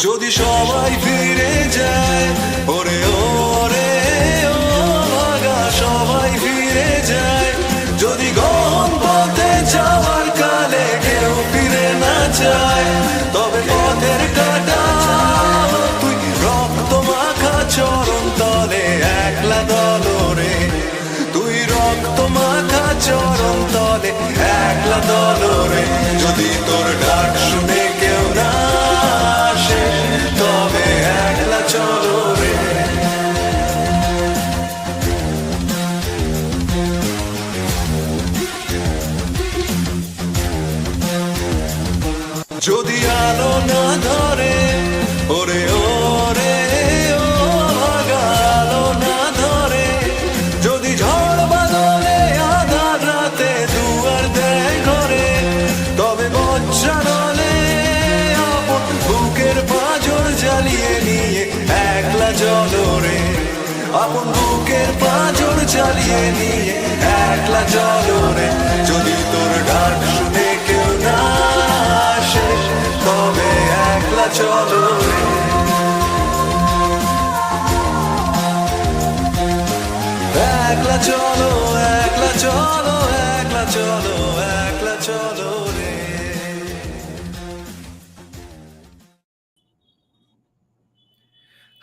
যদি সবাই ফিরে যায়, ওরে ওরে ও ভাগা সবাই ফিরে যায়, যদি গহন পথে যাওয়ার কালে কেউ ফিরে না যায়, তবে পথের কাটা তুই রক্ত মাখা চরণ তলে একলা দলরে, তুই রক্ত মাখা চরণ তলে একলা দলরে, যদি তোর ডাক শুনে কেউ না আসে তবে একলা চলো রে। যদি আলো না ধরে, ওরে ওরে ও ভাগা আলো না ধরে, যদি ঝড় বাদলে আধার রাতে দুয়ার দেয় ঘরে, তবে বজ্রানলে আপন বুকের পাঁজর জ্বালিয়ে নিয়ে একলা জলরে, আপন বুকের পাঁজর জ্বালিয়ে নিয়ে একলা জলরে, যদি তোর ডাক শুনে কেউ না আসে তবে একলা চলো রে। একলা চলো, একলা চলো, একলা চলো, একলা চলো রে।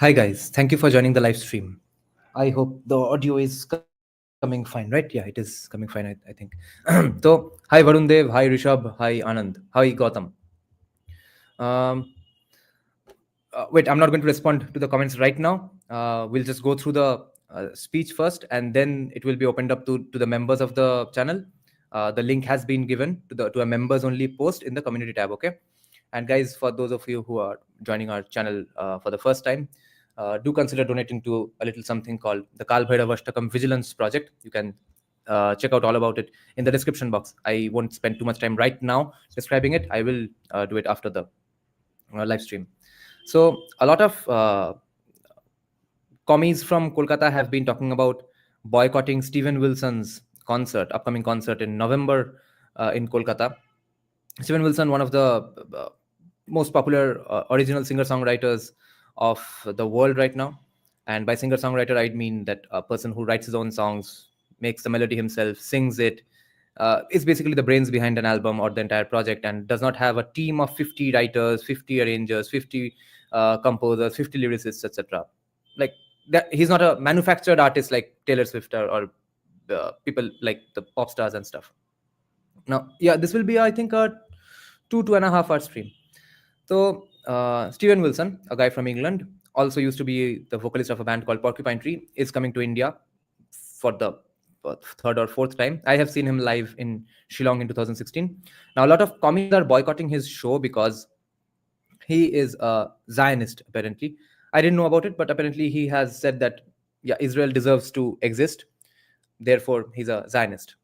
Hi guys, thank you for joining the live stream. I hope the audio is coming fine, right? Yeah, it is coming fine, I think. So, hi Varun Dev, hi Rishabh, hi Anand, hi Gautam. Wait, I'm not going to respond to the comments right now. We'll just go through the speech first, and then it will be opened up to the members of the channel. The link has been given to a members only post in the community tab, okay? And guys, for those of you who are joining our channel for the first time, do consider donating to a little something called the Kaal Bhairav Ashtakam Vigilance project. You can check out all about it in the description box. I won't spend too much time right now describing it. I will do it after the live stream. So a lot of commies from Kolkata have been talking about boycotting Steven Wilson's upcoming concert in November in Kolkata. Steven Wilson, one of the most popular original singer-songwriters of the world right now. And by singer-songwriter, I mean that a person who writes his own songs, makes the melody himself, sings it, is basically the brains behind an album or the entire project, and does not have a team of 50 writers, 50 arrangers, 50 composers, 50 lyricists, etc. Like that, he's not a manufactured artist like Taylor Swift or people like the pop stars and stuff. Now, yeah, this will be, I think, a 2.5 hour stream. So, Steven Wilson, a guy from England, also used to be the vocalist of a band called Porcupine Tree, is coming to India for the third or fourth time. I have seen him live in Shillong in 2016. Now, a lot of commies are boycotting his show because he is a Zionist, apparently. I didn't know about it, but apparently he has said that, yeah, Israel deserves to exist. Therefore, he's a Zionist.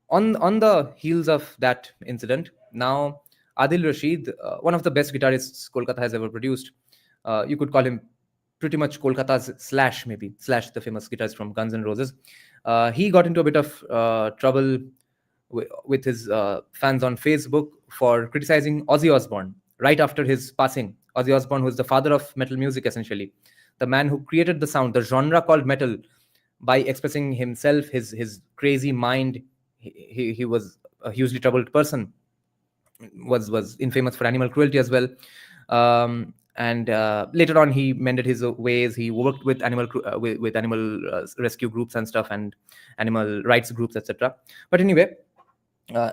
On the heels of that incident, now Adil Rashid, one of the best guitarists Kolkata has ever produced, you could call him pretty much Kolkata's Slash, the famous guitarist from Guns N' Roses. He got into a bit of trouble with his fans on Facebook for criticizing Ozzy Osbourne right after his passing. Ozzy Osbourne, who is the father of metal music, essentially, the man who created the sound, the genre called metal, by expressing himself, his crazy mind. He was a hugely troubled person, was infamous for animal cruelty as well. And later on, he mended his ways. He worked with animal rescue groups and stuff, and animal rights groups, etc. But anyway,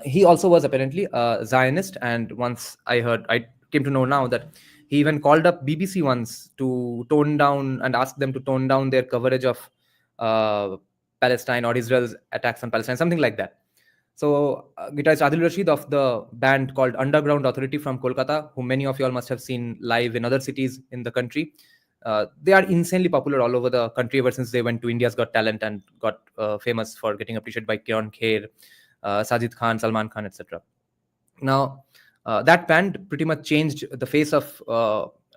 he also was apparently a Zionist. And once I came to know now that he even called up BBC once to tone down and ask them to tone down their coverage of Palestine or Israel's attacks on Palestine, something like that. So guitarist Adil Rashid of the band called Underground Authority from Kolkata, whom many of you all must have seen live in other cities in the country. They are insanely popular all over the country ever since they went to India's Got Talent and got famous for getting appreciated by Kiran Kher, Sajid Khan, Salman Khan, etc. Now, that band pretty much changed the face of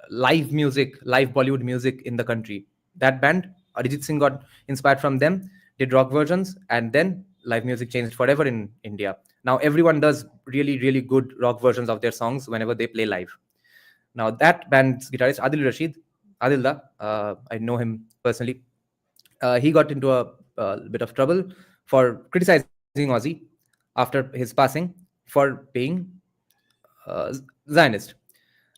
live music, live Bollywood music in the country. That band, Arijit Singh, got inspired from them, did rock versions, and then live music changed forever in India. Now everyone does really, really good rock versions of their songs whenever they play live. Now that band's guitarist Adil Rashid, Adil Da, I know him personally. He got into a bit of trouble for criticizing Ozzy after his passing for being Zionist.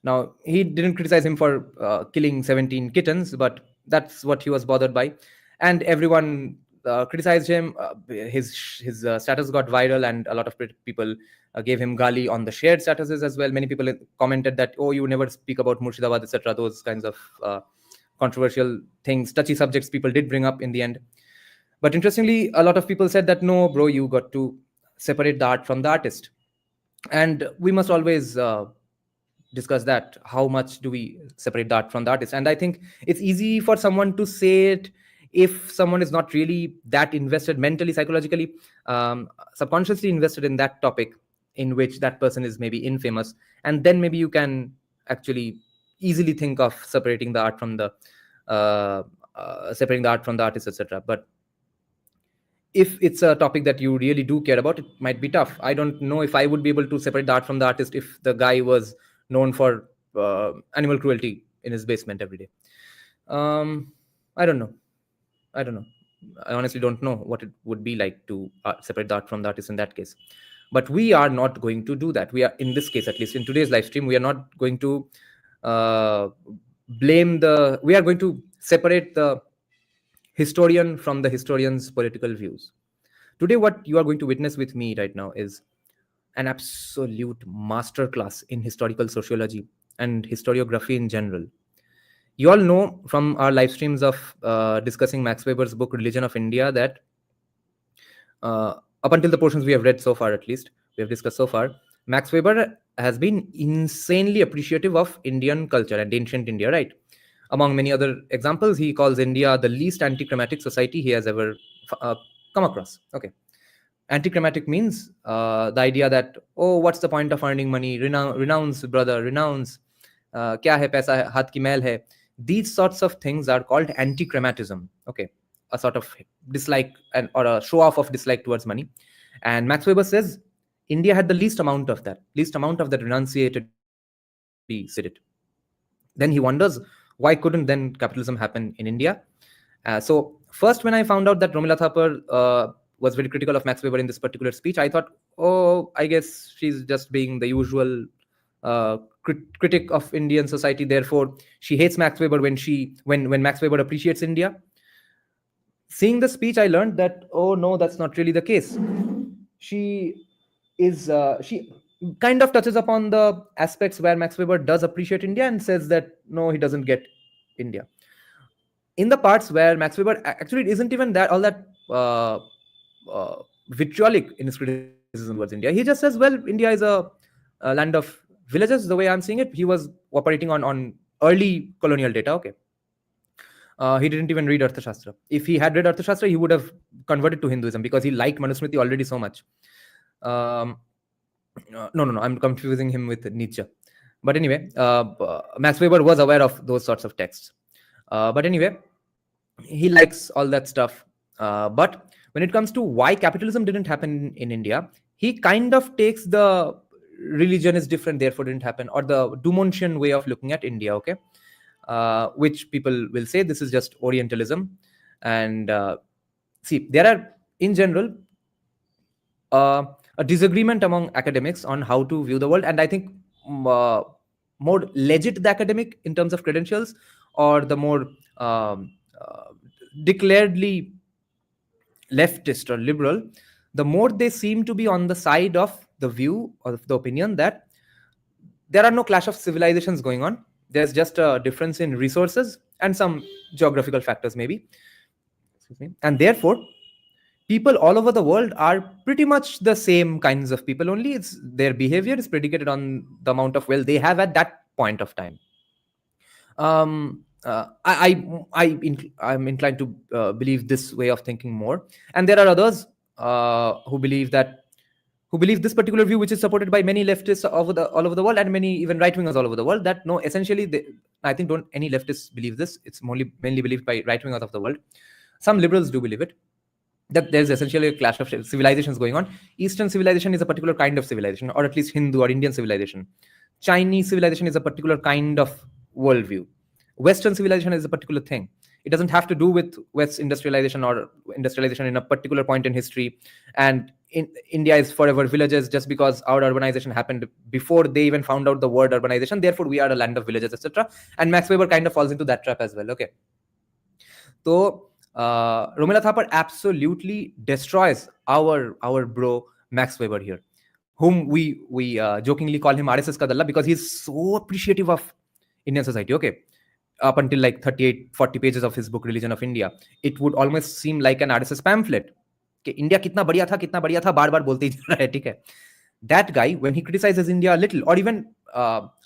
Now, he didn't criticize him for killing 17 kittens, but that's what he was bothered by. And everyone criticized him. His status got viral, and a lot of people gave him gali on the shared statuses as well. Many people commented that, oh, you never speak about Murshidabad, etc. Those kinds of controversial things, touchy subjects people did bring up in the end. But interestingly, a lot of people said that, no, bro, you got to separate the art from the artist. And we must always discuss that. How much do we separate the art from the artist? And I think it's easy for someone to say it if someone is not really that invested mentally, psychologically, subconsciously invested in that topic in which that person is maybe infamous. And then maybe you can actually easily think of separating the art from the artist, etc. But if it's a topic that you really do care about, it might be tough. I don't know if I would be able to separate the art from the artist if the guy was known for animal cruelty in his basement every day. I don't know. I honestly don't know what it would be like to separate the art from the artist in that case. But we are not going to do that. We are, in this case, at least in today's live stream, we are not going to we are going to separate the historian from the historian's political views. Today, what you are going to witness with me right now is an absolute masterclass in historical sociology and historiography in general. You all know from our live streams of discussing Max Weber's book Religion of India that up until the portions we have read so far, at least we have discussed so far, Max Weber has been insanely appreciative of Indian culture and ancient India, right? Among many other examples, he calls India the least anti-chromatic society he has ever come across. Okay. Anti-chromatic means the idea that, oh, what's the point of earning money? Renounce, brother, renounce. Kya hai paisa, haath ki mail hai. These sorts of things are called anti-chromatism. Okay. A sort of dislike or a show off of dislike towards money. And Max Weber says India had the least amount of that renunciated spirit. Then he wonders, why couldn't then capitalism happen in India? So first, when I found out that Romila Thapar was very critical of Max Weber in this particular speech, I thought, oh, I guess she's just being the usual critic of Indian society. Therefore, she hates Max Weber when Max Weber appreciates India. Seeing the speech, I learned that, oh no, that's not really the case. She kind of touches upon the aspects where Max Weber does appreciate India and says that no, he doesn't get India. In the parts where Max Weber actually isn't even all that vitriolic in his criticism towards India, he just says, well, India is a land of villages. The way I'm seeing it, he was operating on early colonial data. Okay. He didn't even read Arthashastra. If he had read Arthashastra, he would have converted to Hinduism because he liked Manusmriti already so much. No, I'm confusing him with Nietzsche. But anyway, Max Weber was aware of those sorts of texts. But anyway, he likes all that stuff. But when it comes to why capitalism didn't happen in India, he kind of takes the religion is different, therefore didn't happen, or the Dumontian way of looking at India, okay? Which people will say this is just Orientalism. And see, there are, in general, a disagreement among academics on how to view the world. And I think more legit the academic in terms of credentials, or the more declaredly leftist or liberal, the more they seem to be on the side of the view or the opinion that there are no clash of civilizations going on. There's just a difference in resources and some geographical factors maybe. Excuse me. And therefore, people all over the world are pretty much the same kinds of people, only it's their behavior is predicated on the amount of wealth they have at that point of time. I'm inclined to believe this way of thinking more, and there are others who believe this particular view, which is supported by many leftists all over the world, and many even right wingers all over the world. That no, essentially, I think don't any leftists believe this. It's mainly believed by right wingers of the world. Some liberals do believe it, that there's essentially a clash of civilizations going on. Eastern civilization is a particular kind of civilization, or at least Hindu or Indian civilization. Chinese civilization is a particular kind of worldview. Western civilization is a particular thing. It doesn't have to do with West industrialization or industrialization in a particular point in history. And in India is forever villages just because our urbanization happened before they even found out the word urbanization. Therefore, we are a land of villages, etc. And Max Weber kind of falls into that trap as well. Okay. So Romila Thapar absolutely destroys our bro Max Weber here, whom we jokingly call him RSS Kadalla because he's so appreciative of Indian society. Okay. Up until like 38-40 pages of his book Religion of India, it would almost seem like an RSS pamphlet कि India कितना बढ़िया था बार बार बोलते ही जा रहा है, ठीक है. That guy, when he criticizes India a little or even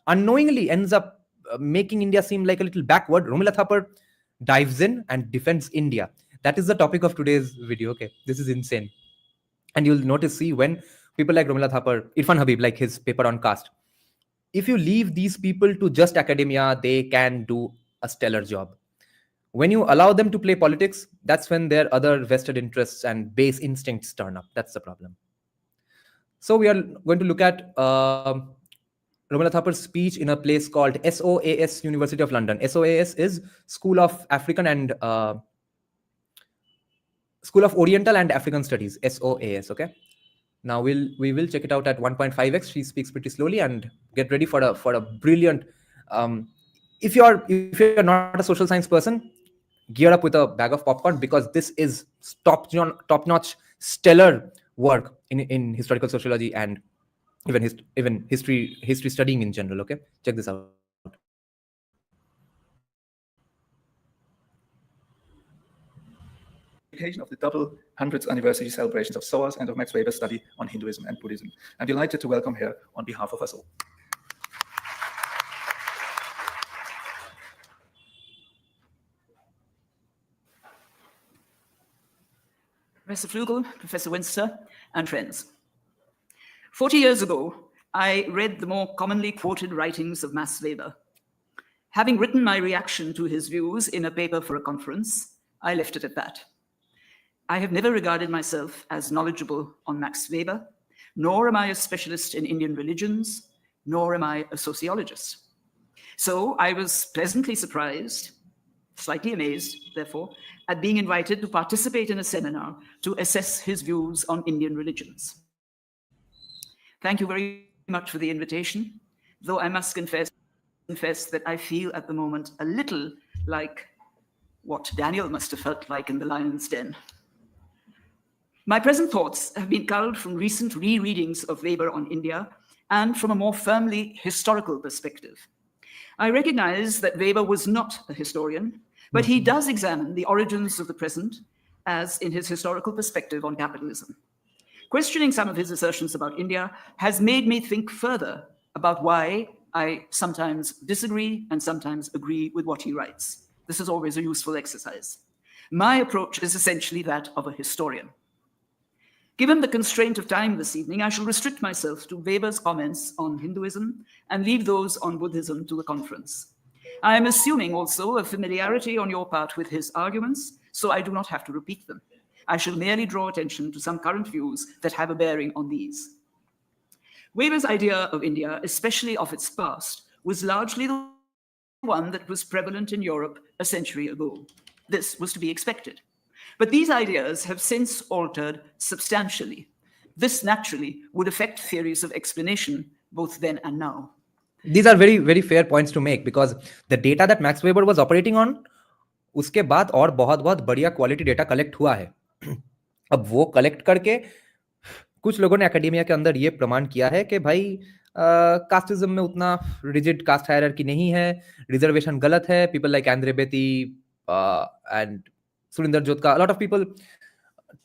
unknowingly ends up making India seem like a little backward, Romila Thapar dives in and defends India. That is the topic of today's video. Okay, this is insane. And you'll notice, see, when people like Romila Thapar, Irfan Habib, like his paper on caste, if you leave these people to just academia, they can do a stellar job. When you allow them to play politics, that's when their other vested interests and base instincts turn up. That's the problem. So we are going to look at Romila Thapar's speech in a place called SOAS, University of London. SOAS is School of African and School of Oriental and African Studies. SOAS. Okay. Now we will check it out at 1.5x. She speaks pretty slowly, and get ready for a brilliant. If you're not a social science person, gear up with a bag of popcorn because this is top-notch, stellar work in historical sociology and even history studying in general. Okay, check this out. Occasion of the double 100th anniversary celebrations of SOAS and of Max Weber's study on Hinduism and Buddhism. I'm delighted to welcome her on behalf of us all. Professor Flugel, Professor Winster, and friends. 40 years ago, I read the more commonly quoted writings of Max Weber. Having written my reaction to his views in a paper for a conference, I left it at that. I have never regarded myself as knowledgeable on Max Weber, nor am I a specialist in Indian religions, nor am I a sociologist. So I was pleasantly surprised, slightly amazed, therefore, at being invited to participate in a seminar to assess his views on Indian religions. Thank you very much for the invitation, though I must confess that I feel at the moment a little like what Daniel must have felt like in the lion's den. My present thoughts have been culled from recent rereadings of Weber on India and from a more firmly historical perspective. I recognize that Weber was not a historian, but he does examine the origins of the present as in his historical perspective on capitalism. Questioning some of his assertions about India has made me think further about why I sometimes disagree and sometimes agree with what he writes. This is always a useful exercise. My approach is essentially that of a historian. Given the constraint of time this evening, I shall restrict myself to Weber's comments on Hinduism and leave those on Buddhism to the conference. I am assuming also a familiarity on your part with his arguments, so I do not have to repeat them. I shall merely draw attention to some current views that have a bearing on these. Weber's idea of India, especially of its past, was largely the one that was prevalent in Europe a century ago. This was to be expected. But these ideas have since altered substantially. This naturally would affect theories of explanation both then and now. These are very, very fair points to make because the data that Max Weber was operating on, उसके बाद और बहुत बढ़िया quality data collect हुआ है. अब वो collect करके कुछ लोगों ने एकेडेमिया के अंदर ये प्रमाण किया है कि भाई कास्टिज्म में उतना रिजिड कास्ट हायरार्की नहीं है, रिजर्वेशन गलत है. People like Andre Beteille and Surinder Jotka, a lot of people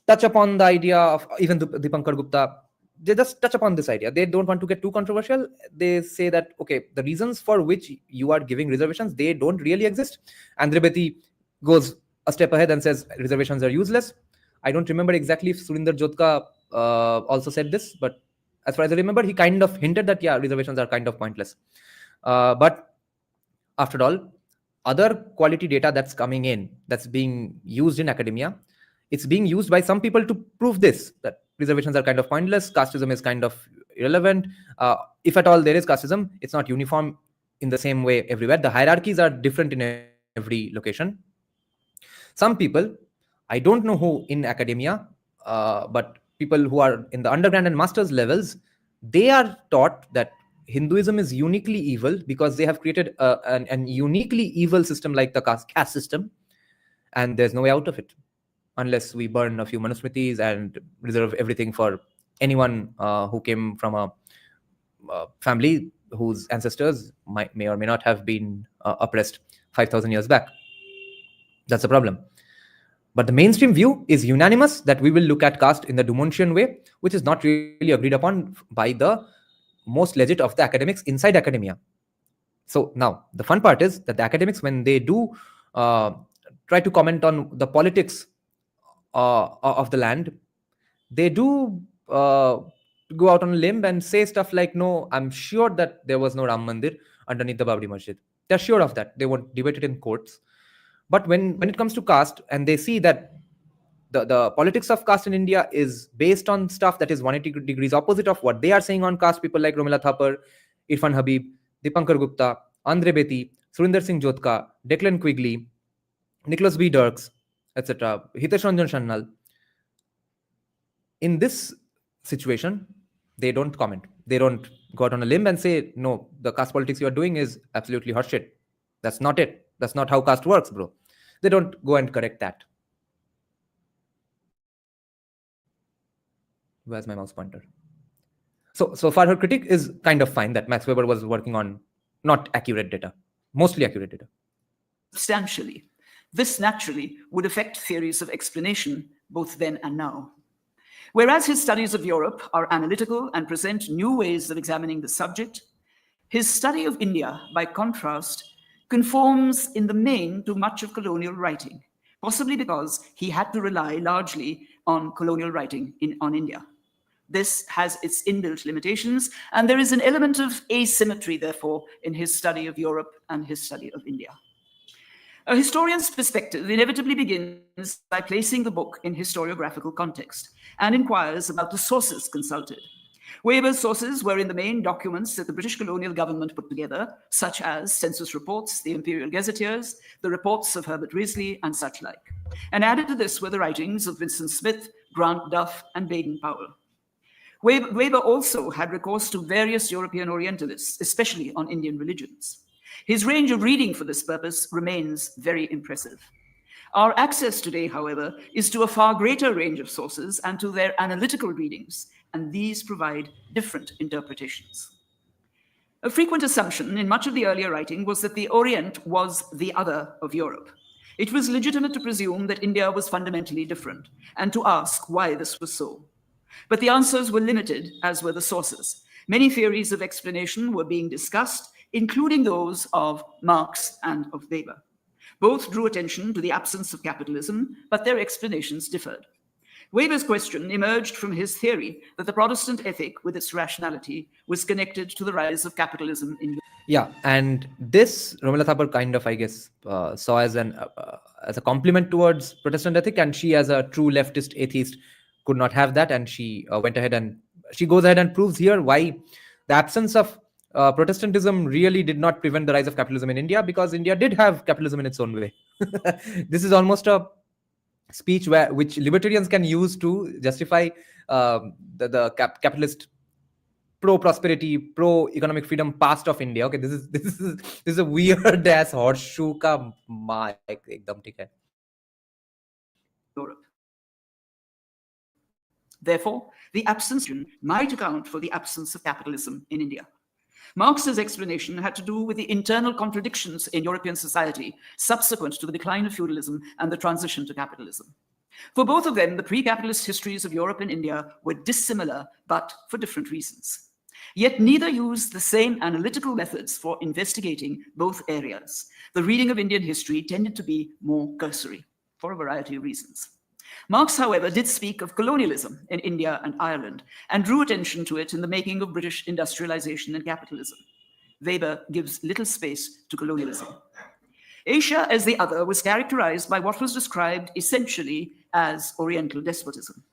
touch upon the idea of even Dipankar Gupta. They just touch upon this idea. They don't want to get too controversial. They say that, okay, the reasons for which you are giving reservations, they don't really exist. Andre Beti goes a step ahead and says reservations are useless. I don't remember exactly if Surinder Jotka also said this, but as far as I remember, he kind of hinted that, yeah, reservations are kind of pointless. But after all, other quality data that's coming in, that's being used in academia, it's being used by some people to prove this, that reservations are kind of pointless, casteism is kind of irrelevant. if at all there is casteism, it's not uniform in the same way everywhere. The hierarchies are different in every location. Some people, I don't know who in academia, but people who are in the undergrad and master's levels, they are taught that Hinduism is uniquely evil because they have created an uniquely evil system like the caste system, and there's no way out of it unless we burn a few Manusmritis and reserve everything for anyone who came from a family whose ancestors may or may not have been oppressed 5,000 years back. That's the problem. But the mainstream view is unanimous that we will look at caste in the Dumontian way, which is not really agreed upon by the most legit of the academics inside academia. So now the fun part is that the academics, when they do try to comment on the politics of the land, they do go out on a limb and say stuff like, no, I'm sure that there was no Ram Mandir underneath the Babri Masjid. They're sure of that. They won't debate it in courts. But when it comes to caste, and they see that the politics of caste in India is based on stuff that is 180 degrees opposite of what they are saying on caste, people like Romila Thapar, Irfan Habib, Dipankar Gupta, Andre Beti, Surinder Singh Jotka, Declan Quigley, Nicholas B. Dirks, etc., Hitesh Ranjan Shannal. In this situation, they don't comment. They don't go out on a limb and say, no, the caste politics you are doing is absolutely horseshit. That's not it. That's not how caste works, bro. They don't go and correct that. Where's my mouse pointer? So far, her critique is kind of fine that Max Weber was working on not accurate data, mostly accurate data. Substantially. This naturally would affect theories of explanation both then and now. Whereas his studies of Europe are analytical and present new ways of examining the subject, his study of India, by contrast, conforms in the main to much of colonial writing, possibly because he had to rely largely on colonial writing on India. This has its inbuilt limitations, and there is an element of asymmetry, therefore, in his study of Europe and his study of India. A historian's perspective inevitably begins by placing the book in historiographical context and inquires about the sources consulted. Weber's sources were in the main documents that the British colonial government put together, such as census reports, the imperial gazetteers, the reports of Herbert Risley, and such like. And added to this were the writings of Vincent Smith, Grant Duff, and Baden-Powell. Weber also had recourse to various European Orientalists, especially on Indian religions. His range of reading for this purpose remains very impressive. Our access today, however, is to a far greater range of sources and to their analytical readings, and these provide different interpretations. A frequent assumption in much of the earlier writing was that the Orient was the other of Europe. It was legitimate to presume that India was fundamentally different, and to ask why this was so. But the answers were limited, as were the sources. Many theories of explanation were being discussed, including those of Marx and of Weber. Both drew attention to the absence of capitalism, but their explanations differed. Weber's question emerged from his theory that the Protestant ethic, with its rationality, was connected to the rise of capitalism in Europe. Yeah, and this Romila Thapar kind of, I guess, saw as a compliment towards Protestant ethic, and she, as a true leftist atheist, could not have that, and she went ahead and she goes ahead and proves here why the absence of Protestantism really did not prevent the rise of capitalism in India, because India did have capitalism in its own way. This is almost a speech which libertarians can use to justify the capitalist pro-prosperity, pro-economic freedom past of India. Okay, this is a weird ass horseshoe ka ma ekdam theek hai. Europe. Therefore, the absence might account for the absence of capitalism in India. Marx's explanation had to do with the internal contradictions in European society subsequent to the decline of feudalism and the transition to capitalism. For both of them, the pre-capitalist histories of Europe and India were dissimilar, but for different reasons. Yet neither used the same analytical methods for investigating both areas. The reading of Indian history tended to be more cursory for a variety of reasons. Marx, however, did speak of colonialism in India and Ireland and drew attention to it in the making of British industrialization and capitalism. Weber gives little space to colonialism. Asia as the other was characterized by what was described essentially as Oriental despotism.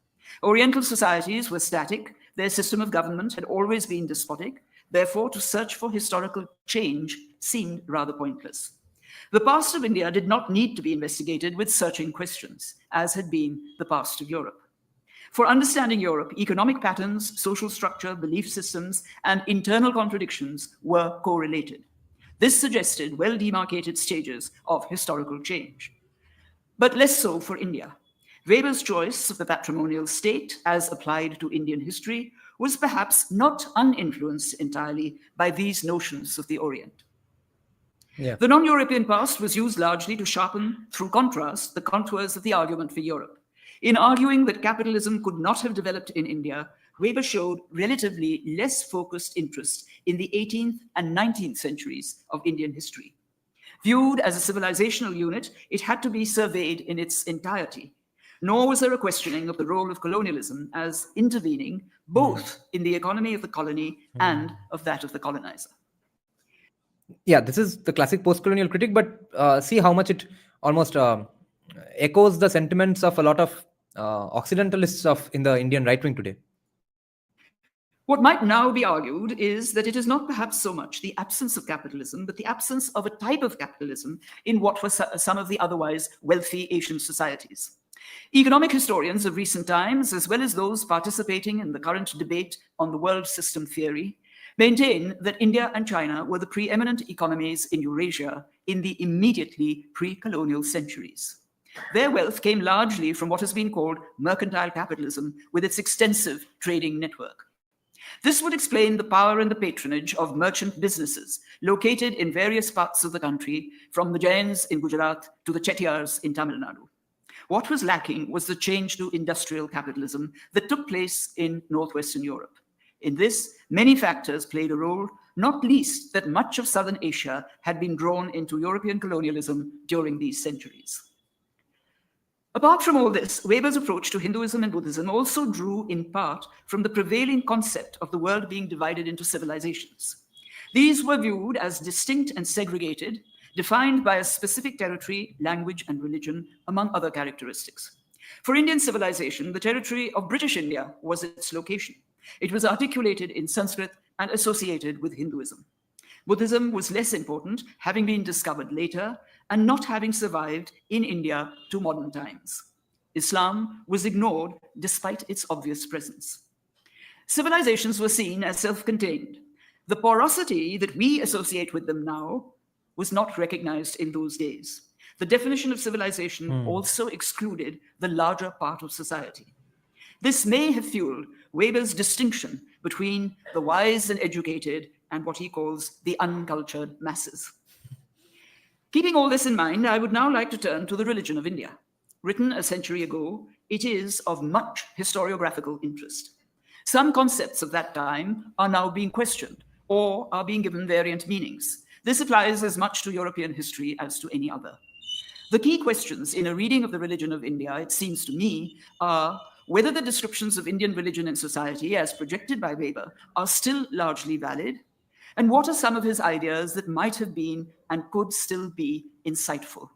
Oriental societies were static, their system of government had always been despotic, Therefore, to search for historical change seemed rather pointless. The past of India did not need to be investigated with searching questions, as had been the past of Europe. For understanding Europe, economic patterns, social structure, belief systems, and internal contradictions were correlated. This suggested well-demarcated stages of historical change. But less so for India. Weber's choice of the patrimonial state as applied to Indian history was perhaps not uninfluenced entirely by these notions of the Orient. Yeah. The non-European past was used largely to sharpen, through contrast, the contours of the argument for Europe. In arguing that capitalism could not have developed in India, Weber showed relatively less focused interest in the 18th and 19th centuries of Indian history. Viewed as a civilizational unit, it had to be surveyed in its entirety. Nor was there a questioning of the role of colonialism as intervening both in the economy of the colony and of that of the colonizer. Yeah, this is the classic post-colonial critic, but see how much it almost echoes the sentiments of a lot of Occidentalists in the Indian right wing today. What might now be argued is that it is not perhaps so much the absence of capitalism, but the absence of a type of capitalism in what were some of the otherwise wealthy Asian societies. Economic historians of recent times, as well as those participating in the current debate on the world system theory, maintain that India and China were the preeminent economies in Eurasia in the immediately pre-colonial centuries. Their wealth came largely from what has been called mercantile capitalism with its extensive trading network. This would explain the power and the patronage of merchant businesses located in various parts of the country, from the Jains in Gujarat to the Chettiars in Tamil Nadu. What was lacking was the change to industrial capitalism that took place in northwestern Europe. In this, many factors played a role, not least that much of Southern Asia had been drawn into European colonialism during these centuries. Apart from all this, Weber's approach to Hinduism and Buddhism also drew in part from the prevailing concept of the world being divided into civilizations. These were viewed as distinct and segregated, defined by a specific territory, language, and religion, among other characteristics. For Indian civilization, the territory of British India was its location. It was articulated in Sanskrit and associated with Hinduism. Buddhism was less important, having been discovered later and not having survived in India to modern times. Islam was ignored despite its obvious presence. Civilizations were seen as self-contained. The porosity that we associate with them now was not recognized in those days. The definition of civilization also excluded the larger part of society. This may have fueled Weber's distinction between the wise and educated and what he calls the uncultured masses. Keeping all this in mind, I would now like to turn to the religion of India. Written a century ago, it is of much historiographical interest. Some concepts of that time are now being questioned or are being given variant meanings. This applies as much to European history as to any other. The key questions in a reading of the religion of India, it seems to me, are whether the descriptions of Indian religion and society as projected by Weber are still largely valid, and what are some of his ideas that might have been and could still be insightful.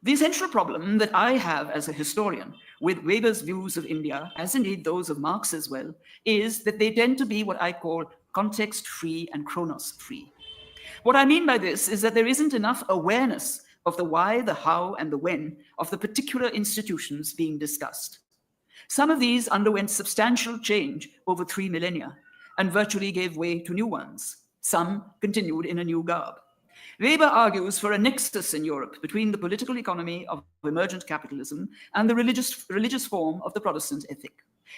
The essential problem that I have as a historian with Weber's views of India, as indeed those of Marx as well, is that they tend to be what I call context-free and chronos-free. What I mean by this is that there isn't enough awareness of the why, the how, and the when of the particular institutions being discussed. Some of these underwent substantial change over 3 millennia and virtually gave way to new ones. Some continued in a new garb. Weber argues for a nexus in Europe between the political economy of emergent capitalism and the religious form of the Protestant ethic.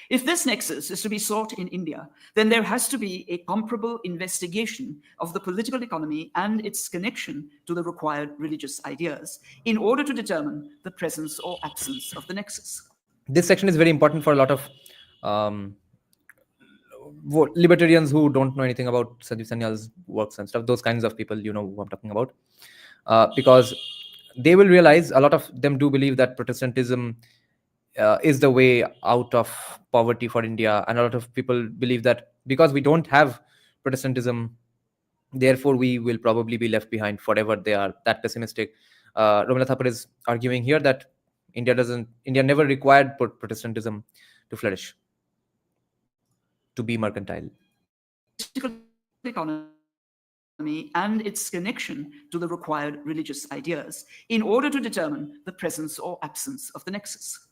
If this nexus is to be sought in India, then there has to be a comparable investigation of the political economy and its connection to the required religious ideas in order to determine the presence or absence of the nexus. This section is very important for a lot of libertarians who don't know anything about Sanjeev Sanyal's works and stuff, those kinds of people, you know who I'm talking about, because they will realize, a lot of them do believe that Protestantism is the way out of poverty for India, and a lot of people believe that because we don't have Protestantism, therefore we will probably be left behind forever. They are that pessimistic. Romila Thapar is arguing here that India never required Protestantism to flourish, to be mercantile. political economy and its connection to the required religious ideas in order to determine the presence or absence of the nexus.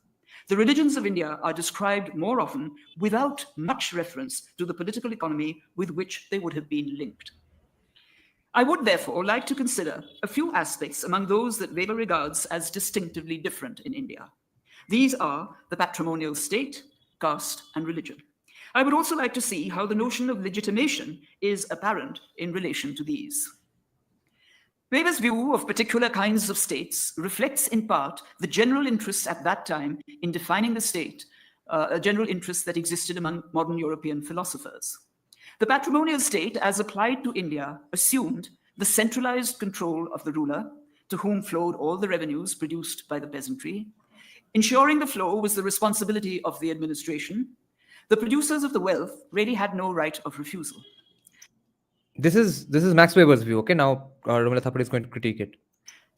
The religions of India are described more often without much reference to the political economy with which they would have been linked. I would therefore like to consider a few aspects among those that Weber regards as distinctively different in India. These are the patrimonial state, caste, and religion. I would also like to see how the notion of legitimation is apparent in relation to these. Weber's view of particular kinds of states reflects in part the general interest at that time in defining the state, a general interest that existed among modern European philosophers. The patrimonial state, as applied to India, assumed the centralized control of the ruler, to whom flowed all the revenues produced by the peasantry. Ensuring the flow was the responsibility of the administration. The producers of the wealth really had no right of refusal. This is Max Weber's view. Okay, now Romila Thapar is going to critique it.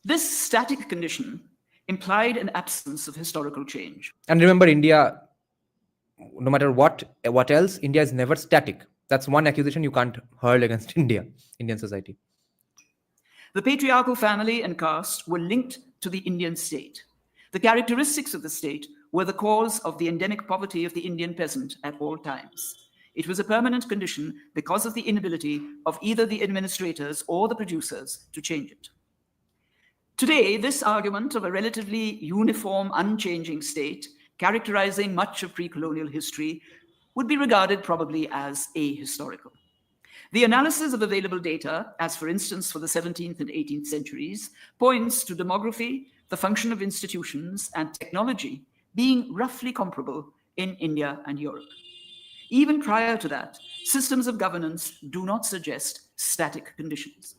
This static condition implied an absence of historical change. And remember, India, no matter what else, India is never static. That's one accusation you can't hurl against Indian society. The patriarchal family and caste were linked to the Indian state. The characteristics of the state were the cause of the endemic poverty of the Indian peasant at all times. It was a permanent condition because of the inability of either the administrators or the producers to change it. Today, this argument of a relatively uniform, unchanging state, characterizing much of pre-colonial history, would be regarded probably as ahistorical. The analysis of available data, as for instance for the 17th and 18th centuries, points to demography, the function of institutions, and technology being roughly comparable in India and Europe. Even prior to that, systems of governance do not suggest static conditions.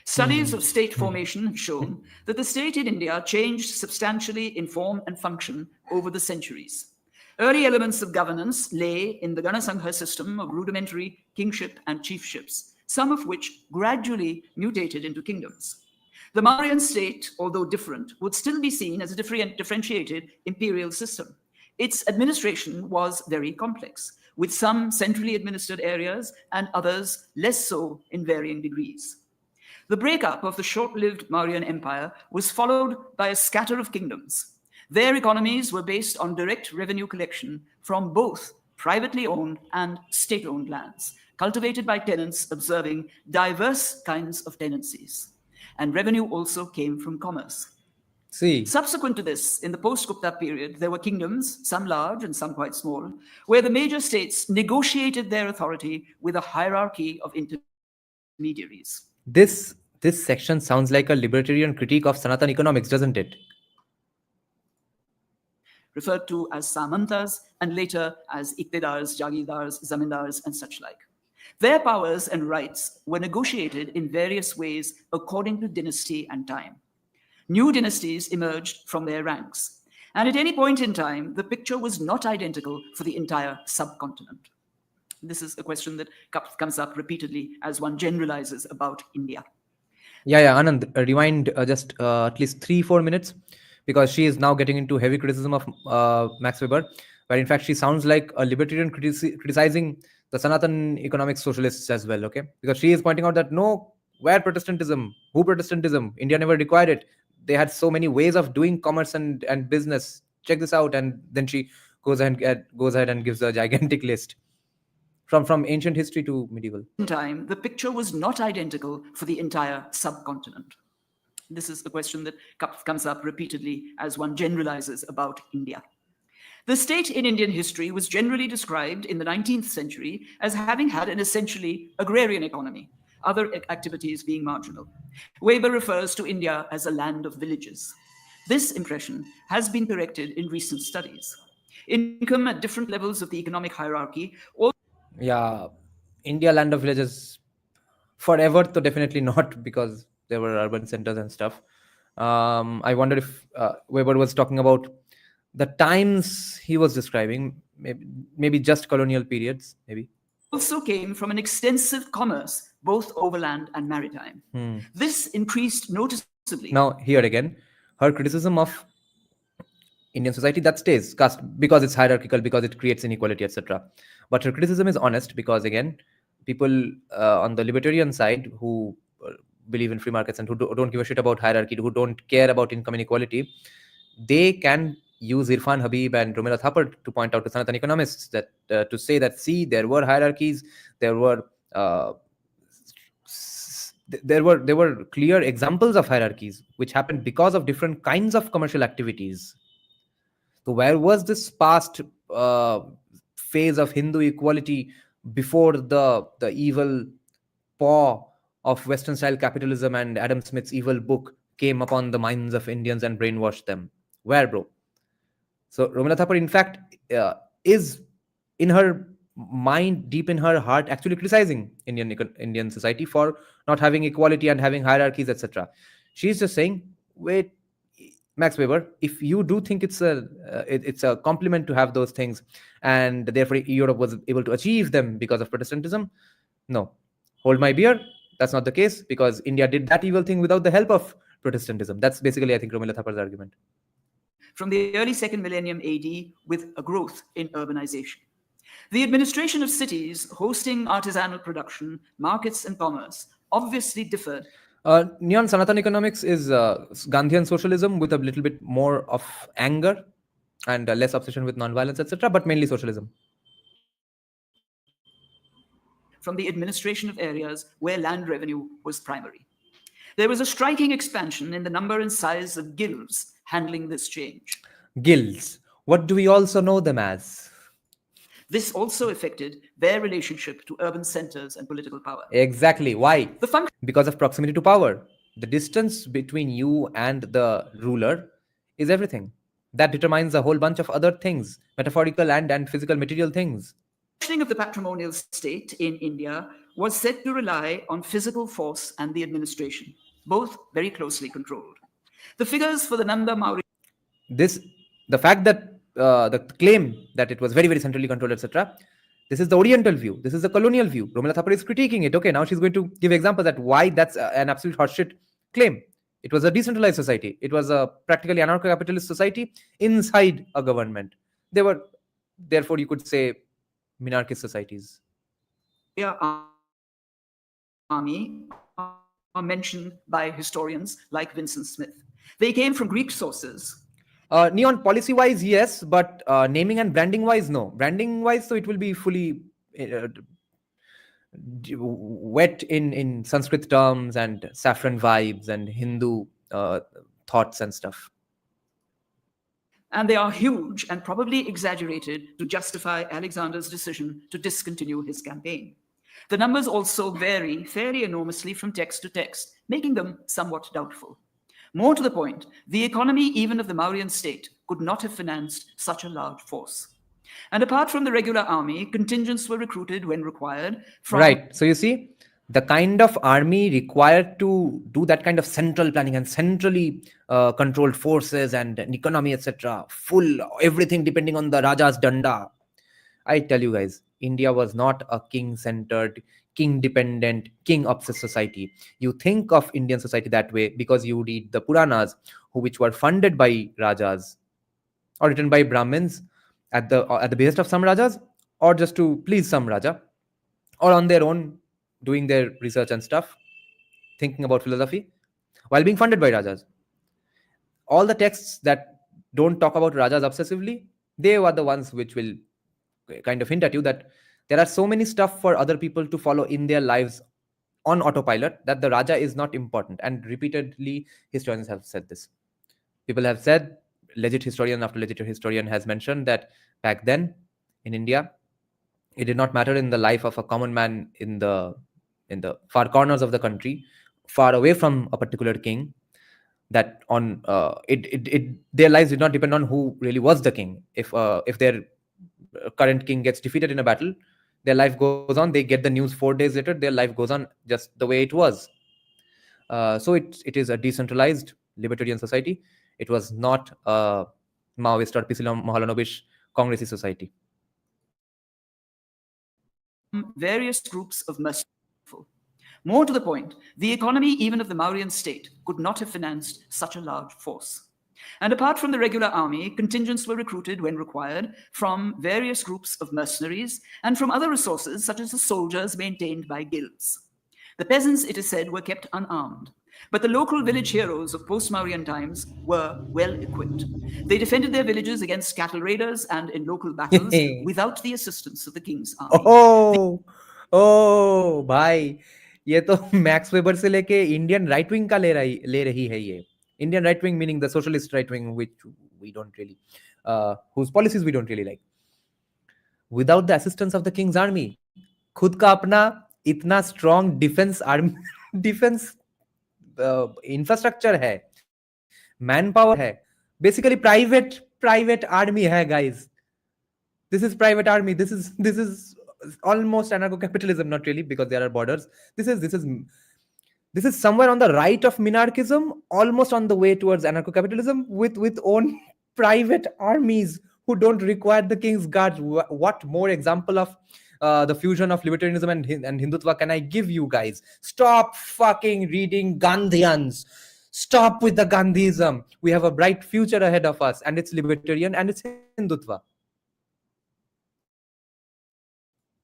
Studies of state formation have shown that the state in India changed substantially in form and function over the centuries. Early elements of governance lay in the Ganasangha system of rudimentary kingship and chiefships, some of which gradually mutated into kingdoms. The Mauryan state, although different, would still be seen as a differentiated imperial system. Its administration was very complex, with some centrally administered areas and others less so in varying degrees. The breakup of the short-lived Mauryan Empire was followed by a scatter of kingdoms. Their economies were based on direct revenue collection from both privately owned and state-owned lands, cultivated by tenants observing diverse kinds of tenancies. And revenue also came from commerce. Subsequent to this, in the post-Gupta period, there were kingdoms, some large and some quite small, where the major states negotiated their authority with a hierarchy of intermediaries. This section sounds like a libertarian critique of Sanatan economics, doesn't it? Referred to as samantas and later as iktidars, jagirdars, zamindars, and such like. Their powers and rights were negotiated in various ways according to dynasty and time. New dynasties emerged from their ranks, and at any point in time, the picture was not identical for the entire subcontinent. This is a question that comes up repeatedly as one generalizes about India. Yeah, Anand, rewind just at least 3-4 minutes, because she is now getting into heavy criticism of Max Weber, where in fact she sounds like a libertarian criticizing the Sanatan economic socialists as well, okay? Because she is pointing out that no, where Protestantism? Who Protestantism? India never required it. They had so many ways of doing commerce and business. Check this out. And then she goes ahead and gives a gigantic list from ancient history to medieval. In time, the picture was not identical for the entire subcontinent. This is a question that comes up repeatedly as one generalizes about India. The state in Indian history was generally described in the 19th century as having had an essentially agrarian economy, other activities being marginal. Weber refers to India as a land of villages. This impression has been corrected in recent studies. Income at different levels of the economic hierarchy. Yeah, India, land of villages forever, though definitely not, because there were urban centers and stuff. I wonder if Weber was talking about the times he was describing, maybe just colonial periods, maybe. Also came from an extensive commerce, both overland and maritime. This increased noticeably. Now, here again, her criticism of Indian society, that stays, caste, because it's hierarchical, because it creates inequality, etc. But her criticism is honest, because again, people on the libertarian side who believe in free markets and who don't give a shit about hierarchy, who don't care about income inequality, they can use Irfan Habib and Romila Thapar to point out to Sanatan economists that to say that, see, there were hierarchies, there were clear examples of hierarchies which happened because of different kinds of commercial activities. So where was this past phase of Hindu equality before the evil paw of Western style capitalism and Adam Smith's evil book came upon the minds of Indians and brainwashed them? Where, bro? So Romila Thapar, in fact, is in her mind, deep in her heart, actually criticizing Indian society for not having equality and having hierarchies, etc. She's just saying, wait, Max Weber, if you do think it's a compliment to have those things, and therefore Europe was able to achieve them because of Protestantism, no, hold my beer. That's not the case, because India did that evil thing without the help of Protestantism. That's basically, I think, Romila Thapar's argument. From the early second millennium AD, with a growth in urbanization. The administration of cities hosting artisanal production, markets, and commerce obviously differed. Neon Sanatan economics is Gandhian socialism with a little bit more of anger and less obsession with nonviolence, etc., but mainly socialism. From the administration of areas where land revenue was primary. There was a striking expansion in the number and size of guilds handling this change. Guilds. What do we also know them as? This also affected their relationship to urban centers and political power. Exactly. Why? Because of proximity to power. The distance between you and the ruler is everything. That determines a whole bunch of other things, metaphorical and physical material things. The functioning of the patrimonial state in India was said to rely on physical force and the administration, both very closely controlled. The figures for the Nanda Maurya... The fact that the claim that it was very, very centrally controlled, etc., this is the Oriental view. This is the colonial view. Romila Thapar is critiquing it. Okay, now she's going to give examples that why that's an absolute horseshit claim. It was a decentralized society. It was a practically anarcho-capitalist society inside a government. They were, therefore, you could say, minarchist societies. Army are mentioned by historians like Vincent Smith. They came from Greek sources. Neon, policy-wise, yes, but naming and branding-wise, no. Branding-wise, so it will be fully wet in Sanskrit terms and saffron vibes and Hindu thoughts and stuff. And they are huge and probably exaggerated to justify Alexander's decision to discontinue his campaign. The numbers also vary fairly enormously from text to text, making them somewhat doubtful. More to the point, the economy even of the Mauryan state could not have financed such a large force. And apart from the regular army, contingents were recruited when required. Right. So you see, the kind of army required to do that kind of central planning and centrally controlled forces and an economy, etc., full, everything depending on the Raja's danda. I tell you guys, India was not a king-centered, king-dependent, king-obsessed society. You think of Indian society that way because you read the Puranas, which were funded by Rajas or written by Brahmins at the behest of some Rajas, or just to please some Raja, or on their own doing their research and stuff, thinking about philosophy, while being funded by Rajas. All the texts that don't talk about Rajas obsessively, they are the ones which will kind of hint at you that there are so many stuff for other people to follow in their lives on autopilot that the Raja is not important. And repeatedly, historians have said this. People have said, legit historian after legit historian has mentioned that back then in India, it did not matter in the life of a common man in the far corners of the country, far away from a particular king, that on their lives did not depend on who really was the king. If their current king gets defeated in a battle, their life goes on. They get the news 4 days later. Their life goes on just the way it was. So it is a decentralized libertarian society. It was not a Maoist or Pisila Mahalanobish Congressy society. Various groups of mercenaries. More to the point, the economy even of the Mauryan state could not have financed such a large force. And apart from the regular army, contingents were recruited when required from various groups of mercenaries and from other resources, such as the soldiers maintained by guilds. The peasants, it is said, were kept unarmed. But the local village heroes of post-Mauryan times were well equipped. They defended their villages against cattle raiders and in local battles without the assistance of the king's army. भाई ये तो max weber से लेके Indian right wing का ले रही है ये. Indian right wing meaning the socialist right wing, which we don't really, whose policies we don't really like. Without the assistance of the king's army, खुद का अपना इतना strong defense army, defense infrastructure है, manpower है, basically private army है, guys. This is private army. This is almost anarcho-capitalism, not really, because there are borders. This is somewhere on the right of minarchism, almost on the way towards anarcho-capitalism, with own private armies who don't require the king's guards. What more example of the fusion of libertarianism and Hindutva can I give you guys? Stop fucking reading Gandhians. Stop with the Gandhism. We have a bright future ahead of us, and it's libertarian and it's Hindutva.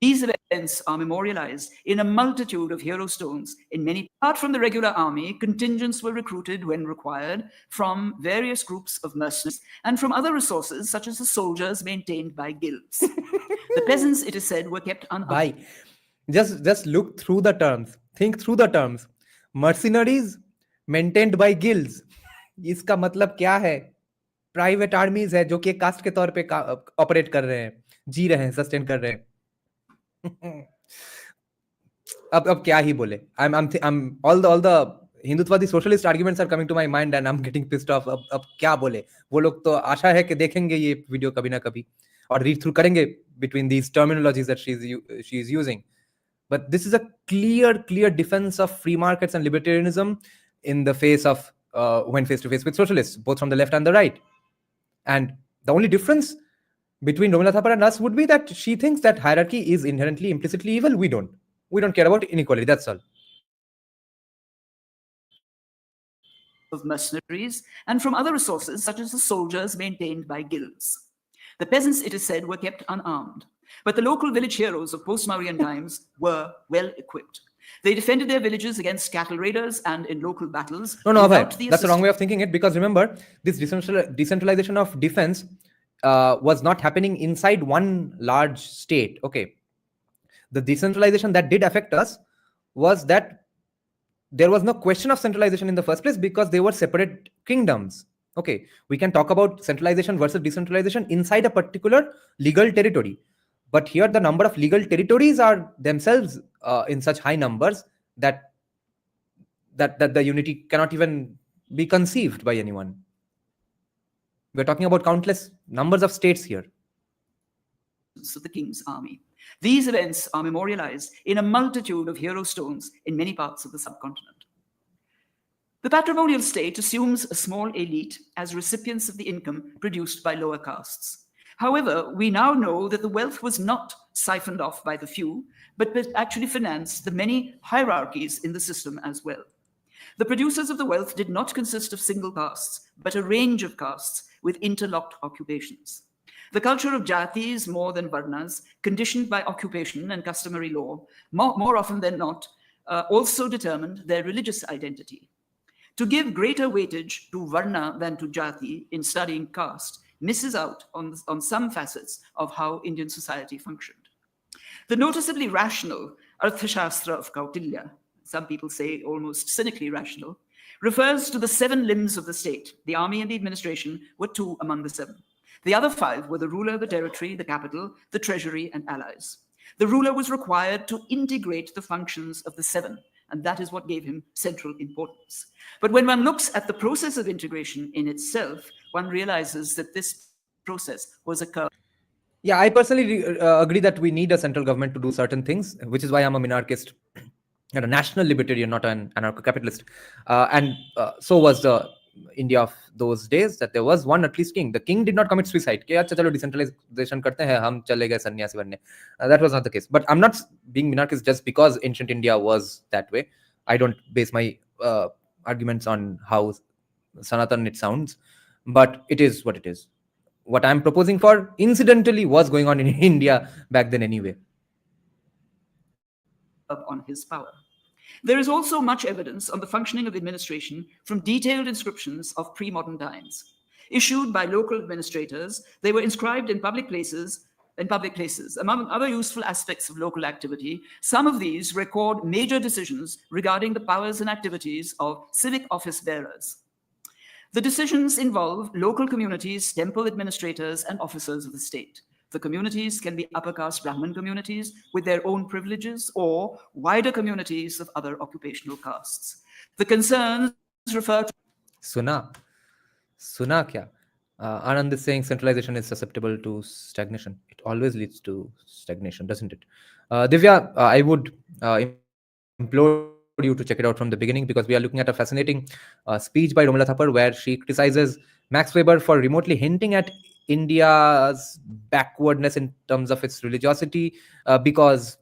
These events are memorialized in a multitude of hero stones in many. Apart from the regular army, contingents were recruited when required from various groups of mercenaries and from other resources, such as the soldiers maintained by guilds. The peasants, it is said, were kept unarmed. Bhai, just look through the terms. Think through the terms. Mercenaries maintained by guilds. इसका मतलब क्या है? Private armies है जो कि cast के तौर पे ऑपरेट कर रहे हैं, जी रहे हैं, सस्टेन कर रहे हैं. अब क्या ही बोले. I'm all the Hindutwadi socialist arguments are coming to my mind and I'm getting pissed off. अब क्या बोले. वो लोग तो आशा है कि देखेंगे ये वीडियो कभी ना कभी और read through करेंगे between these terminologies that she is using. But this is a clear defense of free markets and libertarianism in the face of when face to face with socialists, both from the left and the right. And the only difference between Romila Thapar and us would be that she thinks that hierarchy is inherently, implicitly evil. We don't care about inequality. That's all. Of mercenaries and from other resources, such as the soldiers maintained by guilds. The peasants, it is said, were kept unarmed. But the local village heroes of post-Mauryan times were well equipped. They defended their villages against cattle raiders and in local battles. No, that's the wrong way of thinking it, because remember, this decentralization of defense was not happening inside one large state. Okay. The decentralization that did affect us was that there was no question of centralization in the first place because they were separate kingdoms. Okay. We can talk about centralization versus decentralization inside a particular legal territory. But here the number of legal territories are themselves in such high numbers that the unity cannot even be conceived by anyone. We're talking about countless numbers of states here. Of the king's army. These events are memorialized in a multitude of hero stones in many parts of the subcontinent. The patrimonial state assumes a small elite as recipients of the income produced by lower castes. However, we now know that the wealth was not siphoned off by the few, but actually financed the many hierarchies in the system as well. The producers of the wealth did not consist of single castes, but a range of castes with interlocked occupations. The culture of jatis, more than varnas, conditioned by occupation and customary law, more often than not, also determined their religious identity. To give greater weightage to varna than to jati in studying caste misses out on some facets of how Indian society functioned. The noticeably rational Arthashastra of Kautilya, some people say almost cynically rational, refers to the 7 limbs of the state. The army and the administration were 2 among the 7. The other 5 were the ruler, the territory, the capital, the treasury, and allies. The ruler was required to integrate the functions of the 7, and that is what gave him central importance. But when one looks at the process of integration in itself, one realizes that this process was a curve. Yeah, I personally agree that we need a central government to do certain things, which is why I'm a minarchist and a national libertarian, not an anarcho-capitalist. And so was the India of those days, that there was one at least king. The king did not commit suicide. Decentralization karte hain, hum chale gaye sannyasi banne. That was not the case. But I'm not being minarchist just because ancient India was that way. I don't base my arguments on how Sanatan it sounds. but it is what it is. What I'm proposing for, incidentally, was going on in India back then anyway. On his power. There is also much evidence on the functioning of administration from detailed inscriptions of pre-modern times. Issued by local administrators, they were inscribed in public places. Among other useful aspects of local activity, some of these record major decisions regarding the powers and activities of civic office bearers. The decisions involve local communities, temple administrators, and officers of the state. The communities can be upper caste Brahmin communities with their own privileges or wider communities of other occupational castes. The concerns refer to Suna kya? Anand is saying centralization is susceptible to stagnation. It always leads to stagnation, doesn't it? Divya, I would implore you to check it out from the beginning, because we are looking at a fascinating speech by Romila Thapar where she criticizes Max Weber for remotely hinting at India's backwardness in terms of its religiosity, because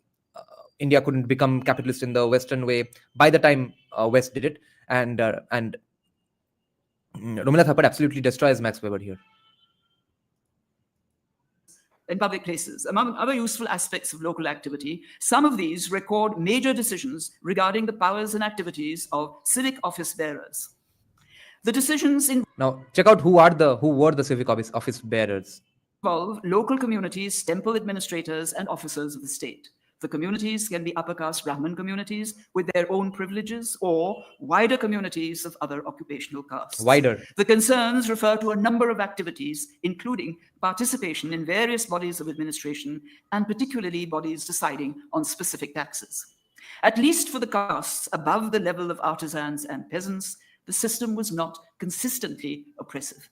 India couldn't become capitalist in the Western way by the time West did it, and Romila Thapar absolutely destroys Max Weber here. in public places. Among other useful aspects of local activity, some of these record major decisions regarding the powers and activities of civic office bearers. The decisions Now, check out who were the civic office bearers. involve local communities, temple administrators, and officers of the state. The communities can be upper caste Brahmin communities with their own privileges or wider communities of other occupational castes. Wider. The concerns refer to a number of activities, including participation in various bodies of administration and particularly bodies deciding on specific taxes. At least for the castes above the level of artisans and peasants, the system was not consistently oppressive.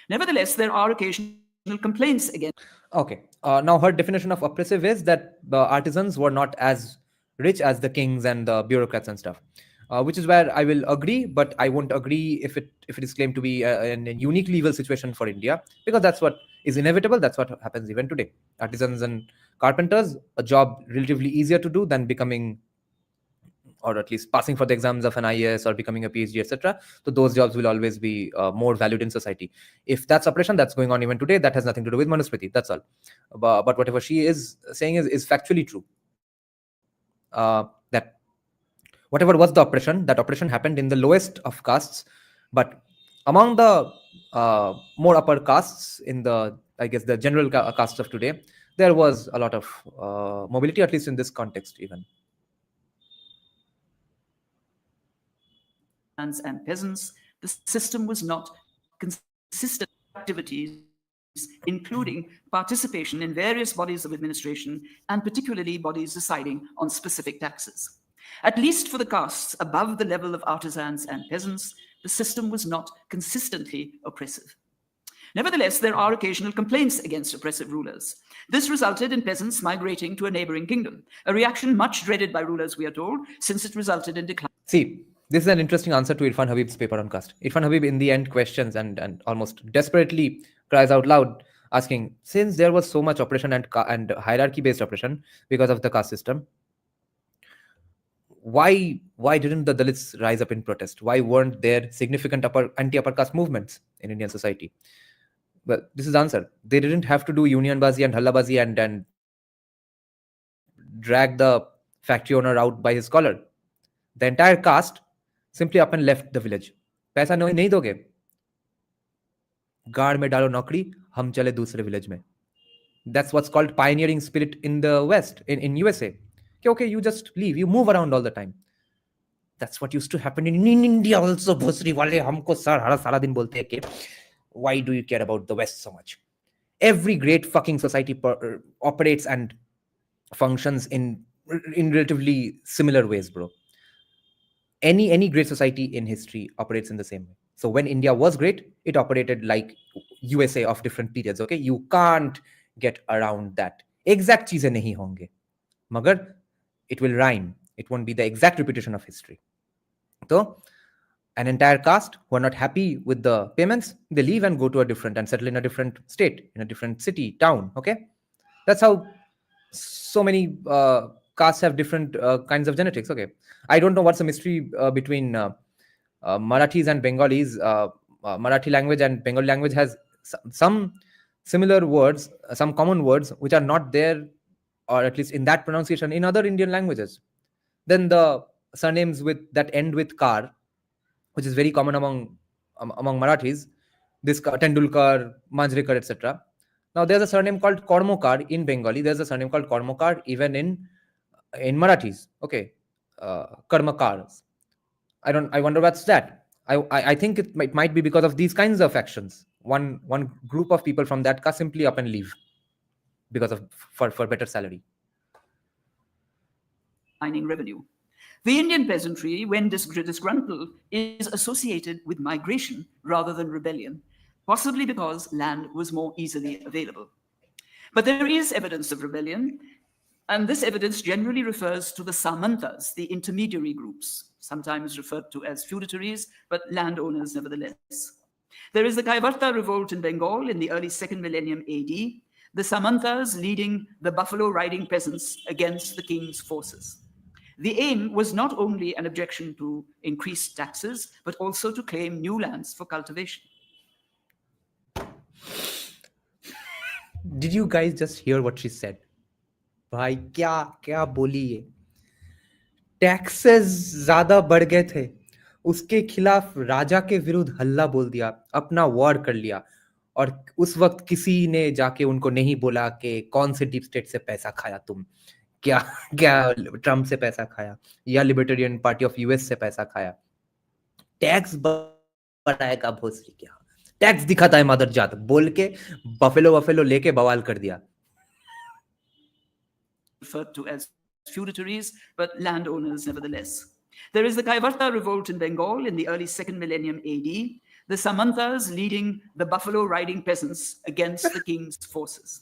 Nevertheless, there are occasional complaints against. Okay. Now, her definition of oppressive is that the artisans were not as rich as the kings and the bureaucrats and stuff, which is where I will agree, but I won't agree if it is claimed to be a uniquely evil situation for India, because that's what is inevitable. That's what happens even today. Artisans and carpenters, a job relatively easier to do than becoming, or at least passing for the exams of an IAS or becoming a PhD, etc. So those jobs will always be more valued in society. If that's oppression that's going on even today, that has nothing to do with Manusmriti. That's all. But whatever she is saying is factually true. That whatever was the oppression, that oppression happened in the lowest of castes, but among the more upper castes, in the, I guess, the general castes of today, there was a lot of mobility, at least in this context even. And peasants, the system was not consistent activities, including participation in various bodies of administration and particularly bodies deciding on specific taxes. At least for the castes above the level of artisans and peasants, the system was not consistently oppressive. Nevertheless, there are occasional complaints against oppressive rulers. This resulted in peasants migrating to a neighboring kingdom, a reaction much dreaded by rulers, we are told, since it resulted in decline. See, this is an interesting answer to Irfan Habib's paper on caste. Irfan Habib in the end questions and almost desperately cries out loud, asking, since there was so much oppression and hierarchy-based oppression because of the caste system, why didn't the Dalits rise up in protest? Why weren't there significant anti-upper caste movements in Indian society? Well, this is the answer. They didn't have to do unionbazi and hallabazi and drag the factory owner out by his collar. The entire caste simply up and left the village. पैसा नहीं दोगे, गाड़ में डालो नौकरी, हम चले दूसरे village में. That's what's called pioneering spirit in the West, in USA. Okay, you just leave, you move around all the time. That's what used to happen in India also. भोसरी वाले हमको सारा दिन बोलते हैं कि why do you care about the West so much? Every great fucking society operates and functions in relatively similar ways, bro. Any great society in history operates in the same way. So when India was great, it operated like USA of different periods. Okay, you can't get around that. Exact cheezein nahi honge, magar it will rhyme. It won't be the exact repetition of history. So an entire caste who are not happy with the payments, they leave and go to a different and settle in a different state, in a different city, town. Okay, that's how so many castes have different kinds of genetics. Okay, I don't know what's the mystery between Marathis and Bengalis. Marathi language and Bengali language has some similar words, some common words which are not there, or at least in that pronunciation, in other Indian languages. Then the surnames that end with kar, which is very common among Marathis, this Tendulkar, Manjrekar, etc. Now there's a surname called Kormokar in Bengali. There's a surname called Kormokar even in Marathis. Okay, Karmakars. I wonder what's that. I think it might be because of these kinds of actions. One group of people from that caste simply up and leave because of for better salary. Mining revenue. The Indian peasantry, when disgruntled, is associated with migration rather than rebellion, possibly because land was more easily available. But there is evidence of rebellion, and this evidence generally refers to the Samantas, the intermediary groups, sometimes referred to as feudatories, but landowners nevertheless. There is the Kaivarta revolt in Bengal in the early 2nd millennium AD, the Samantas leading the buffalo riding peasants against the king's forces. The aim was not only an objection to increased taxes, but also to claim new lands for cultivation. Did you guys just hear what she said? भाई क्या बोली ये? Taxes ज्यादा बढ़ गए थे, उसके खिलाफ राजा के विरुद्ध हल्ला बोल दिया, अपना वॉर कर लिया, और उस वक्त किसी ने जाके उनको नहीं बोला कि कौन से डीप स्टेट से पैसा खाया तुम, क्या ट्रम्प से पैसा खाया या लिबर्टेरियन पार्टी ऑफ यूएस से पैसा खाया. टैक्स बढ़ाएगा भोसरी क्या, टैक्स दिखाता है मदर जात बोल के बफेलो लेके बवाल कर दिया. Referred to as feudatories, but landowners nevertheless. There is the Kaivarta revolt in Bengal in the early 2nd millennium AD, the Samantas leading the buffalo riding peasants against the king's forces.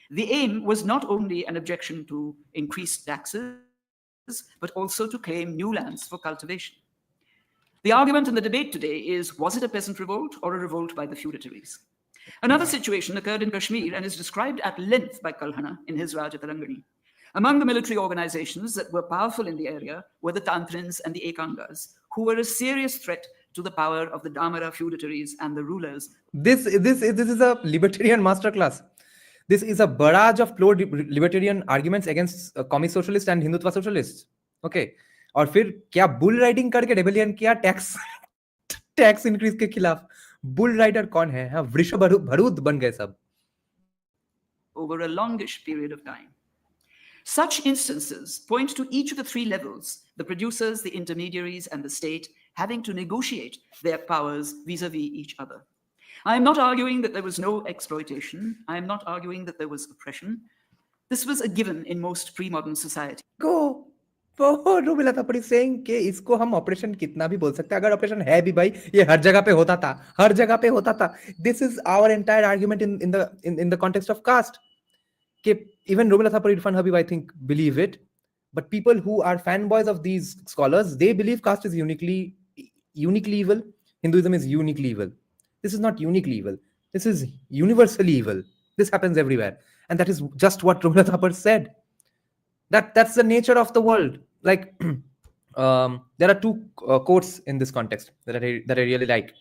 The aim was not only an objection to increased taxes, but also to claim new lands for cultivation. The argument in the debate today is, was it a peasant revolt or a revolt by the feudatories? Another situation occurred in Kashmir and is described at length by Kalhana in his Rajatarangani. Among the military organizations that were powerful in the area were the Tantrins and the Ekangas, who were a serious threat to the power of the Damara feudatories and the rulers. This is a libertarian masterclass. This is a barrage of pure libertarian arguments against commie socialists and Hindutva socialists. Okay. और फिर क्या bull riding करके rebellion किया tax increase के खिलाफ. Bull rider कौन है? हाँ, वृषभ भरूद बन गए सब. Over a longish period of time. Such instances point to each of the three levels, the producers, the intermediaries, and the state, having to negotiate their powers vis-a-vis each other. I am not arguing that there was no exploitation. I am not arguing that there was oppression. This was a given in most pre-modern society. Romila Thapar saying कि इसको हम operation कितना भी बोल सकते हैं, अगर operation है भी भाई, ये हर जगह पे होता था. This is our entire argument in the context of caste. Even Romila Thapar, Irfan Habib, I think, believe it. But people who are fanboys of these scholars, they believe caste is uniquely evil. Hinduism is uniquely evil. This is not uniquely evil. This is universally evil. This happens everywhere. And that is just what Romila Thapar said. That's the nature of the world. Like, there are two quotes in this context that I really like.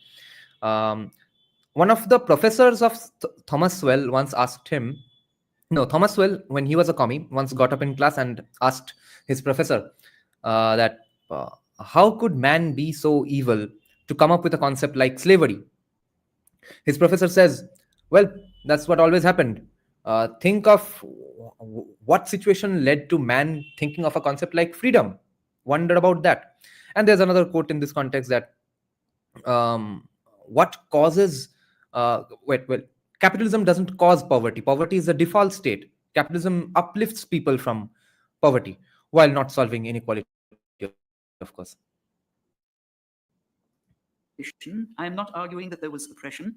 One of the professors of Thomas Well once asked him, Thomas Well, when he was a commie, once got up in class and asked his professor that how could man be so evil to come up with a concept like slavery? His professor says, well, that's what always happened. Think of what situation led to man thinking of a concept like freedom. Wonder about that. And there's another quote in this context that what causes capitalism doesn't cause poverty. Poverty is the default state. Capitalism uplifts people from poverty while not solving inequality, of course. I am not arguing that there was oppression.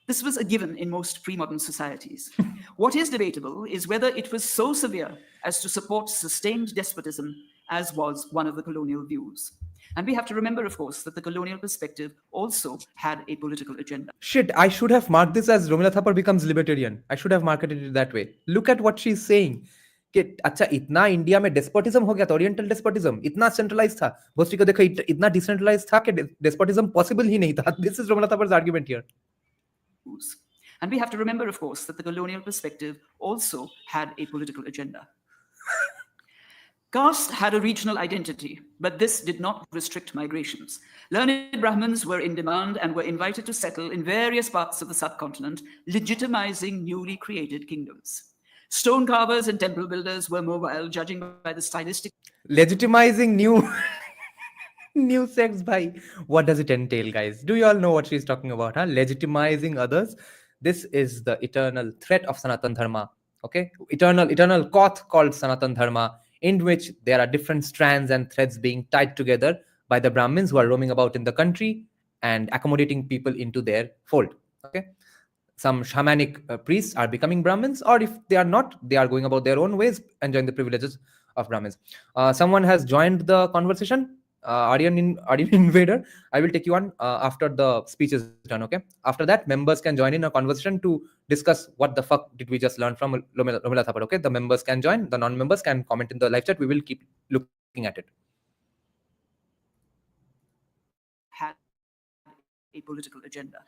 This was a given in most pre-modern societies. What is debatable is whether it was so severe as to support sustained despotism, as was one of the colonial views. And we have to remember, of course, that the colonial perspective also had a political agenda. Shit, I should have marked this as Romila Thapar becomes libertarian. I should have marketed it that way. Look at what she's saying. कि अच्छा इतना India में despotism हो गया था, oriental despotism इतना centralise था, भोसरी को देखो इतना डिसेंट्रलाइज था कि डेस्पोटिज्म पॉसिबल ही नहीं था. This is Romila Thapar's argument here. And we have to remember, of course, that the colonial perspective also had a political agenda. Caste had a regional identity, but this did not restrict migrations. Learned Brahmins were in demand and were invited to settle in various parts of the subcontinent, legitimizing newly created kingdoms. Stone carvers and temple builders were mobile, judging by the stylistic. Legitimizing new sects, bhai. What does it entail, guys? Do you all know what she's talking about? Huh? Legitimizing others. This is the eternal threat of Sanatan Dharma. Okay, eternal coth called Sanatan Dharma, in which there are different strands and threads being tied together by the Brahmins who are roaming about in the country and accommodating people into their fold. Okay, some shamanic priests are becoming Brahmins, or if they are not, they are going about their own ways, enjoying the privileges of Brahmins. Someone has joined the conversation. Aryan Invader, I will take you on after the speech is done. Okay, after that, members can join in a conversation to discuss what the fuck did we just learn from Romila Thapar. Okay, the members can join, the non-members can comment in the live chat. We will keep looking at it. Had a political agenda.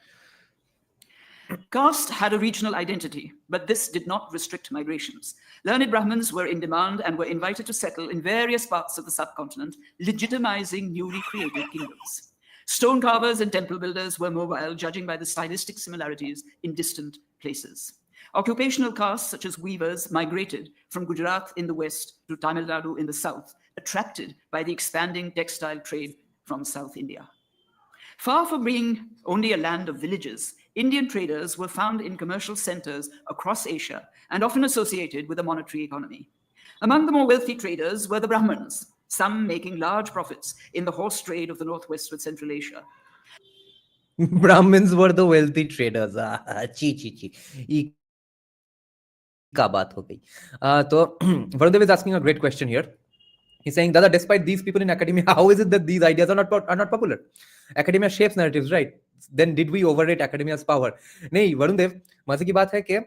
Caste had a regional identity, but this did not restrict migrations. Learned Brahmins were in demand and were invited to settle in various parts of the subcontinent, legitimizing newly created kingdoms. Stone carvers and temple builders were mobile, judging by the stylistic similarities in distant places. Occupational castes such as weavers migrated from Gujarat in the west to Tamil Nadu in the south, attracted by the expanding textile trade from South India. Far from being only a land of villages, Indian traders were found in commercial centers across Asia and often associated with a monetary economy. Among the more wealthy traders were the Brahmins, some making large profits in the horse trade of the northwest with Central Asia. Brahmins were the wealthy traders. Chi. Ka baat ho gayi. So Varundev is asking a great question here. He's saying, Dada, despite these people in academia, how is it that these ideas are not popular? Academia shapes narratives, right? Then did we overrate academia's power? Nahi, Varundev, maze ki baat hai ke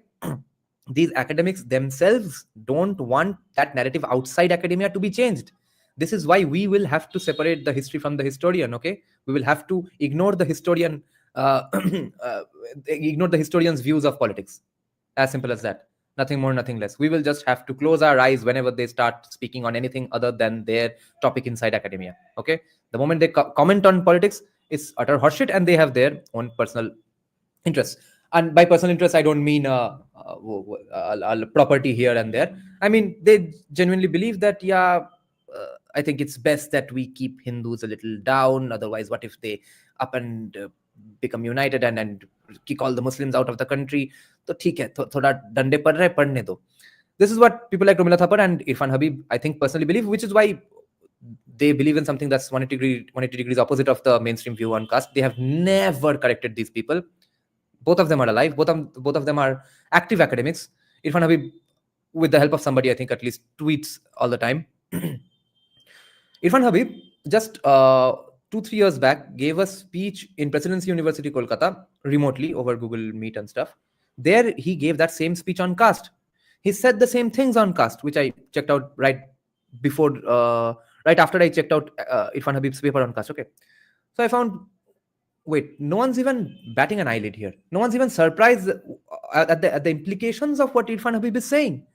these academics themselves don't want that narrative outside academia to be changed. This is why we will have to separate the history from the historian. Okay, we will have to ignore the historian, ignore the historian's views of politics. As simple as that. Nothing more, nothing less. We will just have to close our eyes whenever they start speaking on anything other than their topic inside academia. Okay, the moment they comment on politics, it's utter horseshit, and they have their own personal interests. And by personal interest, I don't mean property here and there. I mean, they genuinely believe that, I think it's best that we keep Hindus a little down. Otherwise, what if they up and become united and kick all the Muslims out of the country? So theek hai, thoda dande pad rahe, padne do. This is what people like Romila Thapar and Irfan Habib, I think, personally believe, which is why they believe in something that's 180 degrees opposite of the mainstream view on caste. They have never corrected these people. Both of them are alive. Both of them are active academics. Irfan Habib, with the help of somebody, I think, at least tweets all the time. Irfan Habib just 2-3 years back gave a speech in Presidency University, Kolkata, remotely over Google Meet and stuff. There he gave that same speech on caste. He said the same things on caste, which I checked out right after I checked out Irfan Habib's paper on caste. Okay, so I found, wait, no one's even batting an eyelid here. No one's even surprised at the implications of what Irfan Habib is saying.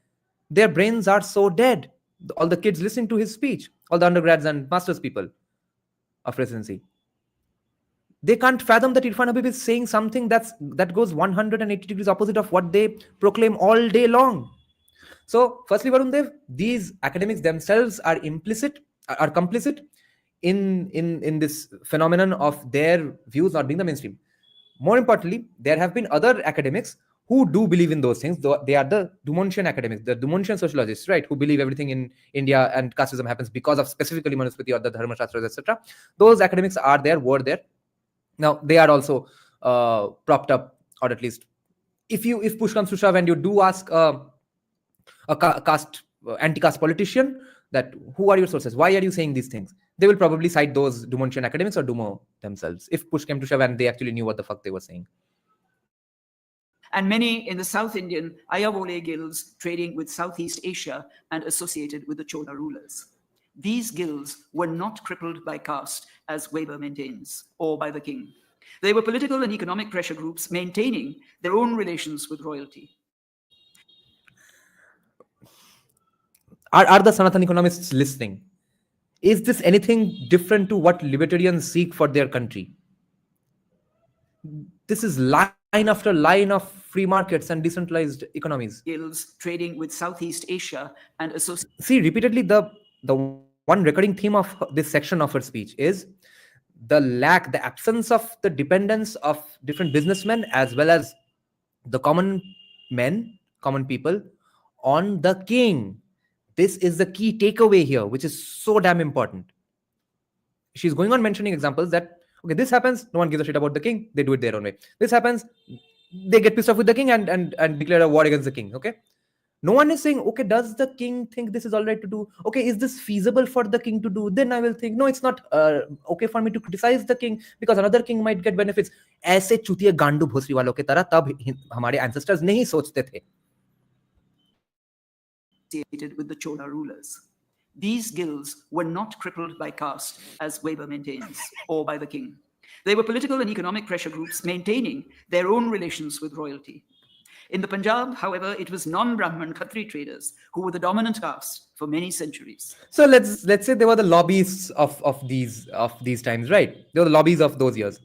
Their brains are so dead. All the kids listening to his speech, all the undergrads and masters people of residency, they can't fathom that Irfan Habib is saying something that goes 180 degrees opposite of what they proclaim all day long. So, firstly, Varun Dev, these academics themselves are complicit in this phenomenon of their views not being the mainstream. More importantly, there have been other academics who do believe in those things. They are the Dumontian academics, the Dumontian sociologists, right, who believe everything in India and casteism happens because of specifically Manusmriti or the Dharma Shastras, etc. Those academics were there. Now, they are also propped up, or at least, if push comes to shove and you do ask a anti-caste politician that, who are your sources? Why are you saying these things? They will probably cite those Dumontian academics or Dumo themselves, if push came to shove and they actually knew what the fuck they were saying. and many in the South Indian Ayavole guilds trading with Southeast Asia and associated with the Chola rulers. These guilds were not crippled by caste, as Weber maintains, or by the king. They were political and economic pressure groups maintaining their own relations with royalty. Are the Sanatan economists listening? Is this anything different to what libertarians seek for their country? This is line after line of free markets and decentralized economies. Guilds trading with Southeast Asia and associated. See, repeatedly, the one recurring theme of this section of her speech is the absence of the dependence of different businessmen as well as the common people on the king. This is the key takeaway here, which is so damn important. She's going on mentioning examples that, okay, this happens, no one gives a shit about the king, they do it their own way. This happens, they get pissed off with the king and declare a war against the king, okay? No one is saying, okay, does the king think this is all right to do? Okay, is this feasible for the king to do? Then I will think, no, it's not okay for me to criticize the king because another king might get benefits. ऐसे चूतिए गांडू भोसरी वालों की तरह तब हमारे ancestors नहीं सोचते थे. With the Chola rulers. These guilds were not crippled by caste, as Weber maintains, or by the king. They were political and economic pressure groups maintaining their own relations with royalty. In the Punjab, however, it was non-Brahman Khatri traders who were the dominant caste for many centuries. So let's say they were the lobbyists of these times, right? They were the lobbies of those years.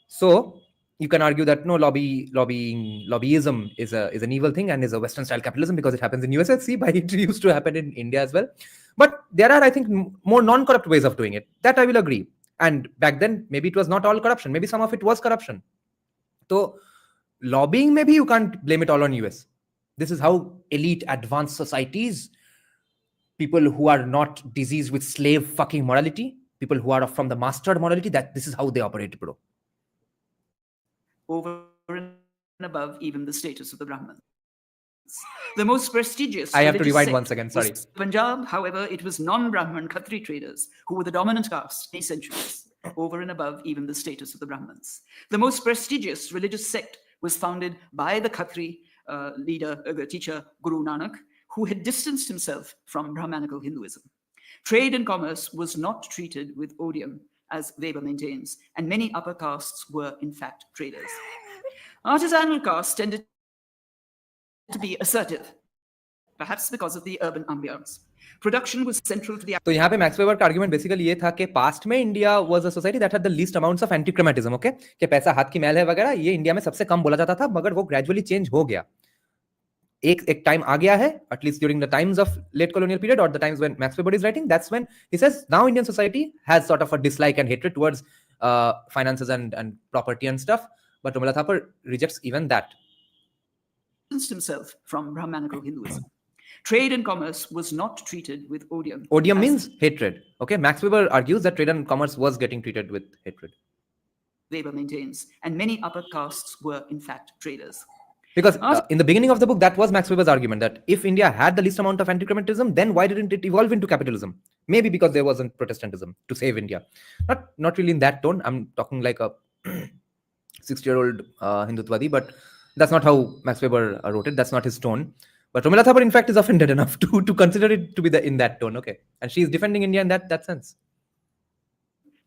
So you can argue that no, lobbyism is an evil thing and is a Western style capitalism because it happens in USSC, but it used to happen in India as well. But there are, I think, more non-corrupt ways of doing it. That I will agree. And back then, maybe it was not all corruption. Maybe some of it was corruption. So lobbying, maybe you can't blame it all on US. This is how elite advanced societies, people who are not diseased with slave fucking morality, people who are from the mastered morality, that this is how they operate, bro. Over and above even the status of the Brahmins. The most prestigious. I have to rewind once again, sorry. Punjab, however, it was non-Brahman Khatri traders who were the dominant caste for centuries, over and above even the status of the Brahmins. The most prestigious religious sect was founded by the Khatri teacher Guru Nanak, who had distanced himself from Brahmanical Hinduism. Trade and commerce was not treated with odium, as Weber maintains, and many upper castes were in fact traders. Artisanal castes tended to be assertive, perhaps because of the urban ambience. Production was central to the. तो यहाँ पे Max Weber का argument basically ये था कि past में India was a society that had the least amounts of antichrematism, okay, कि पैसा हाथ की मैल है वगैरह, ये इंडिया में सबसे कम बोला जाता था, मगर वो ग्रेजुअली चेंज हो गया. एक टाइम आ गया है, at least during the times of late colonial period or the times when Max Weber is writing, that's when he says now Indian society has sort of a dislike and hatred towards finances and property and stuff, but Romila Thapar rejects even that. Himself from Brahmanical Hinduism. Trade and commerce was not treated with odium. Odium means hatred. Okay, Max Weber argues that trade and commerce was getting treated with hatred. Weber maintains, and many upper castes were in fact traders. Because in the beginning of the book, that was Max Weber's argument, that if India had the least amount of anti-Semitism, then why didn't it evolve into capitalism? Maybe because there wasn't Protestantism to save India. Not really in that tone. I'm talking like a 60-year-old Hindutwadi, but that's not how Max Weber wrote it. That's not his tone. But Romila Thapar, in fact, is offended enough to consider it to be in that tone. Okay, and she is defending India in that sense.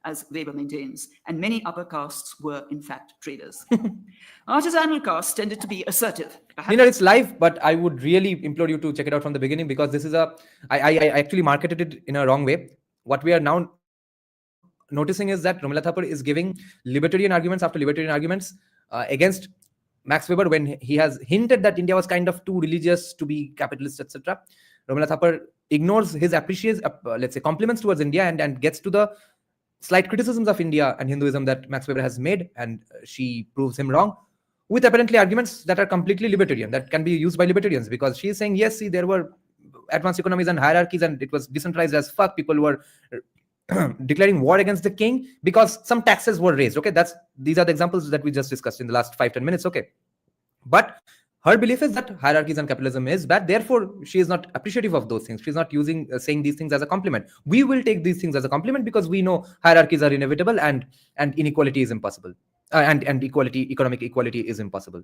As Weber maintains, and many upper castes were in fact traders. Artisanal castes tended to be assertive. Nina, it's live, but I would really implore you to check it out from the beginning, because this is I actually marketed it in a wrong way. What we are now noticing is that Romila Thapar is giving libertarian arguments after libertarian arguments against Max Weber, when he has hinted that India was kind of too religious to be capitalist, etc. Romila Thapar ignores his appreciation, let's say, compliments towards India, and gets to the slight criticisms of India and Hinduism that Max Weber has made, and she proves him wrong with apparently arguments that are completely libertarian, that can be used by libertarians, because she is saying, yes, see, there were advanced economies and hierarchies, and it was decentralized as fuck. People were declaring war against the king because some taxes were raised. Okay, these are the examples that we just discussed in the last 5-10 minutes. Okay, but her belief is that hierarchies and capitalism is bad. Therefore, she is not appreciative of those things. She's not saying these things as a compliment. We will take these things as a compliment because we know hierarchies are inevitable and inequality is impossible, and economic equality is impossible.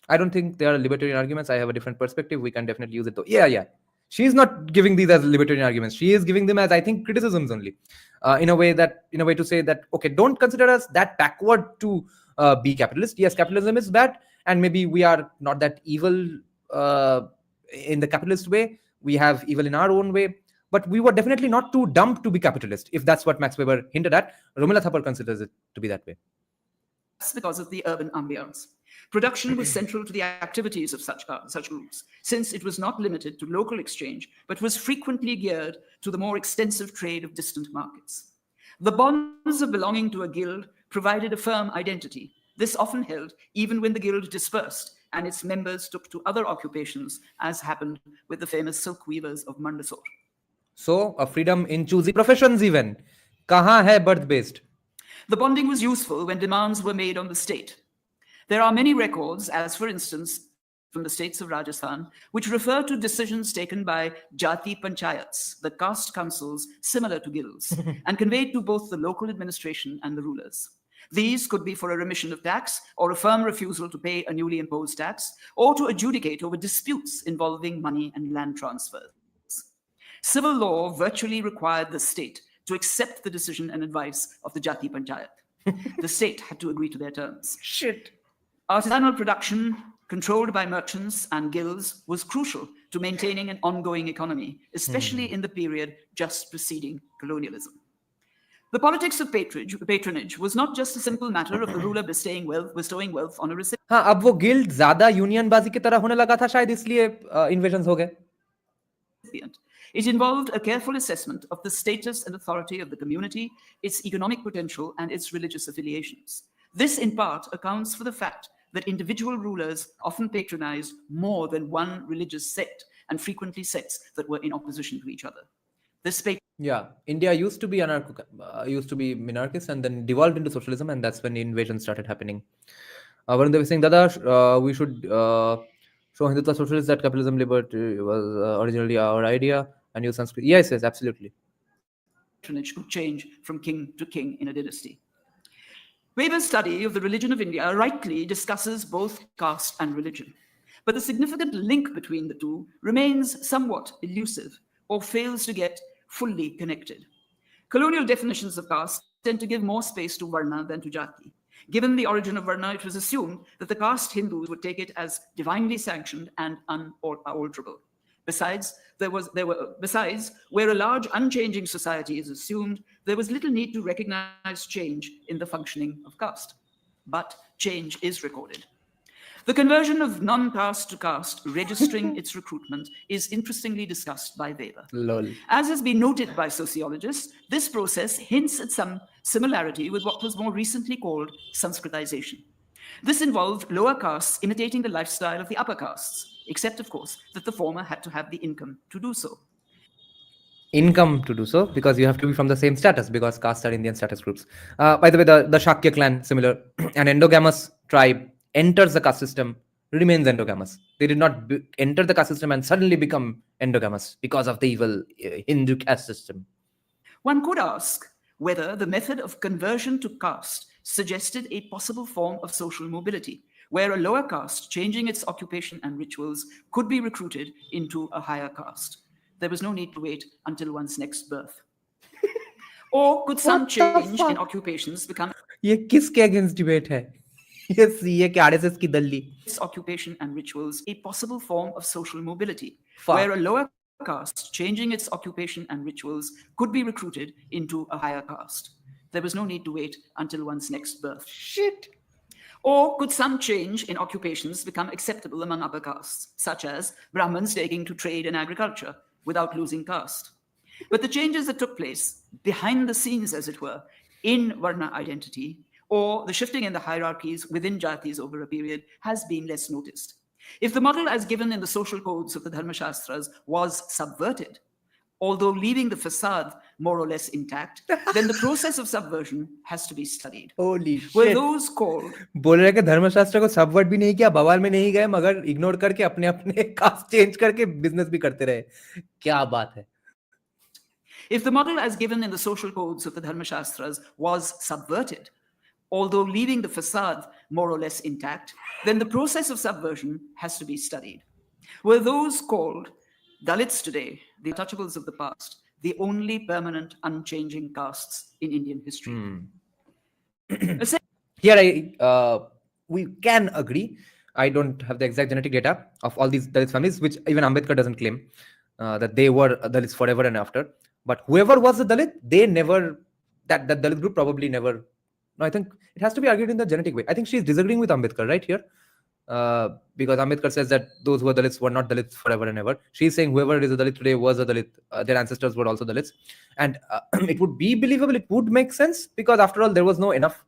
I don't think they are libertarian arguments. I have a different perspective. We can definitely use it though. Yeah. She is not giving these as libertarian arguments. She is giving them as, I think, criticisms only. In a way to say that, okay, don't consider us that backward to be capitalist. Yes, capitalism is bad, and maybe we are not that evil in the capitalist way. We have evil in our own way. But we were definitely not too dumb to be capitalist, if that's what Max Weber hinted at. Romila Thapar considers it to be that way. That's because of the urban ambience. Production was central to the activities of such groups, since it was not limited to local exchange, but was frequently geared to the more extensive trade of distant markets. The bonds of belonging to a guild provided a firm identity. This often held even when the guild dispersed and its members took to other occupations, as happened with the famous silk weavers of Mandsaur. So, a freedom in choosing professions even. Kahan hai birth-based? The bonding was useful when demands were made on the state. There are many records, as for instance, from the states of Rajasthan, which refer to decisions taken by jati panchayats, the caste councils similar to guilds, and conveyed to both the local administration and the rulers. These could be for a remission of tax, or a firm refusal to pay a newly imposed tax, or to adjudicate over disputes involving money and land transfers. Civil law virtually required the state to accept the decision and advice of the jati panchayat. The state had to agree to their terms. Shit. Artisanal production, controlled by merchants and guilds, was crucial to maintaining an ongoing economy, especially in the period just preceding colonialism. The politics of patronage was not just a simple matter of the ruler bestowing wealth on a recipient. हाँ, अब वो guild ज्यादा यूनियनबाजी की तरह होने लगा था, शायद इसलिए इन्वेजन्स हो गए. It involved a careful assessment of the status and authority of the community, its economic potential, and its religious affiliations. This, in part, accounts for the fact that individual rulers often patronized more than one religious sect, and frequently sects that were in opposition to each other. India used to be minarchist, and then devolved into socialism, and that's when the invasion started happening. Varun Dev is saying, Dada, we should show Hindutva socialists that capitalism liberty was originally our idea, and use Sanskrit. Yes, absolutely. Patronage could change from king to king in a dynasty. Weber's study of the religion of India rightly discusses both caste and religion, but the significant link between the two remains somewhat elusive or fails to get fully connected. Colonial definitions of caste tend to give more space to varna than to jati. Given the origin of varna, it was assumed that the caste Hindus would take it as divinely sanctioned and unalterable. Besides, where a large unchanging society is assumed, there was little need to recognize change in the functioning of caste. But change is recorded. The conversion of non-caste to caste, registering its recruitment, is interestingly discussed by Weber. Lol. As has been noted by sociologists, this process hints at some similarity with what was more recently called Sanskritization. This involved lower castes imitating the lifestyle of the upper castes, except, of course, that the former had to have the income to do so. Income to do so, because you have to be from the same status, because castes are Indian status groups. By the way, the Shakya clan, similar. An endogamous tribe enters the caste system, remains endogamous. They did not enter the caste system and suddenly become endogamous because of the evil Hindu caste system. One could ask whether the method of conversion to caste suggested a possible form of social mobility, where a lower caste, changing its occupation and rituals, could be recruited into a higher caste. There was no need to wait until one's next birth. Or could some change in occupations become... ये किसके against debate है? ये कि RSS की Dalli. Its occupation and rituals, a possible form of social mobility, where a lower caste, changing its occupation and rituals, could be recruited into a higher caste. There was no need to wait until one's next birth. Shit. Or could some change in occupations become acceptable among upper castes, such as Brahmins taking to trade and agriculture without losing caste? But the changes that took place behind the scenes, as it were, in Varna identity, or the shifting in the hierarchies within jatis over a period, has been less noticed. If the model as given in the social codes of the Dharmashastras was subverted, although leaving the facade more or less intact, then the process of subversion has to be studied. Holy shit. Were those called... बोल रहे कि धर्मशास्त्र को subvert भी नहीं किया, बवाल में नहीं गए, मगर इग्नोर करके अपने अपने कास्ट चेंज करके बिजनेस भी करते रहे. क्या बात है. If the model as given in the social codes of the Dharmashastras was subverted, although leaving the facade more or less intact, then the process of subversion has to be studied. Were those called Dalits today, the untouchables of the past, the only permanent, unchanging castes in Indian history? Here we can agree. I don't have the exact genetic data of all these Dalit families, which even Ambedkar doesn't claim that they were Dalits forever and after. But whoever was the Dalit, they never, that Dalit group probably never. No, I think it has to be argued in the genetic way. I think she's disagreeing with Ambedkar right here. Because Ambedkar says that those who were Dalits were not Dalits forever and ever. She's saying whoever is a Dalit today was a Dalit. Their ancestors were also Dalits. And it would be believable, it would make sense, because after all, there was not enough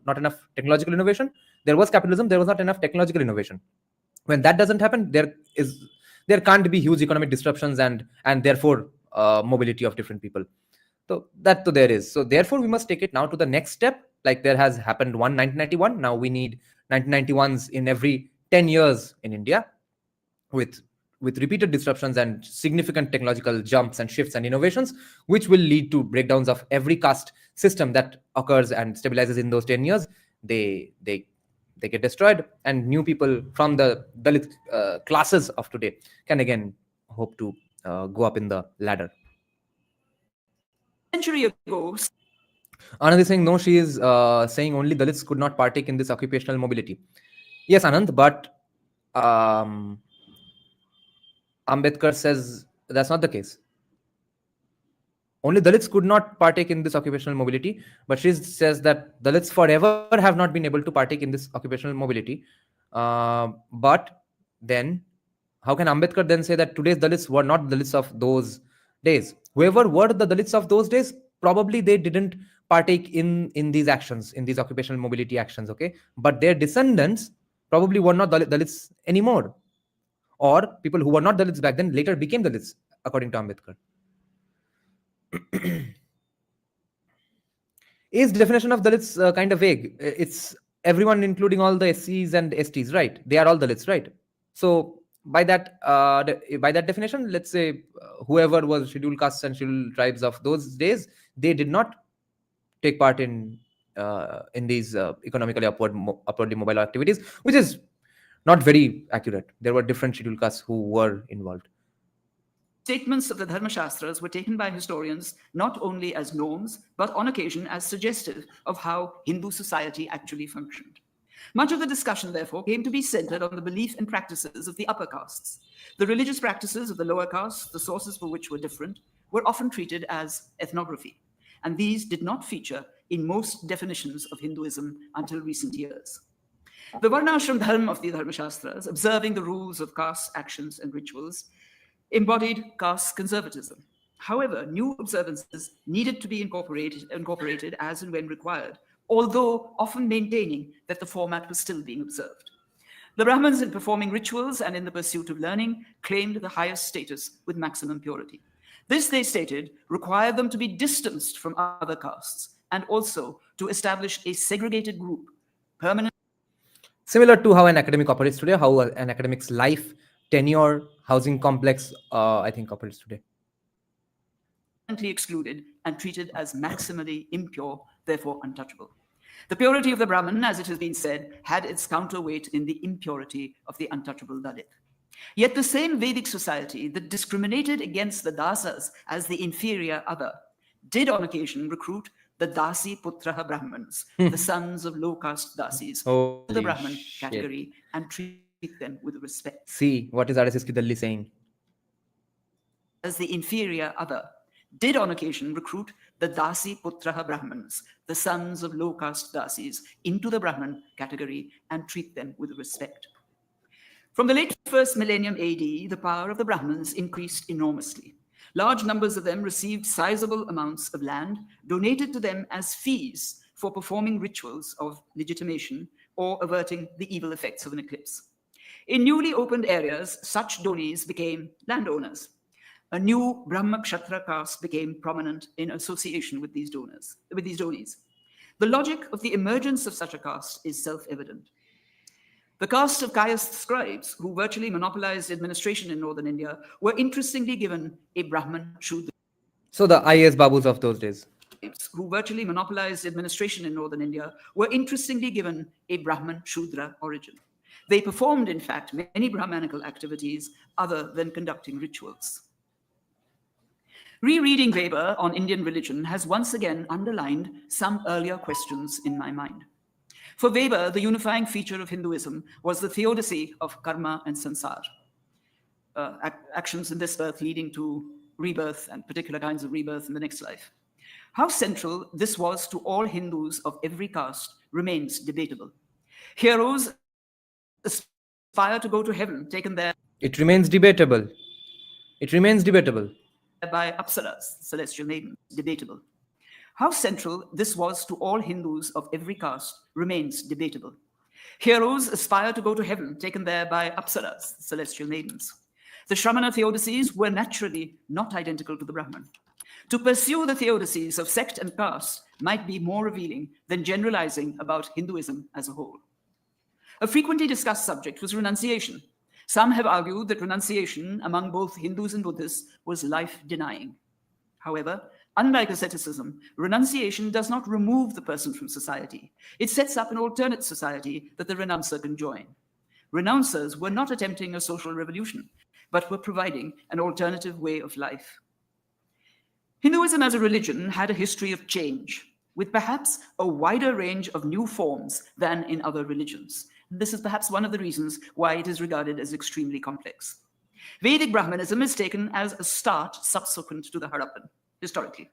technological innovation. There was capitalism, there was not enough technological innovation. When that doesn't happen, there can't be huge economic disruptions and therefore mobility of different people. So that there is. So therefore, we must take it now to the next step. Like there has happened 1991. Now we need 1991s in every 10 years in India, with repeated disruptions and significant technological jumps and shifts and innovations, which will lead to breakdowns of every caste system that occurs and stabilizes in those 10 years. They get destroyed, and new people from the Dalit classes of today can again hope to go up in the ladder. Century ago. Anand is saying no, she is saying only Dalits could not partake in this occupational mobility. Yes, Anand, but Ambedkar says that's not the case. Only Dalits could not partake in this occupational mobility, but she says that Dalits forever have not been able to partake in this occupational mobility. But then, how can Ambedkar then say that today's Dalits were not Dalits of those days? Whoever were the Dalits of those days, probably they didn't partake in these actions, in these occupational mobility actions, okay? But their descendants probably were not Dalits anymore. Or people who were not Dalits back then later became Dalits, according to Ambedkar. Is definition of Dalits kind of vague? It's everyone, including all the SCs and STs, right? They are all Dalits, right? So by that definition, let's say whoever was scheduled castes and scheduled tribes of those days, they did not take part in these economically upwardly mobile activities, which is not very accurate. There were different scheduled castes who were involved. Statements of the Dharma Shastras were taken by historians not only as norms, but on occasion as suggestive of how Hindu society actually functioned. Much of the discussion, therefore, came to be centered on the belief and practices of the upper castes. The religious practices of the lower castes, the sources for which were different, were often treated as ethnography, and these did not feature in most definitions of Hinduism until recent years. The Varnashram Dharma of the Dharma Shastras, observing the rules of caste actions and rituals, embodied caste conservatism. However, new observances needed to be incorporated as and when required, although often maintaining that the format was still being observed. The Brahmins, in performing rituals and in the pursuit of learning, claimed the highest status with maximum purity. This, they stated, required them to be distanced from other castes and also to establish a segregated group, permanent. Similar to how an academic operates today, how an academic's life, tenure, housing complex, I think operates today. Excluded and treated as maximally impure, therefore untouchable. The purity of the Brahman, as it has been said, had its counterweight in the impurity of the untouchable Dalit. Yet the same Vedic society that discriminated against the Dasas as the inferior other did on occasion recruit the Dasi Putraha Brahmans, the sons of low-caste Dasis, to the Brahman category and treat them with respect. See, what is RSS Kidalli saying? As the inferior other did on occasion recruit the Dasi Putraha Brahmans, the sons of low-caste Dasis, into the Brahman category and treat them with respect. From the late first millennium AD, the power of the Brahmins increased enormously. Large numbers of them received sizable amounts of land donated to them as fees for performing rituals of legitimation or averting the evil effects of an eclipse. In newly opened areas, such donis became landowners. A new Brahma Kshatriya caste became prominent in association with these donis. The logic of the emergence of such a caste is self-evident. The caste of Kayast scribes, who virtually monopolized administration in northern India, were interestingly given a Brahman Shudra. So the IAS Babus of those days. who virtually monopolized administration in northern India, were interestingly given a Brahman Shudra origin. They performed, in fact, many Brahmanical activities other than conducting rituals. Rereading Weber on Indian religion has once again underlined some earlier questions in my mind. For Weber, the unifying feature of Hinduism was the theodicy of karma and sansar, actions in this birth leading to rebirth and particular kinds of rebirth in the next life. How central this was to all Hindus of every caste remains debatable. Heroes aspire to go to heaven, taken there It remains debatable. It remains debatable. by apsaras, celestial maidens, debatable. How central this was to all Hindus of every caste remains debatable. Heroes aspire to go to heaven, taken there by apsaras, celestial maidens. The Shramana theodicies were naturally not identical to the Brahman. To pursue the theodicies of sect and caste might be more revealing than generalizing about Hinduism as a whole. A frequently discussed subject was renunciation. Some have argued that renunciation among both Hindus and Buddhists was life-denying. However, unlike asceticism, renunciation does not remove the person from society. It sets up an alternate society that the renouncer can join. Renouncers were not attempting a social revolution, but were providing an alternative way of life. Hinduism as a religion had a history of change, with perhaps a wider range of new forms than in other religions. This is perhaps one of the reasons why it is regarded as extremely complex. Vedic Brahmanism is taken as a start subsequent to the Harappan, historically.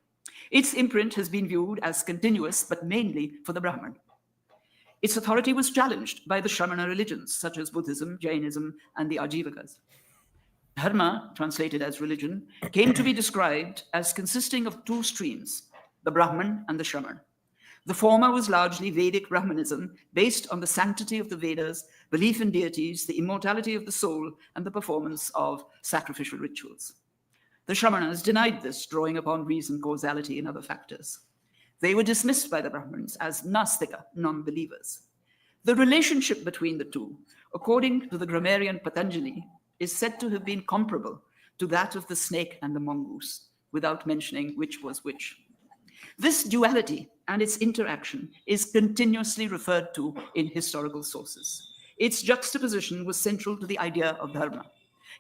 Its imprint has been viewed as continuous, but mainly for the Brahman. Its authority was challenged by the Shramana religions, such as Buddhism, Jainism, and the Ajivakas. Dharma, translated as religion, came to be described as consisting of two streams, the Brahman and the Shraman. The former was largely Vedic Brahmanism, based on the sanctity of the Vedas, belief in deities, the immortality of the soul, and the performance of sacrificial rituals. The Shramanas denied this, drawing upon reason, causality, and other factors. They were dismissed by the Brahmins as Nastika, non-believers. The relationship between the two, according to the grammarian Patanjali, is said to have been comparable to that of the snake and the mongoose, without mentioning which was which. This duality and its interaction is continuously referred to in historical sources. Its juxtaposition was central to the idea of dharma.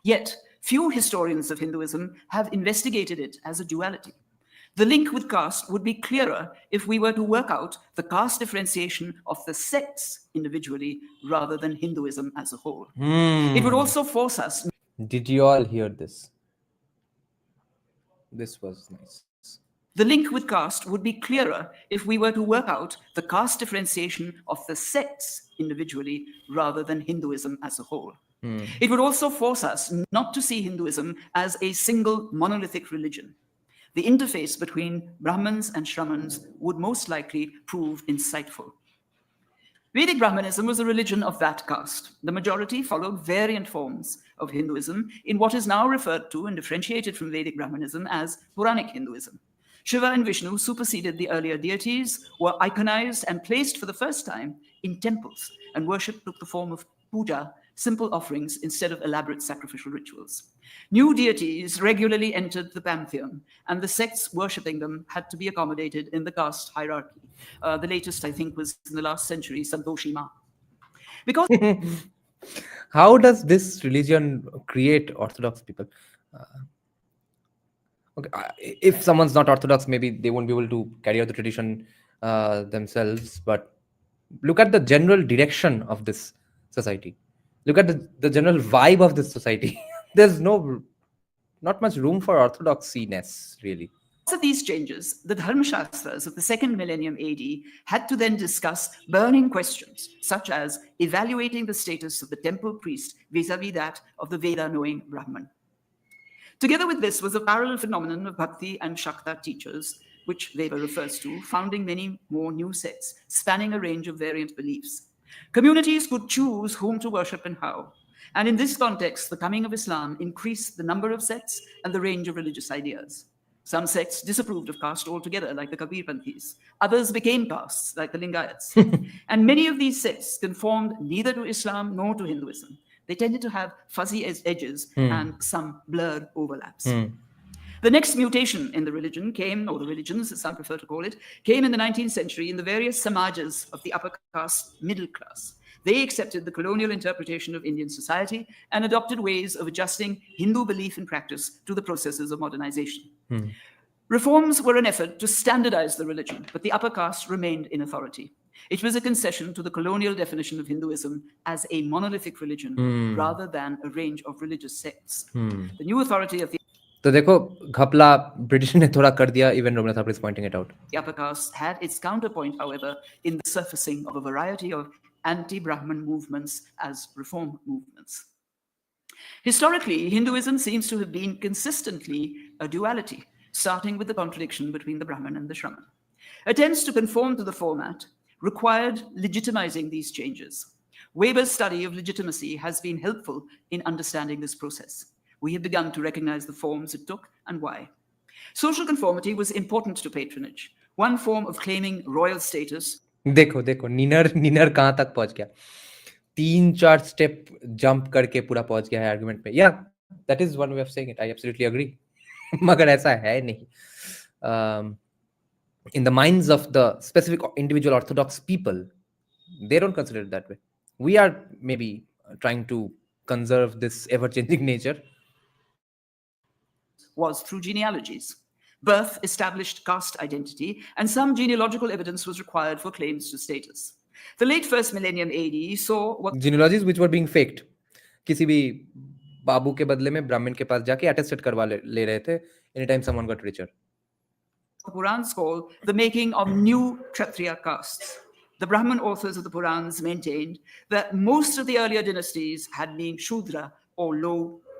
Yet, few historians of Hinduism have investigated it as a duality. The link with caste would be clearer if we were to work out the caste differentiation of the sects individually rather than Hinduism as a whole. It would also force us. Did you all hear this? This was nice. The link with caste would be clearer if we were to work out the caste differentiation of the sects individually rather than Hinduism as a whole. It would also force us not to see Hinduism as a single monolithic religion. The interface between Brahmins and Shramans would most likely prove insightful. Vedic Brahmanism was a religion of that caste. The majority followed variant forms of Hinduism in what is now referred to and differentiated from Vedic Brahmanism as Puranic Hinduism. Shiva and Vishnu superseded the earlier deities, were iconized and placed for the first time in temples, and worship took the form of puja, simple offerings instead of elaborate sacrificial rituals. New deities regularly entered the pantheon, and the sects worshipping them had to be accommodated in the caste hierarchy. The latest, I think, was in the last century, Santoshi Ma. Because How does this religion create orthodox people? Okay, if someone's not orthodox, maybe they won't be able to carry out the tradition themselves. But look at the general direction of this society. Look at the general vibe of this society. There's not much room for orthodoxiness, really. of these changes, the Dharma Shastras of the second millennium AD had to then discuss burning questions, such as evaluating the status of the temple priest vis-a-vis that of the Veda-knowing Brahman. Together with this was a parallel phenomenon of Bhakti and Shakta teachers, which Weber refers to, founding many more new sects, spanning a range of variant beliefs. Communities could choose whom to worship and how. And in this context, the coming of Islam increased the number of sects and the range of religious ideas. Some sects disapproved of caste altogether, like the Kabirpanthis. Others became castes, like the Lingayats. And many of these sects conformed neither to Islam nor to Hinduism. They tended to have fuzzy edges and some blurred overlaps. The next mutation in the religion came, or the religions as some prefer to call it, came in the 19th century in the various samajas of the upper caste middle class. They accepted the colonial interpretation of Indian society and adopted ways of adjusting Hindu belief and practice to the processes of modernization. Reforms were an effort to standardize the religion, but the upper caste remained in authority. It was a concession to the colonial definition of Hinduism as a monolithic religion rather than a range of religious sects. The new authority of the तो देखो घपला British ने थोड़ा कर दिया. Even Romila Thapar is pointing it out. The upper caste had its counterpoint, however, in the surfacing of a variety of anti-Brahman movements as reform movements. Historically, Hinduism seems to have been consistently a duality, starting with the contradiction between the Brahman and the Shraman. Attempts to conform to the format required legitimizing these changes. Weber's study of legitimacy has been helpful in understanding this process. We have begun to recognize the forms it took and why. Social conformity was important to patronage, one form of claiming royal status. देखो देखो नीनर कहाँ तक पहुंच गया. 3-4 step jump करके पूरा पहुंच गया है आर्गुमेंट पे. या that is one way of saying it. I absolutely agree. मगर ऐसा है नहीं. In the minds of the specific individual orthodox people, they don't consider it that way. We are maybe trying to conserve this ever-changing nature. Was through genealogies. Birth established caste identity, and some genealogical evidence was required for claims to status. The late first millennium AD saw what Genealogies which were being faked. किसी भी बाबू के बदले में ब्राह्मण के पास जाके attested करवा ले रहे थे. Anytime someone got richer. the Purans call the making of new Kshatriya castes. The Brahmin authors of the Purans maintained that most of the earlier dynasties had been Shudra or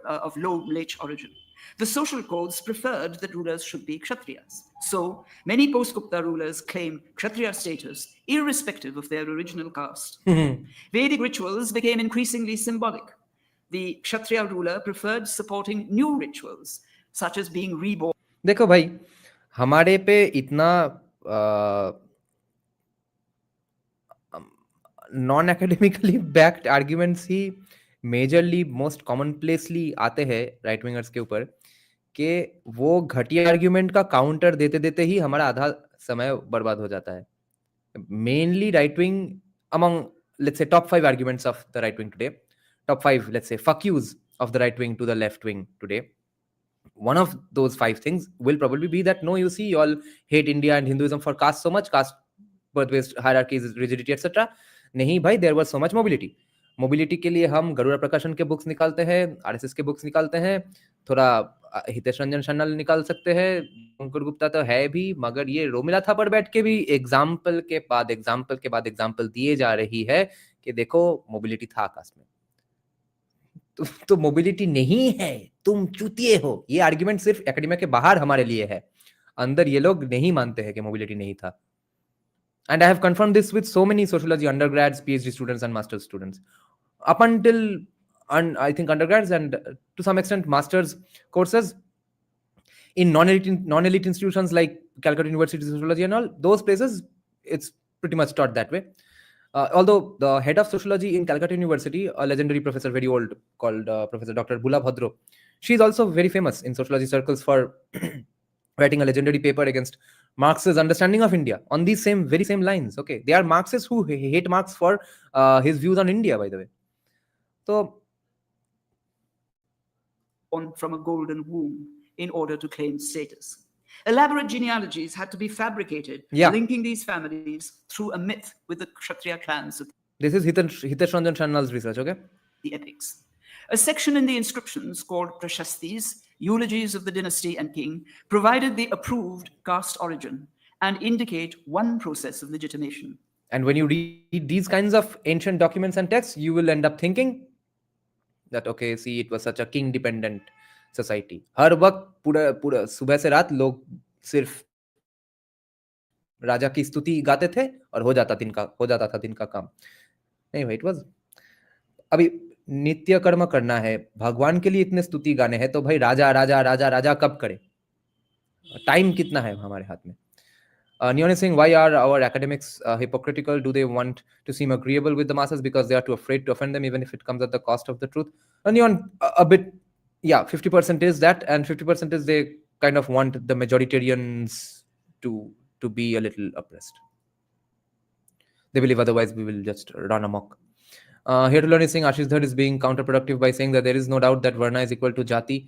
of low Mlech origin. The social codes preferred that rulers should be Kshatriyas. So, many post-Gupta rulers claimed Kshatriya status irrespective of their original caste. Vedic rituals became increasingly symbolic. The Kshatriya ruler preferred supporting new rituals, such as being reborn. देखो भाई हमारे पे इतना non academically backed arguments ही majorly most कॉमनप्लेसली आते हैं right wingers के ऊपर कि वो घटिया आर्ग्यूमेंट का काउंटर देते देते ही हमारा आधा समय बर्बाद हो जाता है. Mainly right wing among let's say top 5 arguments of the right wing today, top 5 let's say fuck use of the right wing to the left wing today. One of those 5 things will probably be that no, you see, you all hate India and Hinduism for caste so much, caste birth-based hierarchies, rigidity, etc. नहीं भाई, there was so much mobility. Mobility के लिए हम गरुड़ा प्रकाशन के books निकालते हैं, RSS के बुक्स निकालते हैं, थोड़ा हितेश रंजन सन्नाल निकाल सकते हैं, अंकुर गुप्ता तो है भी, मगर ये रोमिला थापर बैठ के भी एग्जाम्पल के बाद एग्जाम्पल दिए जा रही है कि देखो मोबिलिटी था कास्ट में. तो मोबिलिटी नहीं है, तुम चूतिए हो. ये आर्ग्यूमेंट सिर्फ एकेडमिया के बाहर हमारे लिए है, अंदर ये लोग नहीं मानते हैं कि मोबिलिटी नहीं था. And I have confirmed this with so many sociology undergrads, PhD students and masters students. Up until I think undergrads and to some extent masters courses in non-elite institutions like Calcutta University Sociology and all those places, it's pretty much taught that way. Although the head of sociology in Calcutta University, a legendary professor, very old, called Professor Dr. Bula Bhadro, she is also very famous in sociology circles for writing a legendary paper against Marx's understanding of India on these very same lines. Okay, they are Marxists who hate Marx for his views on India, by the way. So, from a golden womb in order to claim status. Elaborate genealogies had to be fabricated, linking these families through a myth with the Kshatriya clans. This is Hitesh Ranjan Sannal's research, okay? The epics. A section in the inscriptions called Prashastis, eulogies of the dynasty and king, provided the approved caste origin and indicate one process of legitimation. And when you read these kinds of ancient documents and texts, you will end up thinking that, okay, see, it was such a king-dependent society. हर वक्त पूरा सुबह से रात लोग सिर्फ राजा की स्तुति गाते थे और हो जाता था दिन का काम. नहीं भाई, it was अभी नित्य कर्म करना है, भगवान के लिए इतने स्तुति गाने हैं, तो भाई राजा कब करे? टाइम कितना है हमारे हाथ में? Neon is saying, why are our academics hypocritical? Do they want to seem agreeable with the masses because they are too afraid to offend them, even if it comes at the cost of the truth? Neon, a bit, yeah, 50% is that, and 50% is they kind of want the majoritarians to be a little oppressed. They believe otherwise we will just run amok. Here to learn is saying Ashish Dhar is being counterproductive by saying that there is no doubt that Varna is equal to Jati.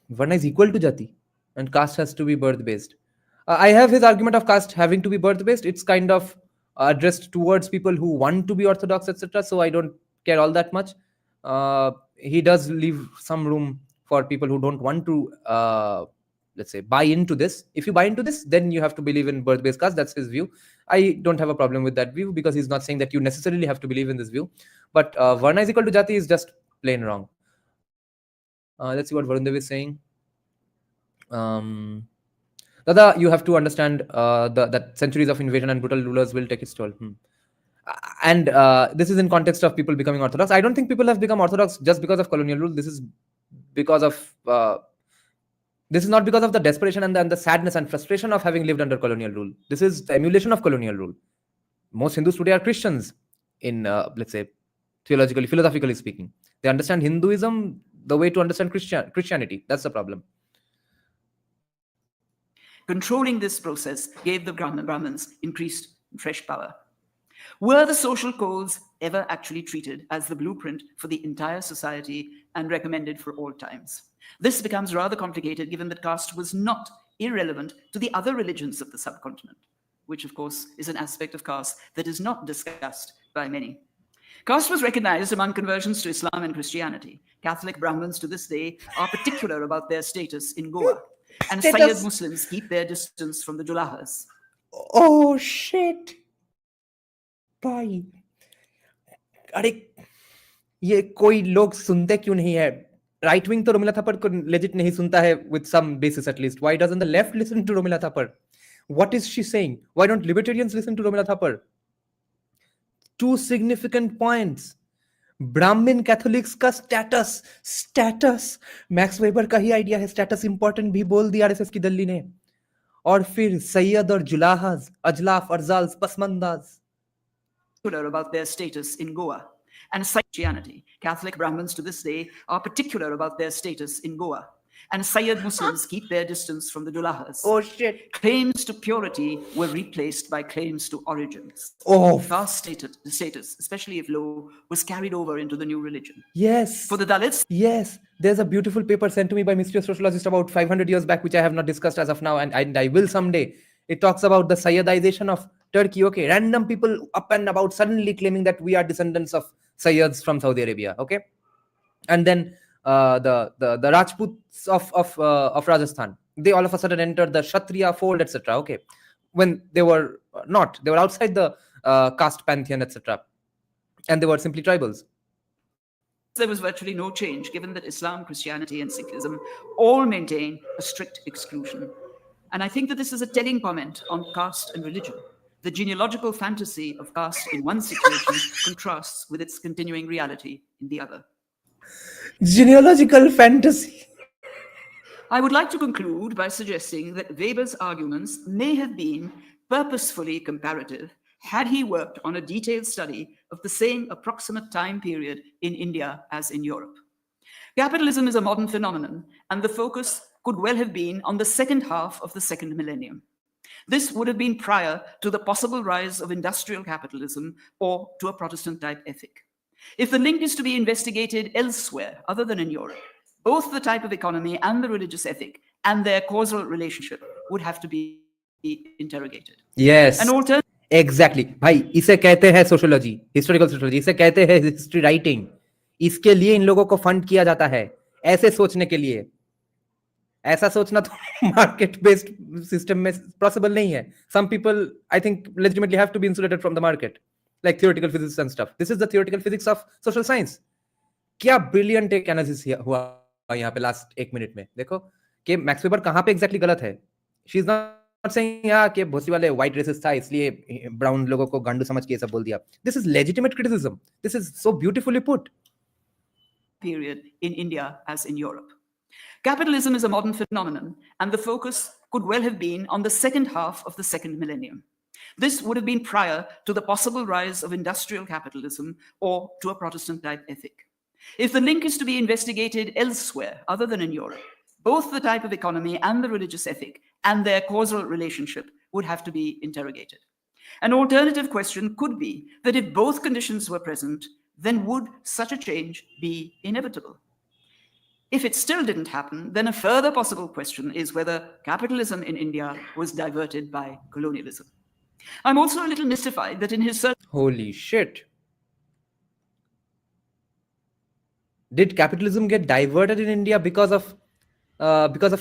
Varna is equal to Jati and caste has to be birth-based. I have his argument of caste having to be birth-based. It's kind of addressed towards people who want to be orthodox, etc. So I don't care all that much. He does leave some room for people who don't want to, let's say, buy into this. If you buy into this, then you have to believe in birth-based caste. That's his view. I don't have a problem with that view because he's not saying that you necessarily have to believe in this view. But Varna is equal to Jati is just plain wrong. Let's see what Varun Dev is saying. Dada, you have to understand that centuries of invasion and brutal rulers will take its toll. And this is in context of people becoming orthodox. I don't think people have become orthodox just because of colonial rule. This is because of this is not because of the desperation and the sadness and frustration of having lived under colonial rule. This is the emulation of colonial rule. Most Hindus today are Christians in, let's say, theologically, philosophically speaking. They understand Hinduism the way to understand Christianity. That's the problem. Controlling this process gave the Brahmins increased fresh power. Were the social codes ever actually treated as the blueprint for the entire society and recommended for all times? This becomes rather complicated given that caste was not irrelevant to the other religions of the subcontinent, which of course is an aspect of caste that is not discussed by many. Caste was recognized among conversions to Islam and Christianity. Catholic Brahmins to this day are particular about their status in Goa, and Sayyid Muslims keep their distance from the Julahas. Oh shit! भाई, अरे ये कोई लोग सुनते क्यों नहीं है? Right wing तो रोमिला थापर को legit नहीं सुनता है with some basis at least. Why doesn't the left listen to Romila Thapar? What is she saying? Why don't libertarians listen to Romila Thapar? Two significant points. Brahmin Catholics का status max Weber का ही idea है. Status important भी बोल दिया RSS की दिल्ली ने. और फिर सैयद और जुलाहाज, अजलाफ, अरजाल्स, पसमंदाज about their status in Goa, and Christianity. Catholic Brahmins to this day are particular about their status in Goa, and Sayyid Muslims keep their distance from the Julahas. Oh shit! Claims to purity were replaced by claims to origins. Oh, Caste status, especially if low, was carried over into the new religion. Yes. For the Dalits, yes. There's a beautiful paper sent to me by Mystery of Sociologist about 500 years back, which I have not discussed as of now, and I will someday. It talks about the Sayyadization of Turkey. Okay, random people up and about suddenly claiming that we are descendants of Sayyids from Saudi Arabia. Okay, and then the Rajputs of Rajasthan, they all of a sudden entered the Kshatriya fold, etc. Okay, when they were not, they were outside the caste pantheon, etc. And they were simply tribals. there was virtually no change, given that Islam, Christianity, and Sikhism all maintain a strict exclusion. And I think that this is a telling comment on caste and religion. The genealogical fantasy of caste in one situation contrasts with its continuing reality in the other. Genealogical fantasy. I would like to conclude by suggesting that Weber's arguments may have been purposefully comparative had he worked on a detailed study of the same approximate time period in India as in Europe. Capitalism is a modern phenomenon, and the focus could well have been on the second half of the second millennium. This would have been prior to the possible rise of industrial capitalism or to a Protestant-type ethic. If the link is to be investigated elsewhere other than in Europe, both the type of economy and the religious ethic and their causal relationship would have to be interrogated. Yes. An alternative. Exactly. भाई इसे कहते हैं sociology, historical sociology, इसे कहते हैं history writing. इसके लिए इन लोगों को फंड किया जाता है, ऐसे सोचने के लिए. ऐसा सोचना तो मार्केट बेस्ड सिस्टम में पॉसिबल नहीं है. Some people I think legitimately have to be insulated from the market, like theoretical physics and stuff. This is the theoretical physics of social science. क्या ब्रिलियंट एक एनालिसिस हुआ यहाँ पे last 1 minute में. देखो कि मैक्स वेबर कहाँ पे एग्जैक्टली गलत है. शी इज नॉट सेइंग कि भोसड़ी वाले व्हाइट रेसिस्ट था इसलिए ब्राउन लोगों को गांडू समझ के ये सब बोल दिया. This is legitimate criticism. This is so beautifully put. Period in India as in Europe. Capitalism is a modern phenomenon, and the focus could well have been on the second half of the second millennium. This would have been prior to the possible rise of industrial capitalism or to a Protestant-type ethic. If the link is to be investigated elsewhere other than in Europe, Both the type of economy and the religious ethic and their causal relationship would have to be interrogated. An alternative question could be that if both conditions were present, then would such a change be inevitable? If it still didn't happen, then a further possible question is whether capitalism in India was diverted by colonialism. I'm also a little mystified that in his search Holy shit. Did capitalism get diverted in India because of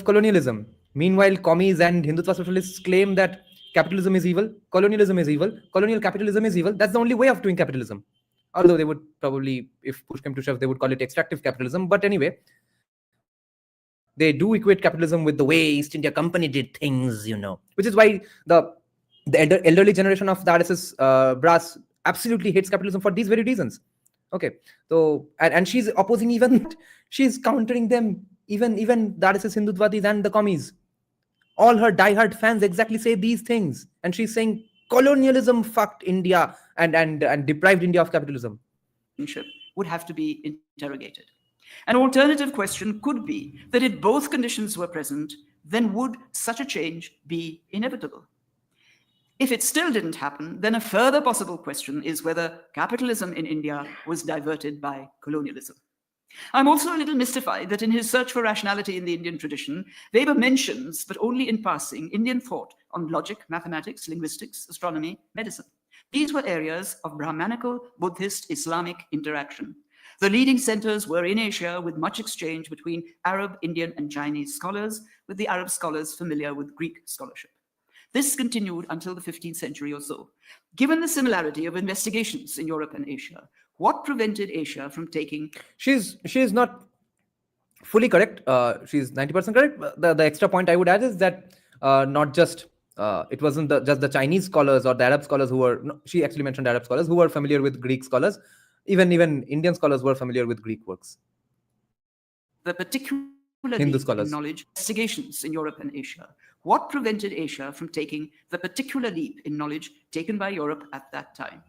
colonialism? Meanwhile, commies and Hindutva socialists claim that capitalism is evil, colonialism is evil, colonial capitalism is evil. That's the only way of doing capitalism. Although they would probably, if push came to shove, they would call it extractive capitalism. But anyway, they do equate capitalism with the way East India Company did things, which is why the elderly generation of the RSS brass absolutely hates capitalism for these very reasons. Okay, so and she's opposing even she's countering them, even the RSS Hindutvatis and the commies. All her diehard fans exactly say these things, and she's saying colonialism fucked India and deprived India of capitalism. Would have to be interrogated. An alternative question could be that if both conditions were present, then would such a change be inevitable? If it still didn't happen, then a further possible question is whether capitalism in India was diverted by colonialism. I'm also a little mystified that in his search for rationality in the Indian tradition, Weber mentions, but only in passing, Indian thought on logic, mathematics, linguistics, astronomy, medicine. These were areas of Brahmanical, Buddhist, Islamic interaction. The leading centers were in Asia, with much exchange between Arab, Indian, and Chinese scholars, with the Arab scholars familiar with Greek scholarship. This continued until the 15th century or so. Given the similarity of investigations in Europe and Asia, what prevented Asia from taking... She's not fully correct. She's 90% correct. The extra point I would add is that not just... it wasn't just the Chinese scholars or the Arab scholars who were... No, she actually mentioned Arab scholars who were familiar with Greek scholars. Even Indian scholars were familiar with Greek works. The particular Hindu scholars. knowledge, investigations in Europe and Asia. What prevented Asia from taking the particular leap in knowledge taken by Europe at that time?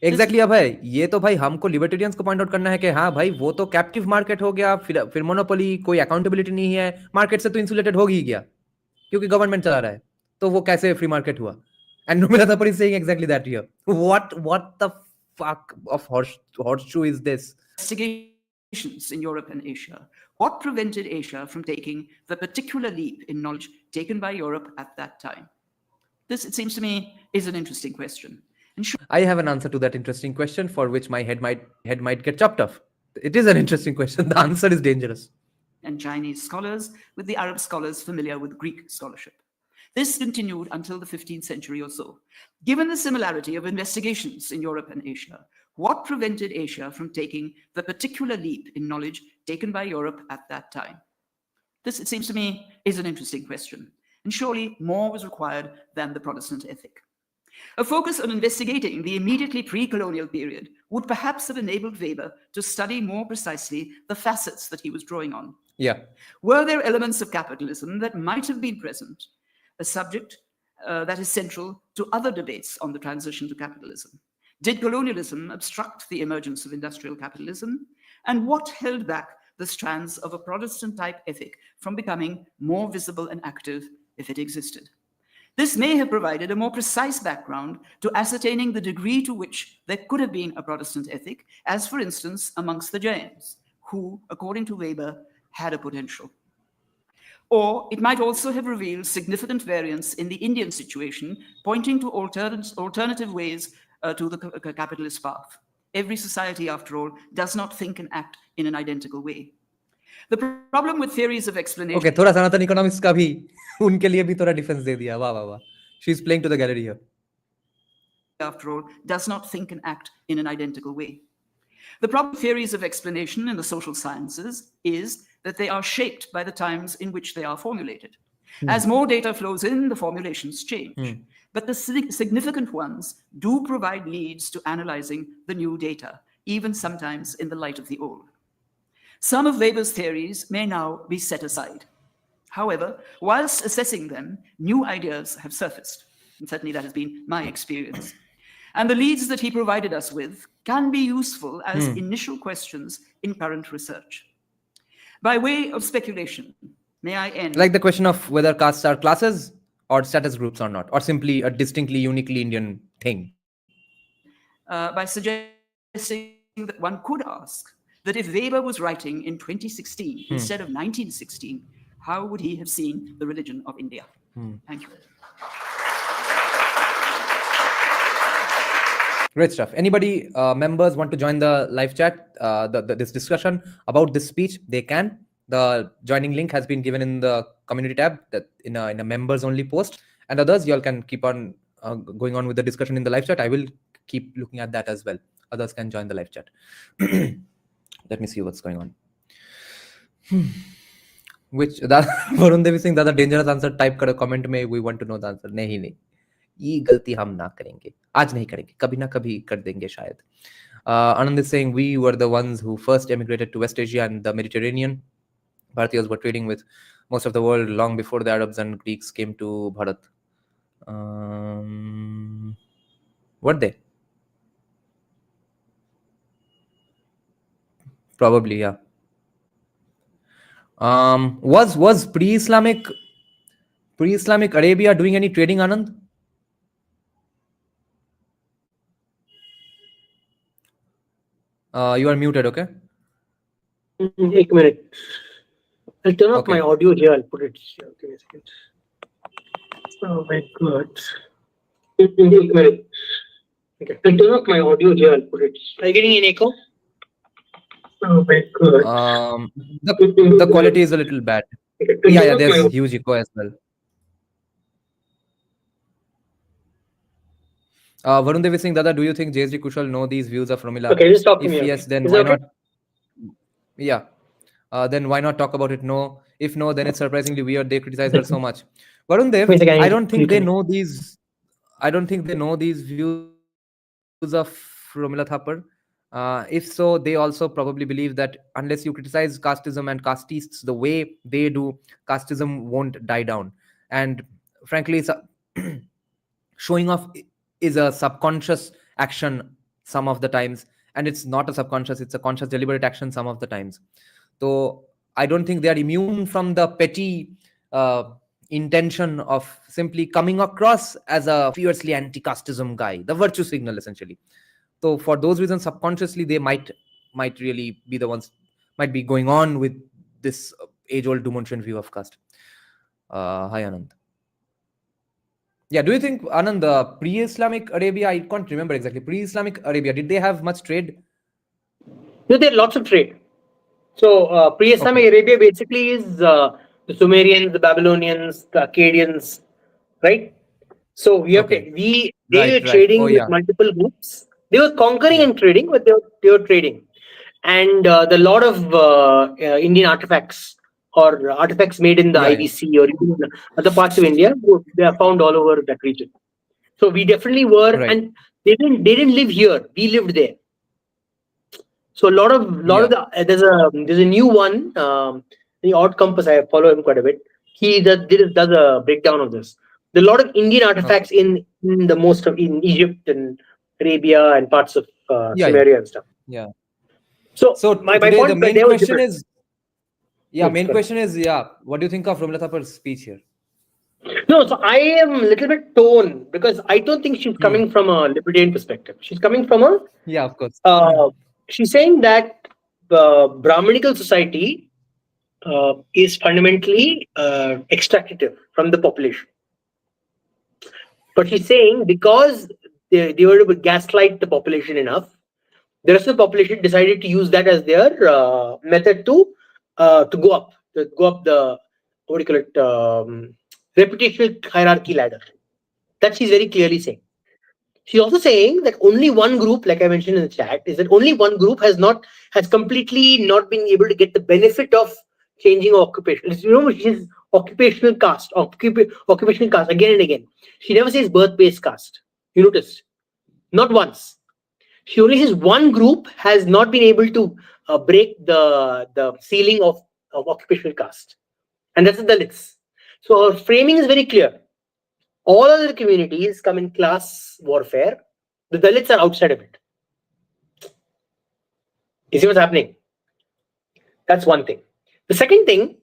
Exactly, भाई ये तो भाई हमको libertarians को point out करना है कि हाँ भाई वो तो कैप्टिव मार्केट हो गया, फिर मोनोपोली, कोई अकाउंटेबिलिटी नहीं है, मार्केट से तो इंसुलेटेड हो ही गया क्योंकि गवर्नमेंट चला रहा है, तो वो कैसे फ्री मार्केट हुआ? And Romila Thapar is saying exactly that here. What the fuck of horseshoe is this? Investigations in Europe and Asia. What prevented Asia from taking the particular leap in knowledge taken by Europe at that time? This, it seems to me, is an interesting question. I have an answer to that interesting question, for which my head might get chopped off. It is an interesting question. The answer is dangerous. And Chinese scholars, with the Arab scholars familiar with Greek scholarship. This continued until the 15th century or so. Given the similarity of investigations in Europe and Asia, what prevented Asia from taking the particular leap in knowledge taken by Europe at that time? This, it seems to me, is an interesting question. And surely more was required than the Protestant ethic. A focus on investigating the immediately pre-colonial period would perhaps have enabled Weber to study more precisely the facets that he was drawing on. Yeah. Were there elements of capitalism that might have been present, a subject that is central to other debates on the transition to capitalism? Did colonialism obstruct the emergence of industrial capitalism? And what held back the strands of a Protestant-type ethic from becoming more visible and active if it existed? This may have provided a more precise background to ascertaining the degree to which there could have been a Protestant ethic, as for instance amongst the Jains, who, according to Weber, had a potential. Or it might also have revealed significant variance in the Indian situation, pointing to alternative ways to the capitalist path. Every society, after all, does not think and act in an identical way. The problem with theories of explanation... Okay, थोड़ा सनातन economics का भी उनके लिए भी थोड़ा defense दे दिया. वाह वाह वाह. She's playing to the gallery here. After all, does not think and act in an identical way. The problem with theories of explanation in the social sciences is that they are shaped by the times in which they are formulated. As more data flows in, the formulations change. But the significant ones do provide leads to analyzing the new data, even sometimes in the light of the old. Some of Weber's theories may now be set aside. However, whilst assessing them, new ideas have surfaced. And certainly that has been my experience. And the leads that he provided us with can be useful as initial questions in current research. By way of speculation, May I end? Like the question of whether castes are classes or status groups or not, or simply a distinctly, uniquely Indian thing. By suggesting that one could ask that if Weber was writing in 2016 instead of 1916, how would he have seen the religion of India? Thank you. Great stuff. Anybody, members, want to join the live chat, this discussion about this speech? They can. The joining link has been given in the community tab, that in a members only post. And others, you all can keep on going on with the discussion in the live chat. I will keep looking at that as well. Others can join the live chat. Let me see what's going on. Which Varun Devi Singh, the dangerous answer type karo comment mein, we want to know the answer. Nahi. ये गलती हम ना करेंगे, आज नहीं करेंगे, कभी ना कभी कर देंगे शायद. Anand is saying we were the ones who first emigrated to West Asia and the Mediterranean. Bharatiyas were trading with most of the world long before the Arabs and Greeks came to Bharat. Were they? Probably, yeah. Was pre-Islamic Arabia doing any trading, Anand? You are muted, okay? एक minute. I'll turn off my audio here. I'll put it here. Give me a second. Oh my God. एक minute. Okay. I'll turn off my audio here. I'll put it. Are you getting an echo? Oh my God. The quality is a little bad. Yeah, there's huge echo as well. Varun Devi Singh, Dada, do you think JSD Kushal know these views of Romila? Okay, just talk to me. If yes, then is why okay? not? Yeah. Then why not talk about it? No. If no, then it's surprisingly weird they criticize her so much. Varun Dev, I don't think they know these. I don't think they know these views of Romila Thapar. If so, they also probably believe that unless you criticize casteism and castistes the way they do, casteism won't die down. And frankly, showing off is a subconscious action some of the times, and it's not a subconscious, it's a conscious deliberate action some of the times. So I don't think they are immune from the petty intention of simply coming across as a fiercely anti-casteism guy, the virtue signal essentially. So for those reasons, subconsciously they might really be the ones, might be going on with this age-old Dumontian view of caste. Hi Anand. Yeah, do you think, Anand, pre-Islamic Arabia, I can't remember exactly, pre-Islamic Arabia, did they have much trade? No, they had lots of trade. So pre-Islamic Arabia basically is the Sumerians, the Babylonians, the Akkadians, right? So we have they were trading with multiple groups. They were conquering and trading, but they were trading. And the lot of Indian artifacts or artifacts made in the IBC or even other parts of India, they are found all over that region. So we definitely were, and they didn't live here. We lived there. So a lot of there's a new one, the Odd Compass. I follow him quite a bit. He does a breakdown of this. There are a lot of Indian artifacts in the most of in Egypt and Arabia and parts of Sumeria and stuff. Yeah. So my today point, the main question is, what do you think of Romila Thapar's speech here? No, so I am a little bit torn because I don't think she's coming from a libertarian perspective. She's coming from a of course. She's saying that the Brahmanical society is fundamentally extractive from the population. But she's saying because they were able to gaslight the population enough, the rest of the population decided to use that as their method to go up the, what do you call it, reputational hierarchy ladder. That she's very clearly saying. She's also saying that only one group, like I mentioned in the chat, is that only one group has completely not been able to get the benefit of changing occupation. You know, she's occupational caste again and again. She never says birth-based caste. You notice? Not once. She only says one group has not been able to break the ceiling of occupational caste. And that's the Dalits. So her framing is very clear. All other communities come in class warfare. The Dalits are outside of it. You see what's happening? That's one thing. The second thing,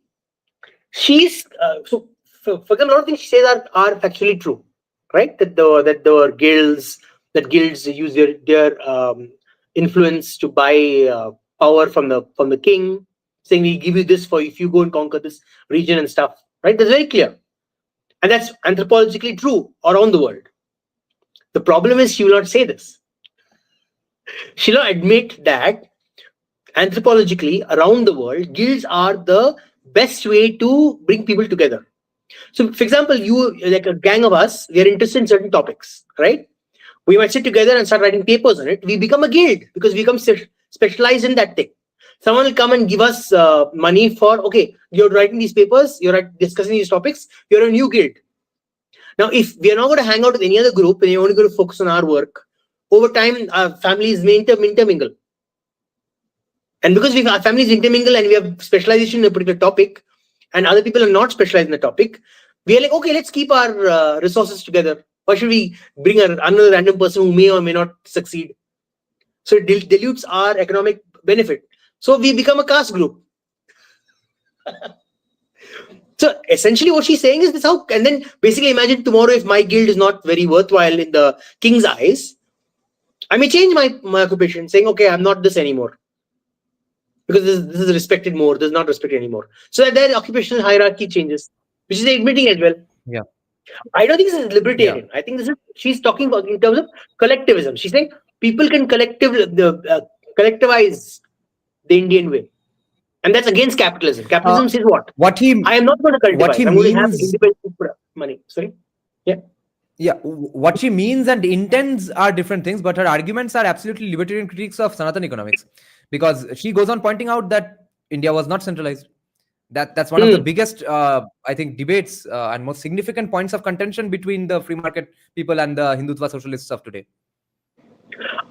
she's so for example, a lot of things she says are factually true, right? That the guilds use their influence to buy power from the king, saying we give you this for if you go and conquer this region and stuff, right? That's very clear, and that's anthropologically true around the world. The problem is she will not say this. She will not admit that anthropologically around the world, guilds are the best way to bring people together. So, for example, you, like a gang of us, we are interested in certain topics, right? We might sit together and start writing papers on it. We become a guild because we become specialized in that thing. Someone will come and give us money for, okay, you're writing these papers, you're discussing these topics, you're a new guild. Now, if we are not going to hang out with any other group and you're only going to focus on our work, over time, our families may intermingle. And because our families intermingle and we have specialization in a particular topic, and other people are not specialized in the topic, we are like, okay, let's keep our resources together. Why should we bring another random person who may or may not succeed? So it dilutes our economic benefit. So we become a caste group. So essentially what she's saying is this how, and then basically imagine tomorrow if my guild is not very worthwhile in the king's eyes, I may change my occupation, saying, okay, I'm not this anymore. Because this is respected more, this is not respected anymore. So that their occupational hierarchy changes, which is admitting as well. Yeah. I don't think this is libertarian. I think she's talking about in terms of collectivism. She's saying people can collectivize the Indian way. And that's against capitalism. Capitalism says what? I am not going to cultivate. I'm going to have independent money. Sorry? Yeah. Yeah, what she means and intends are different things, but her arguments are absolutely libertarian critiques of Sanatan economics, because she goes on pointing out that India was not centralized. That's one of the biggest, I think, debates and most significant points of contention between the free market people and the Hindutva socialists of today.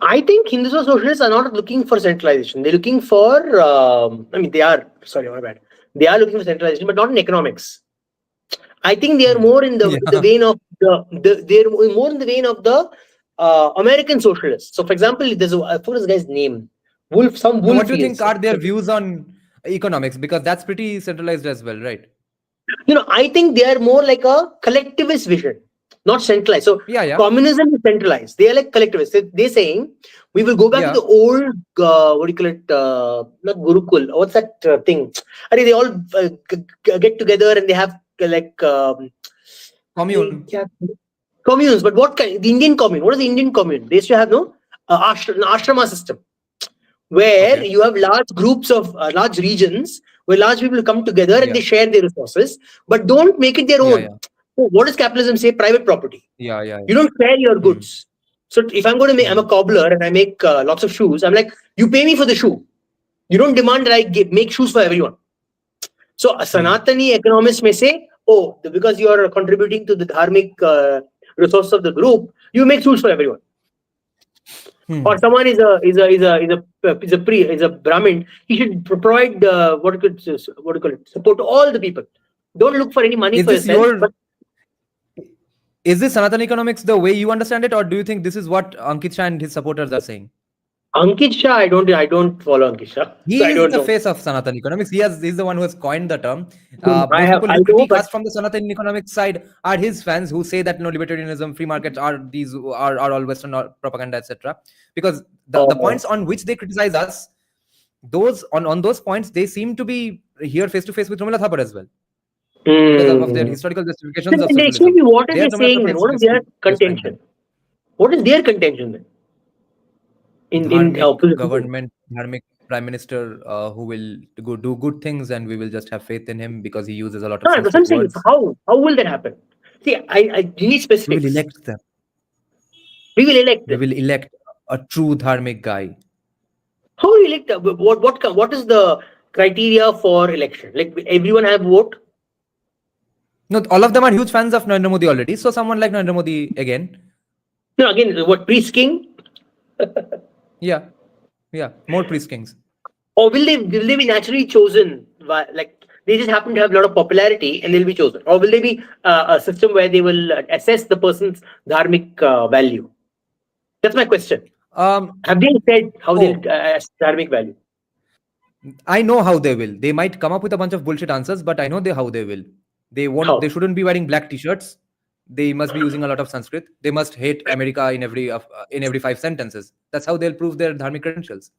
I think Hindutva socialists are not looking for centralization. They're looking for, they are, sorry, my bad. They are looking for centralization, but not in economics. I think they are more in the vein of they're more in the vein of the American socialists. So, for example, there's what is the guy's name? Wolf. What do you think are their views on economics? Because that's pretty centralized as well, right? I think they are more like a collectivist vision, not centralized. So, communism is centralized. They are like collectivists. They're saying we will go back to the old, what do you call it? Not Gurukul. What's that thing? I mean, they all get together and they have like communes. But what kind? The Indian commune. What is the Indian commune? They used to have an ashrama system where you have large groups of large regions where large people come together and they share their resources, but don't make it their own. So what does capitalism say? Private property. You don't share your goods. So if I'm going to make, I'm a cobbler and I make lots of shoes. I'm like, you pay me for the shoe. You don't demand that I make shoes for everyone. So a Sanatani economist may say, oh, because you are contributing to the dharmic resource of the group, you make shoes for everyone. Or someone is a Brahmin, he should provide what do you call it, support to all the people. Don't look for any money for yourself. Is this Sanatan economics the way you understand it, or do you think this is what Ankit Shah and his supporters are saying? Ankit Shah, I don't follow Ankit Shah. He is the face of Sanatan economics. He's the one who has coined the term. People who critique us from the Sanatan economics side are his fans who say that libertarianism, free markets are all Western propaganda, etc. Because the points on which they criticize us, on those points, they seem to be here face to face with Romila Thapar as well. Because of their historical justifications of socialism. What are they saying then? What is their contention? What is their contention then? In government, dharmic prime minister who will do good things, and we will just have faith in him because he uses a lot of words. How will that happen? See, I need specifics. We will elect them. We will elect a true dharmic guy. How will you elect them? What is the criteria for election? Like everyone have vote? No, all of them are huge fans of Narendra Modi already. So someone like Narendra Modi again. No, again, what, priest king? Yeah, more priest kings. Or will they be naturally chosen? Like they just happen to have a lot of popularity and they'll be chosen. Or will they be a system where they will assess the person's dharmic value? That's my question. Have they said how they'll assess dharmic value? I know how they will. They might come up with a bunch of bullshit answers, but I know how they will. They won't. How? They shouldn't be wearing black t-shirts. They must be using a lot of Sanskrit. They must hate America in every 5 sentences. That's how they'll prove their dharmic credentials.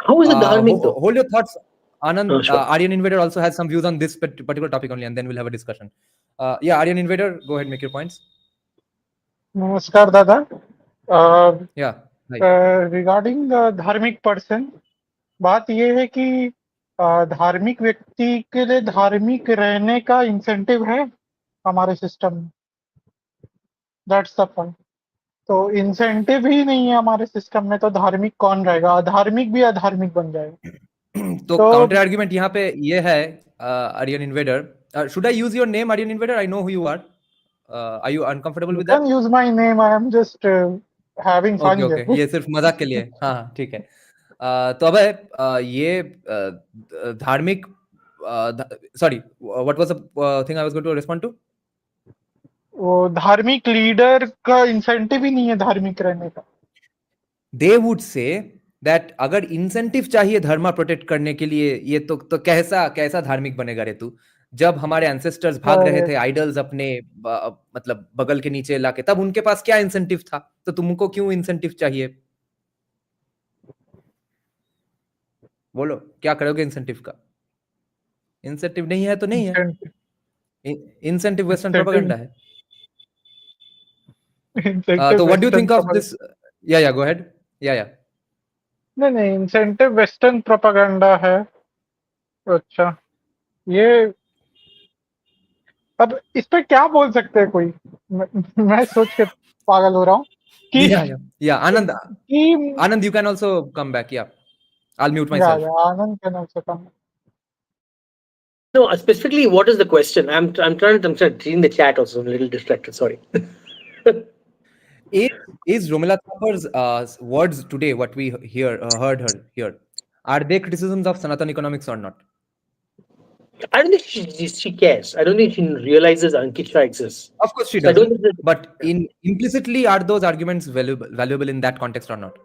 How is it dharmic though? Hold your thoughts. Anand, Oh, sure. Aryan Invader also has some views on this particular topic only, and then we'll have a discussion. Yeah, Aryan Invader, go ahead, make your points. नमस्कार दादा. Yeah. Hi. Regarding धार्मिक person, बात ये है कि धार्मिक व्यक्ति के लिए धार्मिक रहने का इंसेंटिव है हमारे सिस्टम में. That's the point. तो इंसेंटिव ही नहीं है हमारे सिस्टम में, तो धार्मिक कौन रहेगा? अधार्मिक भी अधार्मिक बन जाएगा. तो काउंटर आर्ग्यूमेंट यहाँ पे ये है, Aryan Invader. Should I use your name, Aryan Invader? I know who you are. Are you uncomfortable with that? You can use my name. I am just having fun. Okay. ये सिर्फ मजाक के लिए. हाँ, ठीक है. तो अब ये धार्मिक, sorry, what was the thing I was going to respond to? वो धार्मिक लीडर का इंसेंटिव ही नहीं है धार्मिक रहने का. They would say that अगर इंसेंटिव चाहिए धर्म प्रोटेक्ट करने के लिए, ये तो कैसा धार्मिक बनेगा रे तू? जब हमारे एंसेस्टर्स भाग रहे थे आइडल्स अपने मतलब बगल के नीचे लाके, तब उनके पास क्या इंसेंटिव था? तो तुमको क्यों इंसेंटिव चाहिए? बोलो, क्या करोगे इंसेंटिव का? इंसेंटिव नहीं है तो नहीं है. इंसेंटिव वेस्टर्न प्रोपेगेंडा है. तो what do you think of this? या गो अहेड. या नहीं, इंसेंटिव वेस्टर्न प्रोपेगेंडा है. अच्छा, ये अब इस पे क्या बोल सकते हैं कोई? मैं सोच के पागल हो रहा हूँ कि या Anand you can also come back. या I'll mute myself. Yeah, Anand can also come. No, specifically, what is the question? I'm reading the chat also. I'm a little distracted. Sorry. Is Romila Thapar's words today, what we heard her here, are they criticisms of Sanatana economics or not? I don't think she cares. I don't think she realizes Ankita exists. Of course she does. But implicitly, are those arguments valuable in that context or not?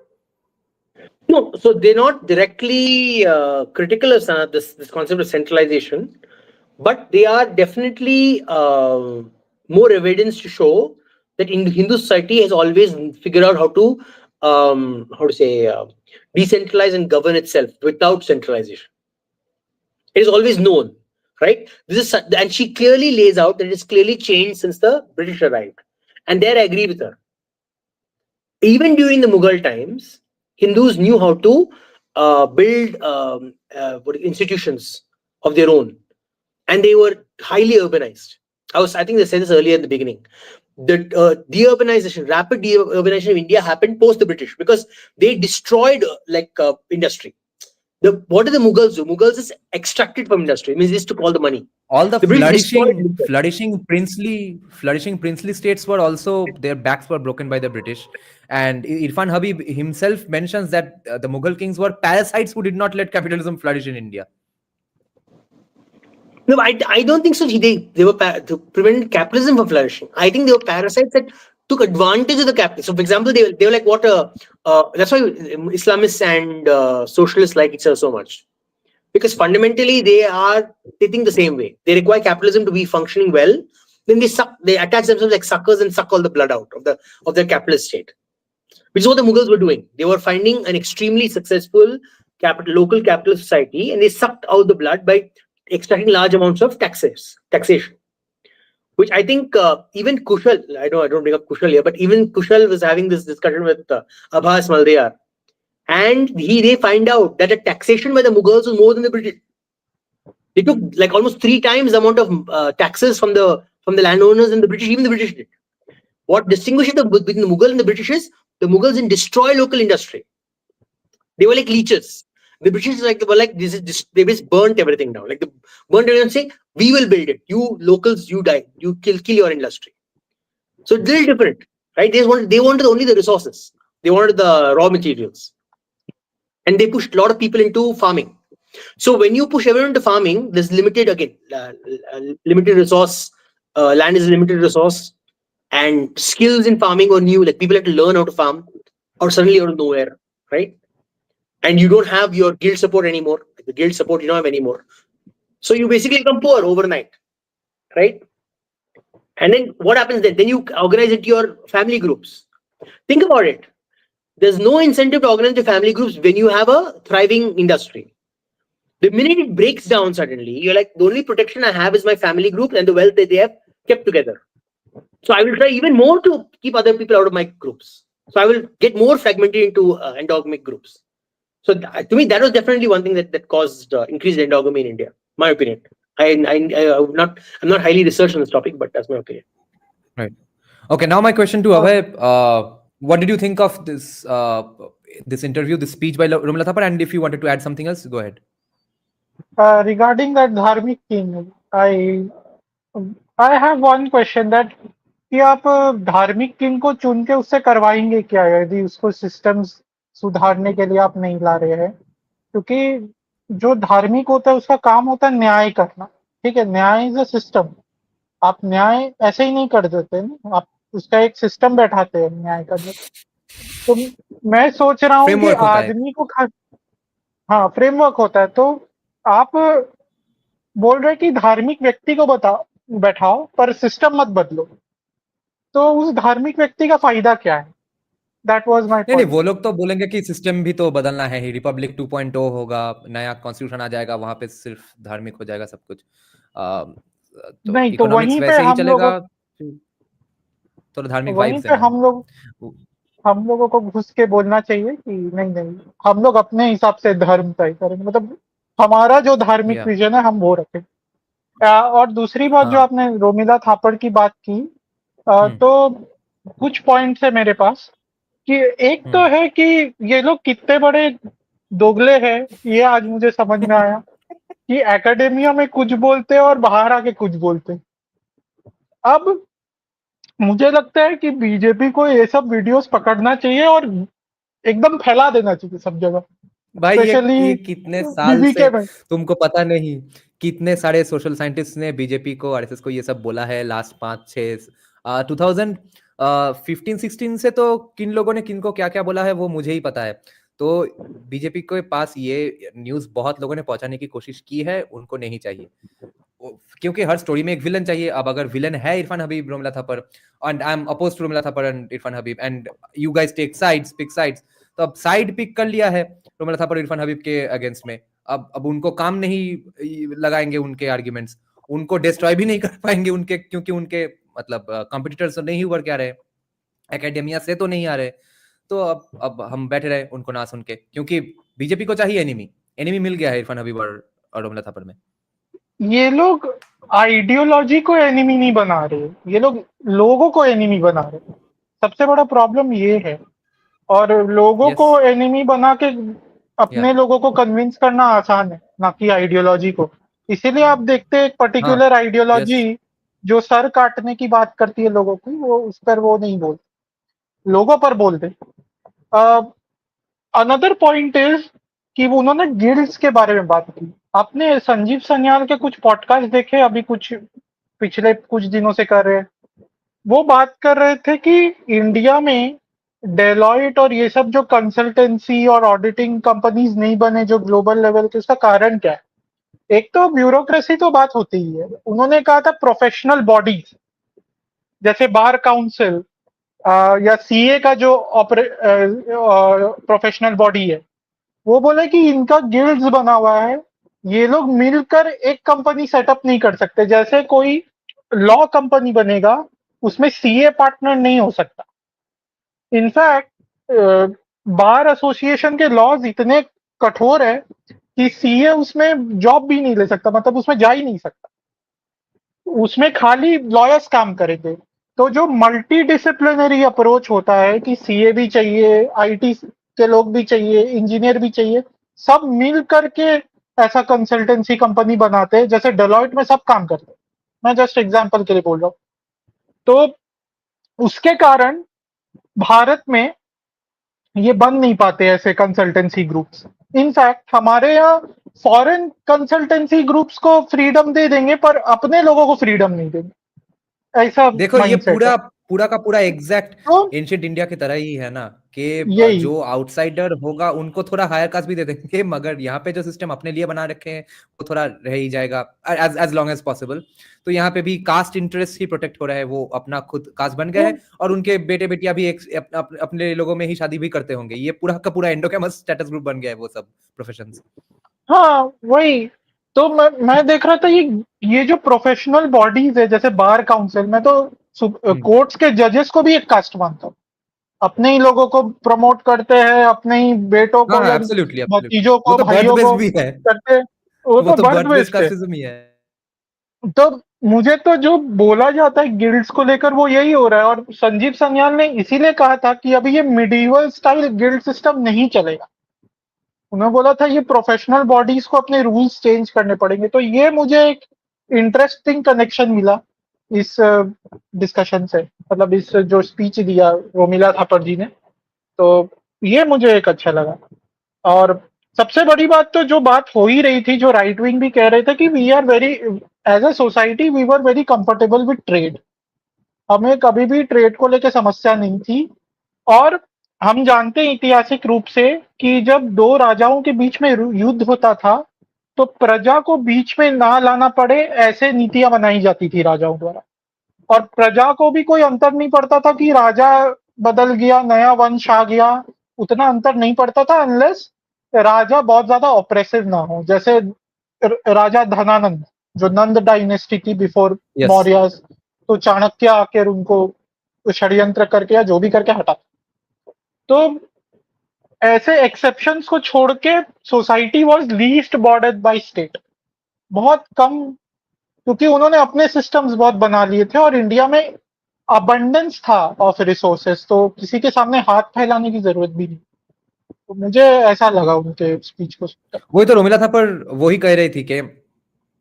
No, so they're not directly critical of this concept of centralization, but they are definitely more evidence to show that in Hindu society has always figured out how to decentralize and govern itself without centralization. It is always known, right? And she clearly lays out that it is clearly changed since the British arrived, and there I agree with her. Even during the Mughal times, Hindus knew how to build institutions of their own, and they were highly urbanized. I think they said this earlier in the beginning. The rapid deurbanization of India happened post the British because they destroyed industry. What did the Mughals do? Mughals is extracted from industry. It means they just took all the money. All the flourishing princely states were also, their backs were broken by the British. And Irfan Habib himself mentions that the Mughal kings were parasites who did not let capitalism flourish in India. No, I don't think so. They were to prevent capitalism from flourishing. I think they were parasites that took advantage of the capital. So, for example, they were like that's why Islamists and socialists like each other so much, because fundamentally they think the same way. They require capitalism to be functioning well. Then they attach themselves like suckers and suck all the blood out of their capitalist state, which is what the Mughals were doing. They were finding an extremely successful local capitalist society, and they sucked out the blood by extracting large amounts of taxation. Which I think even Kushal, I don't bring up Kushal here, but even Kushal was having this discussion with Abbas Maldea, and they find out that the taxation by the Mughals was more than the British. They took like almost 3 times the amount of taxes from the landowners than the British. Even the British did. What distinguishes between the Mughal and the British is the Mughals didn't destroy local industry. They were like leeches. The British they just burnt everything down. Like the burnt everything and say, we will build it. You locals, you die. You kill your industry. So it's a little different, right? They wanted only the resources. They wanted the raw materials. And they pushed a lot of people into farming. So when you push everyone into farming, there's limited resource. Land is a limited resource. And skills in farming are new. Like people have to learn how to farm or suddenly out of nowhere, right? And you don't have your guild support anymore. The guild support you don't have anymore. So you basically become poor overnight, right? And then what happens then? Then you organize it to your family groups. Think about it. There's no incentive to organize the family groups when you have a thriving industry. The minute it breaks down suddenly, you're like, the only protection I have is my family group and the wealth that they have kept together. So I will try even more to keep other people out of my groups. So I will get more fragmented into endogamic groups. So to me, that was definitely one thing that caused increased endogamy in India. My opinion. I'm not highly researched on this topic, but that's my opinion. Right. Okay. Now my question to Abhay. What did you think of this this interview, this speech by Romila Thapar? And if you wanted to add something else, go ahead. Regarding that dharmic king, I have one question that कि आप धार्मिक king को चुन के उससे करवाएंगे क्या यदि उसको सिस्टम्स सुधारने के लिए आप नहीं ला रहे हैं? क्योंकि जो धार्मिक होता है उसका काम होता है न्याय करना, ठीक है? न्याय इज अ सिस्टम. आप न्याय ऐसे ही नहीं कर देते ना, आप उसका एक सिस्टम बैठाते हैं न्याय करने. तो मैं सोच रहा हूँ कि आदमी को हाँ फ्रेमवर्क होता है. तो आप बोल रहे कि धार्मिक व्यक्ति को बैठाओ पर सिस्टम मत बदलो, तो उस धार्मिक व्यक्ति का फायदा क्या है? That was my point. नहीं, वो लोग तो बोलेंगे कि सिस्टम भी तो बदलना है, रिपब्लिक 2.0 होगा, नया कॉन्स्टिट्यूशन आ जाएगा, वहां पे सिर्फ धार्मिक हो जाएगा सब कुछ. तो नहीं, तो वहीं पे वैसे ही हम चलेगा, तो धार्मिक वहीं वाइब्स पे है. हम लोगों को घुस के बोलना चाहिए कि नहीं हम लोग अपने हिसाब से धर्म तय करेंगे, मतलब हमारा जो धार्मिक विजन है हम वो रखें. और दूसरी बात जो आपने रोमिला थापर की बात की, तो कुछ पॉइंट्स है मेरे पास कि एक तो है कि ये लोग कितने बड़े दोगले हैं, ये आज मुझे समझ में आया कि एकेडेमिया में कुछ बोलते और बाहर आके कुछ बोलते. अब मुझे लगता है कि बीजेपी को ये सब वीडियोस पकड़ना चाहिए और एकदम फैला देना चाहिए सब जगह. भाई ये कितने साल से तुमको पता नहीं, कितने सारे सोशल साइंटिस्ट ने बीजेपी को, आरएसएस को ये सब बोला है लास्ट 5-6 2015-16 से. तो किन लोगों ने किनको क्या क्या बोला है वो मुझे ही पता है. तो बीजेपी के पास ये न्यूज बहुत लोगों ने पहुंचाने की कोशिश की है, उनको नहीं चाहिए, क्योंकि हर स्टोरी में एक विलन चाहिए. अब अगर विलन है Irfan Habib, Romila Thapar, and I am opposed to Romila Thapar and Irfan Habib, and you guys take sides, pick sides. तो अब साइड पिक कर लिया है रोमिला थापर इरफान हबीब के अगेंस्ट में. अब उनको काम नहीं लगाएंगे उनके आर्ग्यूमेंट्स, उनको डिस्ट्रॉय भी नहीं कर पाएंगे उनके, क्योंकि उनके मतलब कॉम्पिटिटर्स तो नहीं उभर के आ रहे, एकेडेमिया से तो नहीं आ रहे. तो अब हम बैठे रहे उनको ना सुन के, क्योंकि बीजेपी को चाहिए एनिमी मिल गया है इरफान हबीब और रोमिला थापर में. ये लोग आइडियोलॉजी को एनिमी नहीं बना रहे, ये लोग लोगों को एनिमी बना रहे. सबसे बड़ा प्रॉब्लम ये है. और लोगों को एनिमी बना के अपने लोगों को कन्विंस करना आसान है, ना कि आइडियोलॉजी को. इसीलिए आप देखते हैं एक पर्टिकुलर आइडियोलॉजी जो सर काटने की बात करती है लोगों की, वो उस पर वो नहीं बोलते, लोगों पर बोलते. अनदर पॉइंट इज कि उन्होंने गिल्ड्स के बारे में बात की. आपने संजीव सन्याल के कुछ पॉडकास्ट देखे अभी कुछ पिछले कुछ दिनों से कर रहे हैं? वो बात कर रहे थे कि इंडिया में डेलॉइट और ये सब जो कंसल्टेंसी और ऑडिटिंग कंपनीज नहीं बने जो ग्लोबल लेवल के, उसका कारण क्या है? एक तो ब्यूरोक्रेसी तो बात होती ही है. उन्होंने कहा था प्रोफेशनल बॉडीज जैसे बार काउंसिल या सीए का जो प्रोफेशनल बॉडी है, वो बोले कि इनका गिल्ड्स बना हुआ है, ये लोग मिलकर एक कंपनी सेटअप नहीं कर सकते. जैसे कोई लॉ कंपनी बनेगा उसमें सीए पार्टनर नहीं हो सकता. इनफैक्ट बार एसोसिएशन के लॉज इतने कठोर है कि सीए उसमें जॉब भी नहीं ले सकता, मतलब उसमें जा ही नहीं सकता, उसमें खाली लॉयर्स काम करेंगे. तो जो मल्टी डिसिप्लिनरी अप्रोच होता है कि सीए भी चाहिए, आईटी के लोग भी चाहिए, इंजीनियर भी चाहिए, सब मिल करके ऐसा कंसल्टेंसी कंपनी बनाते हैं. जैसे डेलॉइट में सब काम करते हैं, मैं जस्ट एग्जांपल के लिए बोल रहा हूँ. तो उसके कारण भारत में ये बन नहीं पाते ऐसे कंसल्टेंसी ग्रुप्स. इनफैक्ट हमारे यहाँ फॉरेन कंसल्टेंसी ग्रुप्स को फ्रीडम दे देंगे पर अपने लोगों को फ्रीडम नहीं देंगे. ऐसा देखो ये पूरा का पूरा एग्जैक्ट तो एंशिएंट इंडिया की तरह ही है ना, कि यही जो आउटसाइडर होगा उनको थोड़ा हायर कास्ट भी दे देंगे, मगर यहाँ पे जो सिस्टम अपने लिए बना रखे हैं वो थोड़ा रह ही जाएगा एज लॉन्ग एज पॉसिबल। तो यहाँ पे भी कास्ट इंटरेस्ट ही प्रोटेक्ट हो रहा है, वो अपना खुद कास्ट बन गए हैं और उनके बेटे बेटियां भी अपने लोगों में ही शादी भी करते होंगे। ये पूरा का पूरा एंडोगेमस स्टेटस ग्रुप बन गया है वो सब प्रोफेशंस। हाँ वही। तो मैं देख रहा था ये जो प्रोफेशनल बॉडीज है जैसे बार काउंसिल, मैं तो कोर्ट्स के जजेस को भी एक कास्ट मानता हूँ। अपने ही लोगों को प्रमोट करते हैं, अपने ही बेटों को हाँ या एब्सोल्युटली, भतीजों वो को तो बर्थ भाइयों बेस्ड को भी है, करते हैं, वो वो तो तो बर्थ बर्थ बेस्ड बेस्ड है। कास्टिज्म ही है। तो मुझे तो जो बोला जाता है गिल्ड्स को लेकर वो यही हो रहा है, और संजीव सन्याल ने इसीलिए कहा था कि अभी ये मिडिवल स्टाइल गिल्ड सिस्टम नहीं चलेगा। उन्होंने बोला था ये प्रोफेशनल बॉडीज को अपने रूल्स चेंज करने पड़ेंगे। तो ये मुझे एक इंटरेस्टिंग कनेक्शन मिला इस डिस्कशन से, मतलब इस जो स्पीच दिया रोमिला थापर जी ने, तो ये मुझे एक अच्छा लगा। और सबसे बड़ी बात तो जो बात हो ही रही थी, जो राइट विंग भी कह रहे थे कि we are very as a society we were very comfortable with trade, हमें कभी भी ट्रेड को लेकर समस्या नहीं थी। और हम जानते हैं ऐतिहासिक रूप से कि जब दो राजाओं के बीच में युद्ध होता था तो प्रजा को बीच में ना लाना पड़े ऐसे नीतियां बनाई जाती थी राजाओं द्वारा, और प्रजा को भी कोई अंतर नहीं पड़ता था कि राजा बदल गया, नया वंश आ गया, उतना अंतर नहीं पड़ता था अनलेस राजा बहुत ज्यादा ऑपरेसिव ना हो। जैसे राजा धनानंद जो नंद डायनेस्टी थी बिफोर यस मौर्य, तो चाणक्य आकर उनको षड्यंत्र करके या जो भी करके हटा। तो ऐसे एक्सेप्शंस को छोड़ के society was least bordered by state, बहुत कम, क्योंकि उन्होंने अपने सिस्टम्स बहुत बना लिए थे और इंडिया में अबंडेंस था ऑफ रिसोर्सेस, तो किसी के सामने हाथ फैलाने की जरूरत भी नहीं। तो मुझे ऐसा लगा उनके स्पीच को सुनकर। वही तो रोमिला थापर वही कह रही थी कि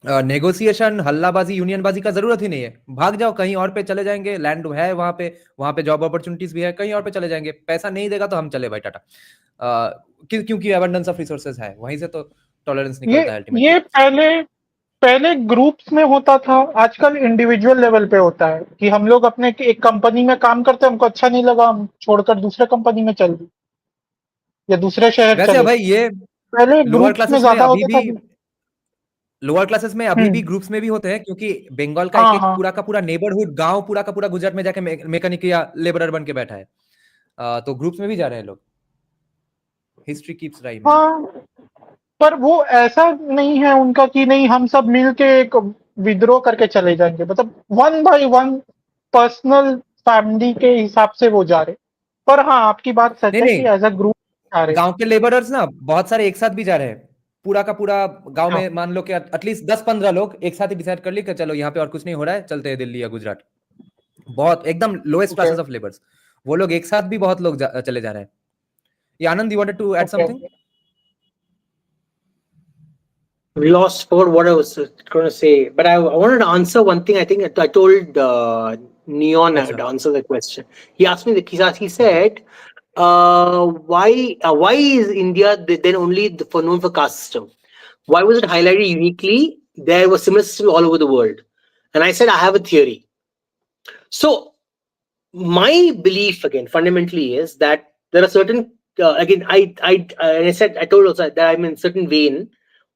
नेगोशिएशन, हल्लाबाजी, यूनियनबाजी का जरूरत ही नहीं है, भाग जाओ कहीं और पे चले जाएंगे, लैंड है वहां पे जॉब अपॉर्चुनिटीज भी है, कहीं और पे चले जाएंगे, पैसा नहीं देगा तो हम चले भाई टाटा। क्योंकि एबंडेंस ऑफ रिसोर्सेज है, वहीं से तो टॉलरेंस निकलता है अल्टीमेटली। ये पहले पहले ग्रुप्स में होता था, आजकल इंडिविजुअल लेवल पे होता है कि हम लोग अपने एक कंपनी में काम करते हैं, हमको अच्छा नहीं लगा, हम छोड़कर दूसरे कंपनी में चल गए या दूसरे शहर वैसे चले। भाई ये पहले लोअर ग्रुप्स में क्लासेस में ज्यादा अभी होता था भी कि लोअर क्लासेस में अभी भी हम्म, ग्रुप्स में भी होते हैं, क्योंकि बंगाल का एक हाँ एक हाँ पूरा का पूरा नेबरहुड गांव पूरा का पूरा गुजरात में जाके मैकेनिक या लेबरर बन के बैठा है। तो ग्रुप्स में भी जा रहे हैं लोग। History keeps rhyming. हाँ। पर वो ऐसा नहीं है उनका कि नहीं हम सब मिलके एक विद्रोह करके चले जाएंगे, मतलब one by one personal family के हिसाब से वो जा रहे। पर हाँ आपकी बात सच नहीं है कि नहीं, एज अ ग्रुप जा रहे। गांव के लेबरर्स ना बहुत सारे एक साथ भी जा रहे हैं। पूरा का पूरा गांव हाँ, में मान लो कि एटलीस्ट 10-15 लोग एक साथ ही डिसाइड कर ली कि चलो यहाँ पे और कुछ नहीं हो रहा है, चलते हैं दिल्ली या गुजरात। बहुत एकदम lowest okay classes of labours, वो लोग एक साथ भी बहुत लोग चले जा रहे हैं। ये Anand, you wanted to add okay. Something? Lost for what I was going to say, but I wanted to answer one thing. I think I told Neon I अच्छा, had answered the question. He asked me he okay. said, why is India then only for known for caste system? Why was it highlighted uniquely? There was similar system all over the world, and I said I have a theory. So my belief again fundamentally is that there are certain again I told also that I'm in certain vein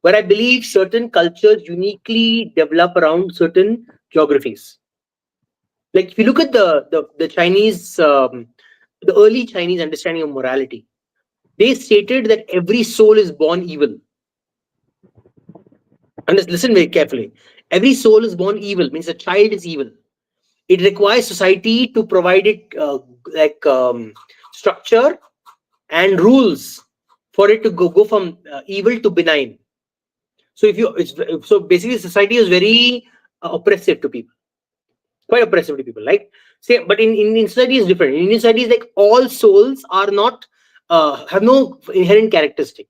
where I believe certain cultures uniquely develop around certain geographies. Like if you look at the Chinese, the early Chinese understanding of morality, they stated that every soul is born evil. And listen very carefully. Every soul is born evil, means a child is evil. It requires society to provide it structure and rules for it to go from evil to benign. So so basically society is very oppressive to people, quite oppressive to people. Like say, but in society is different. In Indian society is like all souls are not have no inherent characteristic.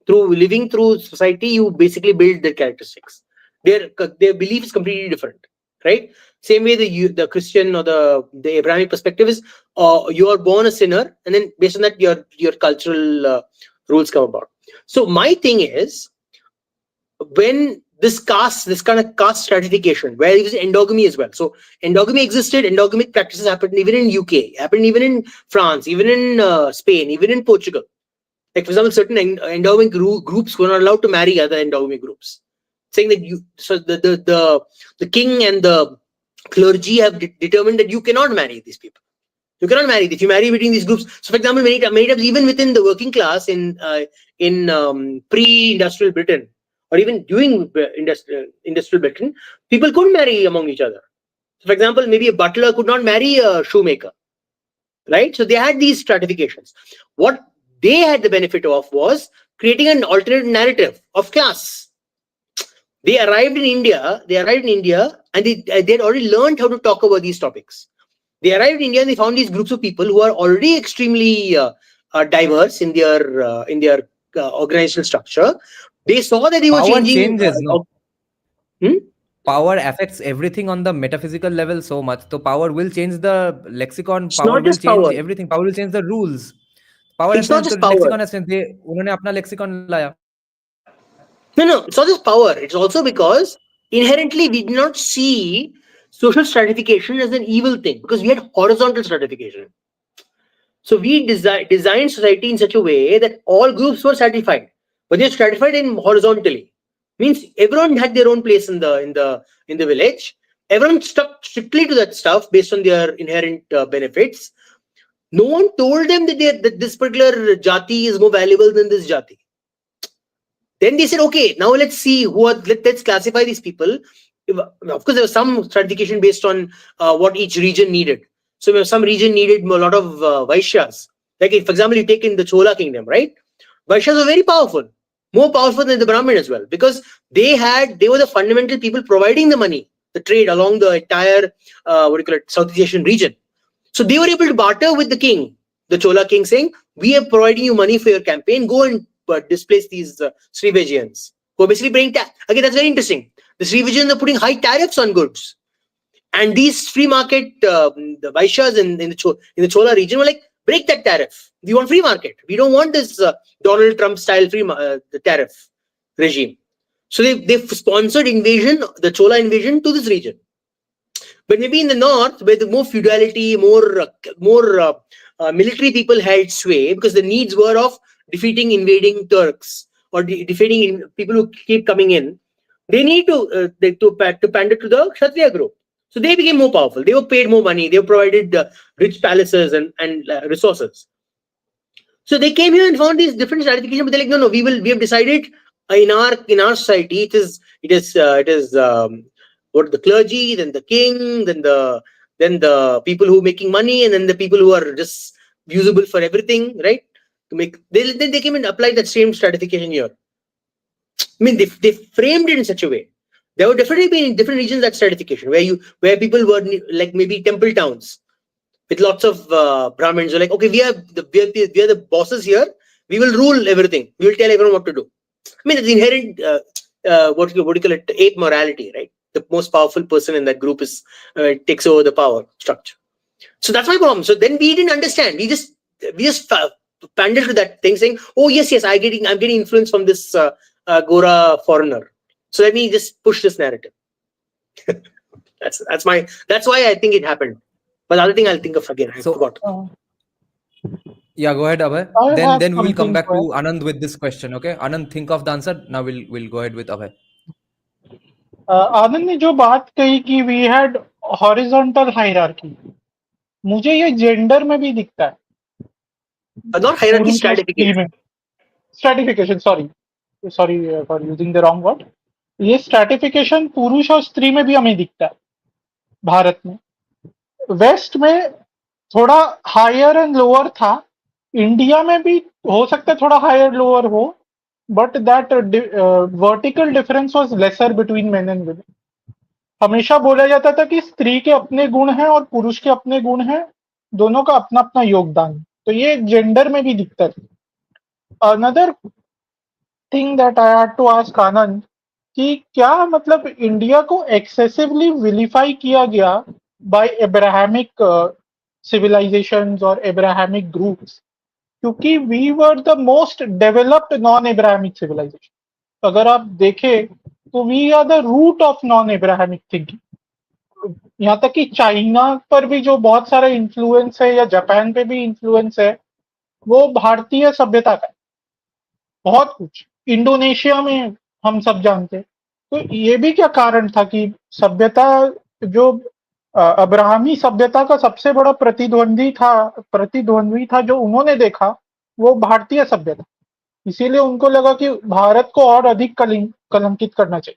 Through living through society, you basically build their characteristics. Their belief is completely different, right? Same way the Christian or the Abrahamic perspective is you are born a sinner, and then based on that your cultural rules come about. So my thing is, when this kind of caste stratification, where there was endogamy as well. So endogamy existed, endogamic practices happened even in UK, happened even in France, even in Spain, even in Portugal. Like for example, certain endogamic groups were not allowed to marry other endogamic groups, saying that the king and the clergy have determined that you cannot marry these people. You cannot marry if you marry between these groups. So, for example, many times even within the working class in pre-industrial Britain, or even during industrial Britain, people couldn't marry among each other. So, for example, maybe a butler could not marry a shoemaker, right? So they had these stratifications. What they had the benefit of was creating an alternate narrative of class. They arrived in India, and they had already learned how to talk about these topics. They arrived in India and they found these groups of people who are already extremely diverse in their organizational structure. They saw that they were Power changing. changes, no? Power affects everything on the metaphysical level so much. So power will change the lexicon. It's Power not will just change power. everything. Power will change the rules. Power It's not just power. lexicon has changed. उन्होंने अपना lexicon लाया. No, it's not just power. It's also because inherently we did not see social stratification as an evil thing, because we had horizontal stratification. So we designed society in such a way that all groups were stratified, but they're stratified in horizontally. Means everyone had their own place in the village. Everyone stuck strictly to that stuff based on their inherent benefits. No one told them that this particular jati is more valuable than this jati. Then they said, okay, now let's see let's classify these people. Of course, there was some stratification based on what each region needed. So some region needed a lot of Vaishyas. Like, for example, you take in the Chola kingdom, right? Vaishyas were very powerful, more powerful than the Brahmin as well, because they were the fundamental people providing the money, the trade along the entire Southeast Asian region. So they were able to barter with the king, the Chola king, saying, we are providing you money for your campaign, go and displace these Srivijayan's, who are basically paying tax. Again, that's very interesting. The Srivijayans are putting high tariffs on goods. And these free market, the Vaishyas in the Chola region were like, break that tariff. We want free market. We don't want this Donald Trump style the tariff regime. So they've sponsored the Chola invasion to this region. But maybe in the north, where the more feudality, more military people held sway, because the needs were of defeating invading Turks or defeating people who keep coming in, they need to pander to the Kshatriya group. So they became more powerful. They were paid more money. They were provided rich palaces and resources. So they came here and found these different stratifications. But they're like, no, we have decided in our society it is what the clergy, then the king, then the people who are making money, and then the people who are just usable for everything, right? Then they came and applied that same stratification here. I mean, they framed it in such a way. There would definitely be in different regions that stratification, where people were like maybe temple towns with lots of Brahmins. Are like, okay, we are the bosses here. We will rule everything. We will tell everyone what to do. I mean, it's inherent what do you call it, ape morality, right? The most powerful person in that group takes over the power structure. So that's my problem. So then we didn't understand. We just pandered to that thing, saying, "Oh yes, I'm getting influence from this Gora foreigner. So let me just push this narrative." That's why I think it happened. But the other thing I'll think of again. I forgot. Yeah, go ahead, Abhay. Then we will come back to Anand with this question. Okay, Anand, think of the answer. Now we'll go ahead with Abhay. आनंद ने जो बात कही कि we had horizontal hierarchy, मुझे ये gender में भी दिखता है. Not hierarchy, stratification. Stratification, sorry for using the wrong word. ये स्ट्रैटिफिकेशन पुरुष और स्त्री में भी हमें दिखता है. भारत में वेस्ट में थोड़ा हायर एंड लोअर था, इंडिया में भी हो सकता है थोड़ा हायर लोअर हो, but that vertical difference was lesser between men and women. हमेशा बोला जाता था कि स्त्री के अपने गुण हैं और पुरुष के अपने गुण हैं, दोनों का अपना अपना योगदान. तो ये जेंडर में भी दिखता है. Another thing that I had to ask Anand कि क्या मतलब इंडिया को एक्सेसिवली विलिफाई किया गया बाय एब्राहमिक सिविलाइजेशंस और एब्राहमिक ग्रुप्स, क्योंकि we were the most developed non Abrahamic civilisation. अगर आप देखें तो we are the root of non Abrahamic thinking. यहाँ तक कि चाइना पर भी जो बहुत सारा इन्फ्लुएंस है या जापान पे भी इन्फ्लुएंस है, वो भारतीय सभ्यता का है। बहुत कुछ इंडोनेशिया में हम सब जानते हैं। तो ये भी क्या कारण था कि सभ्यता जो अब्राहमी सभ्यता का सबसे बड़ा प्रतिद्वंद्वी था जो उन्होंने देखा, वो भारतीय सभ्यता। इसीलिए उनको लगा कि भारत को और अधिक कलंकित करना चाहिए।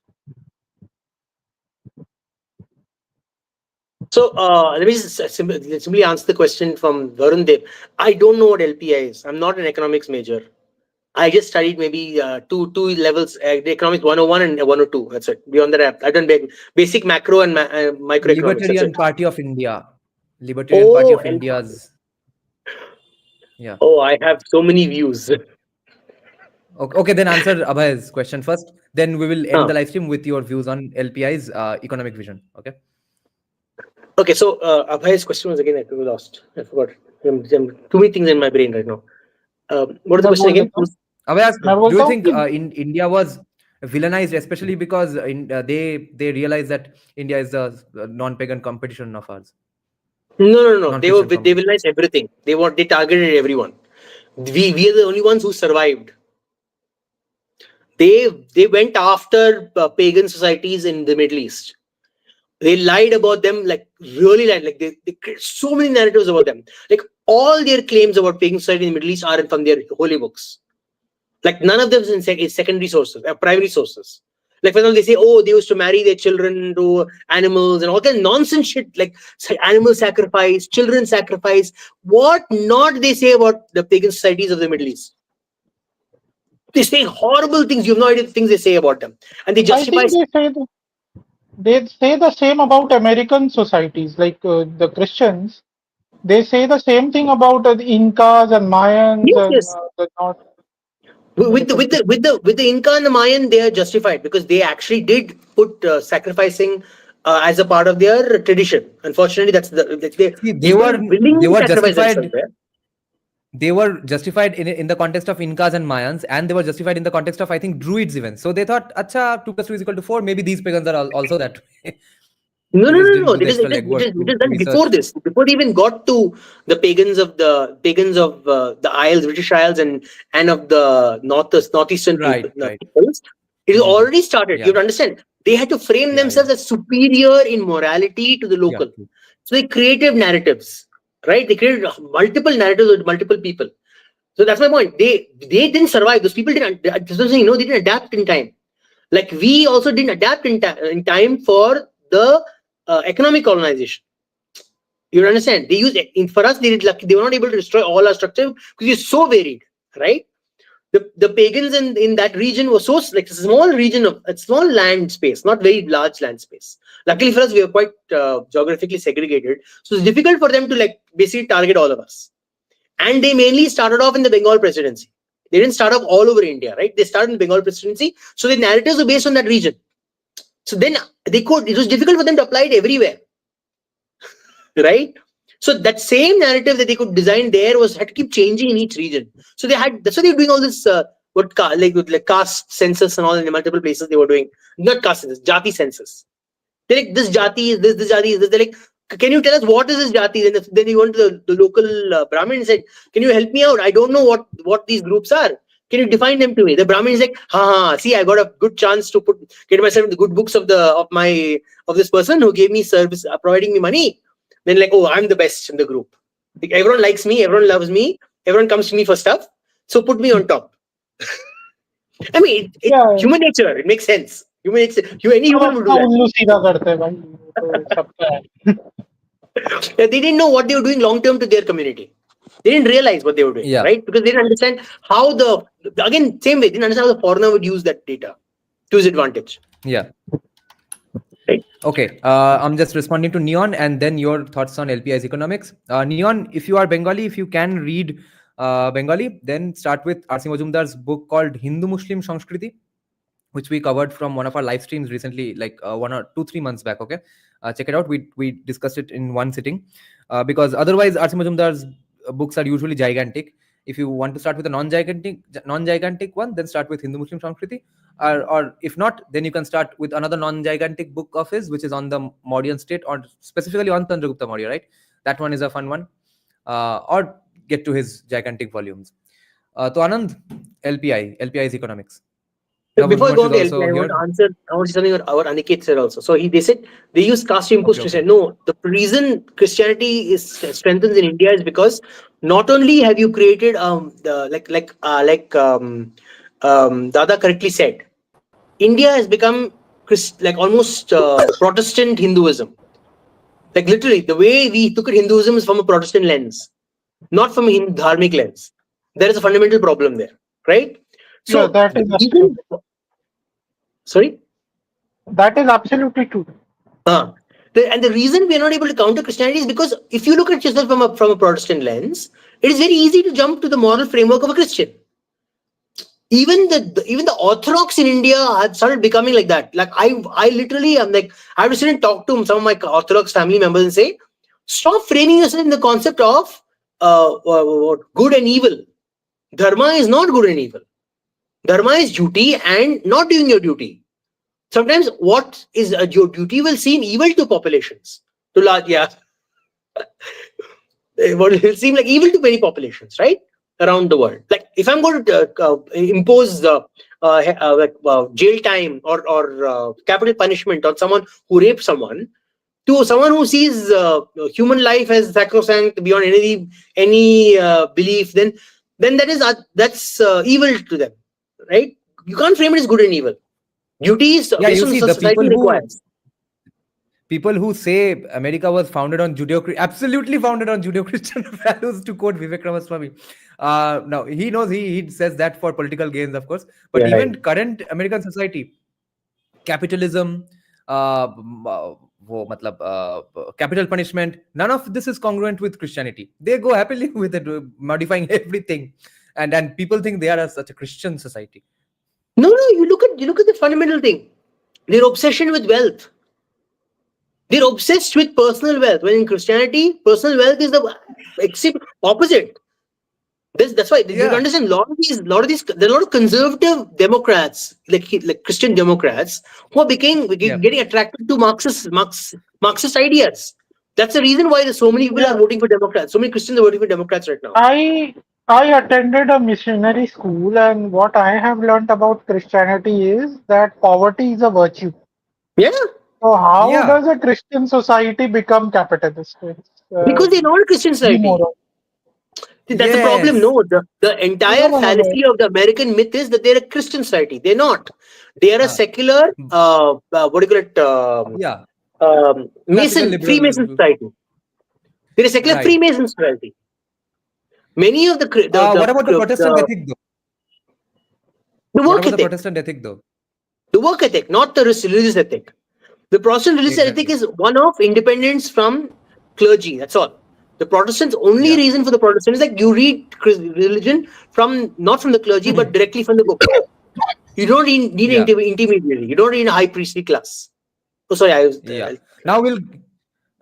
So let me just simply answer the question from Varun Dev. I don't know what LPI is. I'm not an economics major. I just studied maybe two levels, the economics 101 and 102. That's it. Beyond that, I've done basic macro and microeconomics. Libertarian Party of India. Libertarian Party of India's. Yeah. Oh, I have so many views. Okay, then answer Abhay's question first. Then we will end the live stream with your views on LPI's economic vision. Okay. Okay, so Abhay's question was again, I lost. I forgot. Too many things in my brain right now. What is the question again? Abhay asked, do you think in India was villainized, especially because they realized that India is the non-pagan competition of ours? No. They villainized everything. They targeted everyone. We are the only ones who survived. They went after pagan societies in the Middle East. They lied about them, like really lied. Like they created so many narratives about them. Like all their claims about pagan society in the Middle East are from their holy books. Like none of them is secondary sources, primary sources. Like for example, they say, oh, they used to marry their children to animals and all that nonsense shit, like animal sacrifice, children sacrifice. What not they say about the pagan societies of the Middle East? They say horrible things. You have no idea the things they say about them, and they justify. They say the same about American societies, like the Christians. They say the same thing about the Incas and Mayans and the North. With the Inca and the Mayan, they are justified because they actually did put sacrificing as a part of their tradition. Unfortunately, they were justified. They were justified in the context of Incas and Mayans, and they were justified in the context of, I think, Druids even. So they thought, acha, 2 + 2 = 4. Maybe these pagans are also that way. No. It is done before this. Before they even got to the pagans of the Isles, British Isles, and of the northeastern peoples. It is already started. You have to understand. They had to frame themselves as superior in morality to the local. So they created narratives, right? They created multiple narratives with multiple people. So that's my point. They didn't survive. Those people didn't. They didn't adapt in time. Like we also didn't adapt in time for the economic colonization. You understand? They used for us. They were not able to destroy all our structure because it's so varied, right? The pagans in that region were so like a small region of a small land space, not very large land space. Luckily for us, we are quite geographically segregated, so it's difficult for them to like basically target all of us. And they mainly started off in the Bengal presidency. They didn't start off all over India, right? They started in the Bengal presidency, so the narratives were based on that region. So then it was difficult for them to apply it everywhere, right? So that same narrative that they could design there had to keep changing in each region. So that's why they were doing all this like caste census and all in the multiple places they were doing. Not caste census, jati census. They're like, this jati is this jati is this. They're like, can you tell us what is this jati? Then he went to the local Brahmin and said, can you help me out? I don't know what these groups are. Can you define them to me? The Brahmin is like, see, I got a good chance to get myself in the good books of this person who gave me service, providing me money. Then like, oh, I'm the best in the group. Like, everyone likes me, everyone loves me, everyone comes to me for stuff. So put me on top. I mean, human nature. It makes sense. Any human would do that. They didn't know what they were doing long term to their community. They didn't realize what they were doing, right? Because they didn't understand how same way, they didn't understand how the foreigner would use that data to his advantage. Yeah. Right. Okay. I'm just responding to Neon and then your thoughts on LPI's economics. Neon, if you are Bengali, if you can read Bengali, then start with R.C. Majumdar's book called Hindu Muslim Sanskriti, which we covered from one of our live streams recently, like 1 or 2, 3 months back. Okay. Check it out. We discussed it in one sitting because otherwise R.C. Majumdar's books are usually gigantic. If you want to start with a non-gigantic one, then start with Hindu Muslim Sanskriti. or if not, then you can start with another non-gigantic book of his, which is on the Mauryan state, or specifically on Chandragupta Maurya, right? That one is a fun one. Or get to his gigantic volumes. So Anand, LPI is economics. Before I go on to also LPI, I want here. to answer. I want to say something what our Aniket said also. So they said they use caste to impose Christianity. No, the reason Christianity is strengthens in India is because not only have you created Dada correctly said, India has become almost Protestant Hinduism. Like literally, the way we look at Hinduism is from a Protestant lens, not from a Dharmic lens. There is a fundamental problem there, right? So yeah, that is absolutely, sorry? that is absolutely true. And the reason we are not able to counter Christianity is because if you look at yourself from a Protestant lens, it is very easy to jump to the moral framework of a Christian. Even the Orthodox in India have started becoming like that. Like I literally am like, I have to sit and talk to some of my Orthodox family members and say, stop framing yourself in the concept of good and evil. Dharma is not good and evil. Dharma is duty and not doing your duty. Sometimes what is your duty will seem evil to populations. To large, yeah. What will seem like evil to many populations, right? Around the world. Like if I'm going to impose jail time or capital punishment on someone who raped someone, to someone who sees human life as sacrosanct beyond any belief, then that's evil to them, right? You can't frame it as good and evil. Duty is based on the society requires. People who say America was founded on absolutely founded on Judeo-Christian values, to quote Vivek Ramaswamy. Now he knows he says that for political gains, of course. But even current American society, capitalism, capital punishment, none of this is congruent with Christianity. They go happily with it, modifying everything, and people think they are such a Christian society. No, you look at the fundamental thing. Their obsession with wealth. They're obsessed with personal wealth. When in Christianity, personal wealth is the opposite. That's why you understand a lot of these. There are a lot of conservative Democrats, like Christian Democrats, who are getting attracted to Marxist ideas. That's the reason why there's so many people are voting for Democrats. So many Christians are voting for Democrats right now. I attended a missionary school, and what I have learned about Christianity is that poverty is a virtue. Yeah. So how does a Christian society become capitalist? Because they're not a Christian society. That's the problem. No, the entire fallacy of the American myth is that they're a Christian society. They're not. They are a secular, Freemason society. They're a secular Freemason society. Many of what about the Protestant ethic, though? The work ethic. The Protestant ethic, though? The work ethic, not the religious ethic. The Protestant religious ethic is one of independence from clergy. That's all. The Protestants' only reason for the Protestants is like you read religion not from the clergy, but directly from the book. You don't need an intermediary. You don't need a high priestly class. Oh, sorry.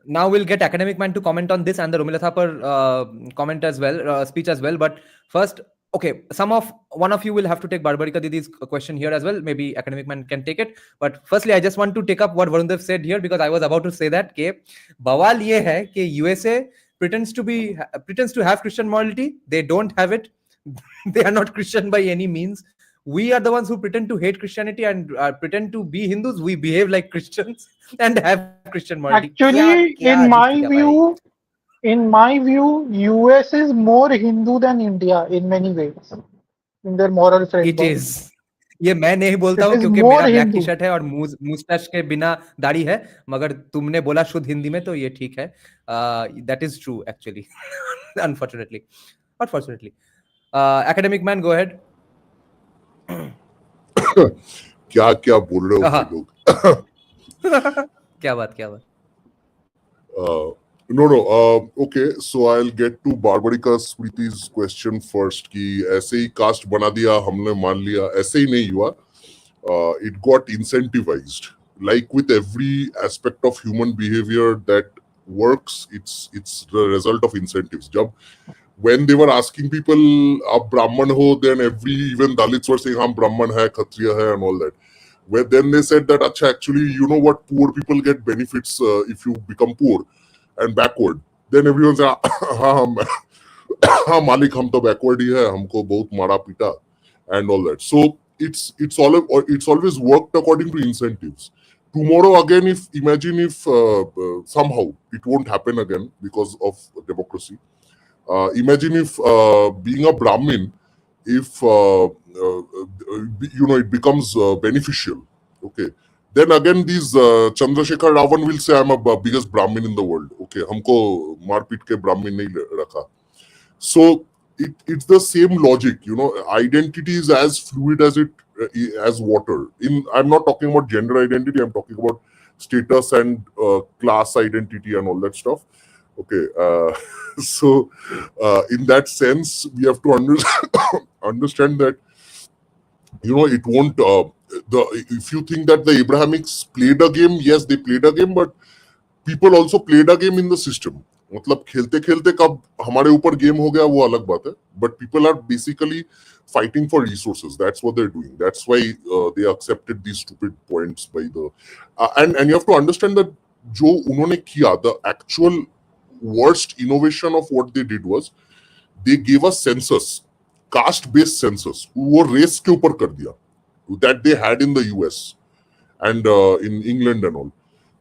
Now we'll get Academic Man to comment on this and the Romila Thapar comment as well, speech as well. But first, okay, one of you will have to take Barbarika Didi's question here as well. Maybe Academic Man can take it. But firstly, I just want to take up what Varun Dev said here, because I was about to say that bawal ye hai कि USA pretends to have Christian morality. They don't have it. They are not Christian by any means. We are the ones who pretend to hate Christianity and pretend to be Hindus. We behave like Christians and have Christian morality. Actually, in my view, US is more Hindu than India in many ways, in their moral framework. It is. ये मैं नहीं बोलता हूँ क्योंकि मेरा black T shirt है और moustache के बिना दाढ़ी है, मगर तुमने बोला शुद्ध हिंदी में तो ये ठीक है. That is true actually. Unfortunately. Not fortunately. Academic Man, go ahead. क्या बोल रहे हो लोग? क्या बात? No. Okay, so I'll get to Barbarika Smriti's question first. कि ऐसे ही कास्ट बना दिया हमने मान लिया, ऐसे ही नहीं हुआ. It got incentivized. Like with every aspect of human behavior that works, it's the result of incentives. जब when they were asking people, "Ab Brahman ho?" then even Dalits were saying, "Hum Brahman hai, Kshatriya hai," and all that. Where then they said that, "Acha, actually, you know what? Poor people get benefits if you become poor and backward." Then everyone said, "हाँ मालिक हम तो backward ही है, हमको बहुत मारा पीटा," and all that. So it's always worked according to incentives. Tomorrow again, imagine if somehow it won't happen again because of democracy. Imagine if being a Brahmin, if it becomes beneficial. Okay, then again these Chandrasekhar Ravan will say, "I'm a biggest Brahmin in the world." Okay, हमको मार पीट के Brahmin नहीं रखा. So it's the same logic, identity is as fluid as water. I'm not talking about gender identity, I'm talking about status and class identity and all that stuff. Okay, so in that sense, we have to understand that, it won't, if you think that the Abrahamics played a game, yes, they played a game, but people also played a game in the system. मतलब खेलते खेलते कब हमारे ऊपर game हो गया वो अलग बात है, but people are basically fighting for resources. That's what they're doing. That's why they accepted these stupid points by the and you have to understand that जो उन्होंने किया, the actual worst innovation of what they did was they gave us census, caste based census, वो race के ऊपर कर दिया, that they had in the US and in England and all.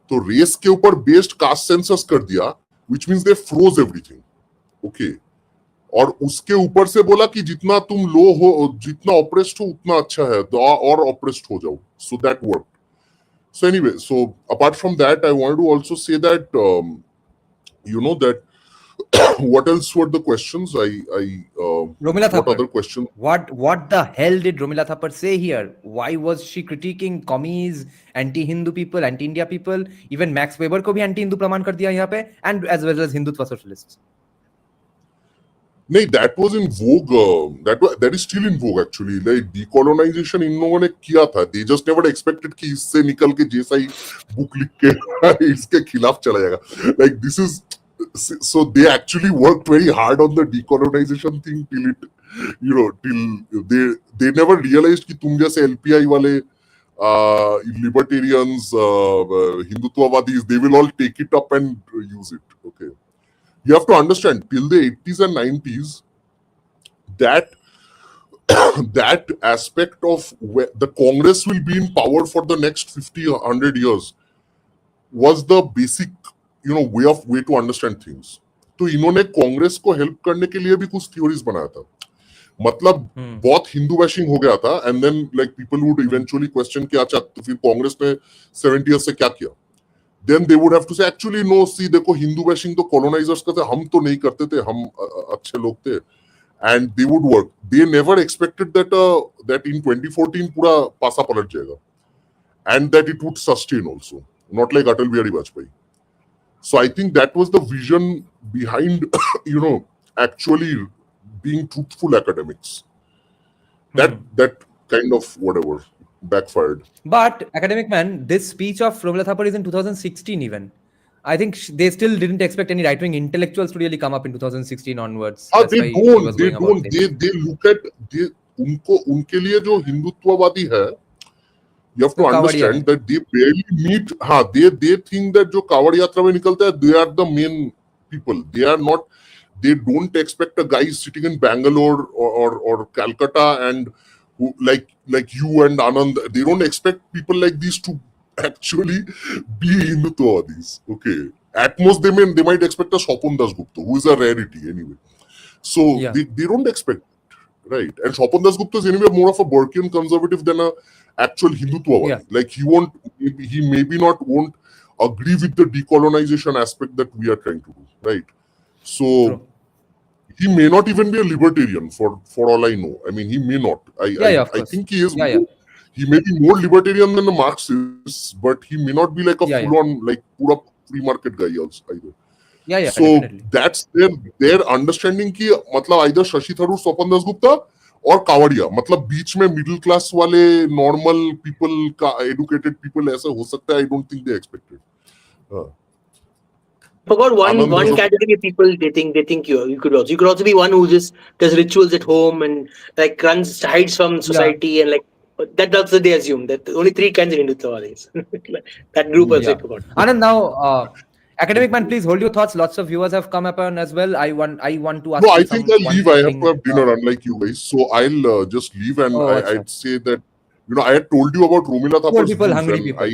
तो race के ऊपर based caste census कर दिया, which means they froze everything. Okay, और उसके ऊपर से बोला कि जितना तुम लो हो, जितना oppressed हो उतना अच्छा है, और oppressed हो जाओ. So that worked. So anyway, so apart from that, I wanted to also say that that what else were the questions? Romila Thapar. What other questions? What the hell did Romila Thapar say here? Why was she critiquing commies, anti-Hindu people, anti-India people? Even Max Weber को भी anti-Hindu प्रमाण कर दिया यहाँ पे, and as well as Hindutva socialists. नहीं, that was in vogue. That is still in vogue actually. Like decolonization इन लोगों ने किया था. They just never expected कि इससे निकल के जैसा ही book लिख के इसके खिलाफ चला जाएगा. Like this is. So they actually worked very hard on the decolonization thing till they never realized कि तुम जैसे LPI वाले libertarians, Hindutvawadis, they will all take it up and use it. Okay, you have to understand till the 80s and 90s that that aspect of where the Congress will be in power for the next 50 or 100 years was the basic way to understand things. तो इन्होंने कांग्रेस को help करने के लिए भी कुछ theories बनाया था. मतलब बहुत हिंदू बैशिंग हो गया था, and then like people would eventually question कि अच्छा तो फिर कांग्रेस ने 70 इयर्स से क्या किया. Then they would have to say actually no, see देखो हिंदू बैशिंग तो कॉलोनाइजर्स करते, हम तो नहीं करते थे, हम अच्छे लोग थे, and they would work. They never expected that in 2014 पूरा पासा पलट जाएगा, and that it would sustain also, not like Atal Bihari Vajpayee. So I think that was the vision behind, actually being truthful academics. That kind of whatever backfired. But academic man, this speech of Romila Thapar is in 2016 even. I think they still didn't expect any right-wing intellectuals to really come up in 2016 onwards. They look at उनके लिए जो हिंदुत्ववादी है, you have to understand that they barely meet. They think that जो कावड़ यात्रा में निकलते हैं, they are the main people. They don't expect a guy sitting in Bangalore or Calcutta and who like you and Anand. They don't expect people like these to actually be Hindutvawadis. Okay, at most they might expect a Swapun Dasgupta, who is a rarity anyway. So they don't expect, right? And Swapun Dasgupta is anyway more of a Burkean conservative than a actual Hindutva. Like he maybe not won't agree with the decolonization aspect that we are trying to do, right? So he may not even be a libertarian for all I know. I mean, he may not. I think he is. He may be more libertarian than the Marxists, but he may not be like a full-on like pura free market guy also either. So definitely. That's their understanding ki मतलब either Shashi Tharoor, Swapan Dasgupta और कावड़िया, मतलब बीच में middle class वाले normal people का educated people ऐसा हो सकता है. I don't think they expected. forgot one Anand, category of people. They think you could also be one who just does rituals at home and like hides from society and like that. That's what they assume that only 3 kinds of Hindutva. That group also forgot. Anand, now academic man, please hold your thoughts. Lots of viewers have come up as well. I want to ask No, you I think I'll leave. I have to have dinner, thing. unlike you guys. So I'll just leave, and I'd say that I had told you about Romila Poor Thapar's people, views, hungry and people.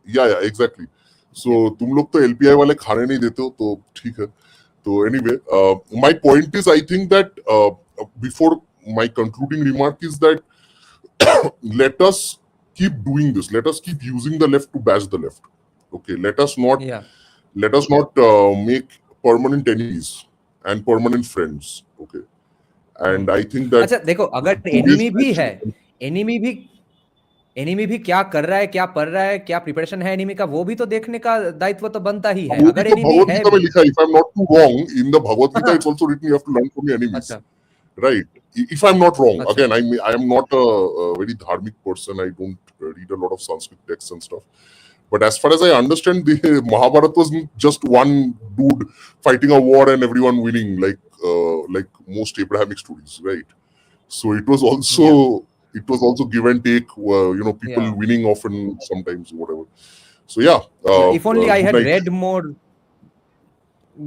yeah, exactly. So तुम लोग तो LPI वाले खाने नहीं देते हो, तो ठीक है. So anyway, my point is, I think that before my concluding remark is that let us keep doing this. Let us keep using the left to bash the left. Okay, let us not make permanent enemies and permanent friends. Okay, and I think that. अच्छा देखो, अगर enemy भी क्या कर रहा है, क्या पढ़ रहा है, क्या प्रिपरेशन है एनिमी का, वो भी तो देखने का दायित्व तो बनता ही है. अगर एनिमी है, भगवत गीता में लिखा है, if I'm not too wrong, in the Bhagavad Gita it's also written you have to learn from your enemies. Right? If I'm not wrong, again, I am not a very dharmic person. I don't read a lot of Sanskrit texts and stuff. But as far as I understand, the Mahabharata was just one dude fighting a war and everyone winning, like most Abrahamic stories, right? So it was also give and take. People winning often, sometimes, whatever. So if only I had read more.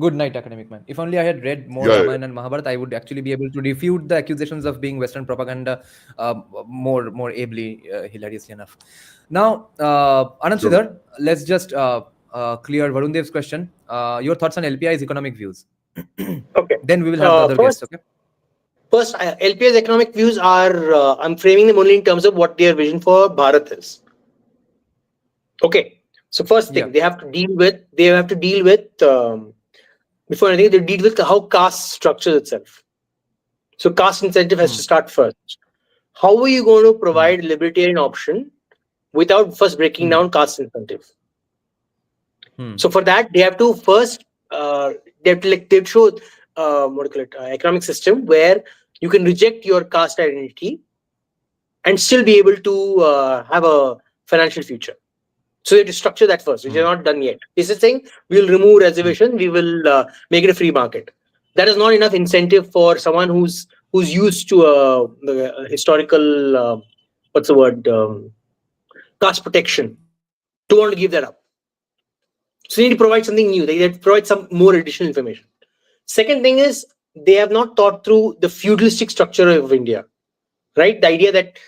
Good night, academic man. If only I had read more Ramayana and Mahabharata, I would actually be able to refute the accusations of being Western propaganda more ably, hilariously enough. Now, Anand Sridhar, let's just clear Varun Dev's question. Your thoughts on LPI's economic views. Okay. Then we will have the other guests. Okay. First, LPI's economic views are, I'm framing them only in terms of what their vision for Bharat is. Okay. So first thing they have to deal with, before anything, they deal with how caste structures itself. So caste incentive has to start first. How are you going to provide libertarian option without first breaking down caste incentive? So for that, they have to first, they have to show economic system where you can reject your caste identity and still be able to have a financial future. So they have to structure that first, which is not done yet. This is saying we'll remove reservation, we will make it a free market. That is not enough incentive for someone who's used to the historical caste protection to want to give that up. So they need to provide something new. They need to provide some more additional information. Second thing is they have not thought through the feudalistic structure of India, right? The idea that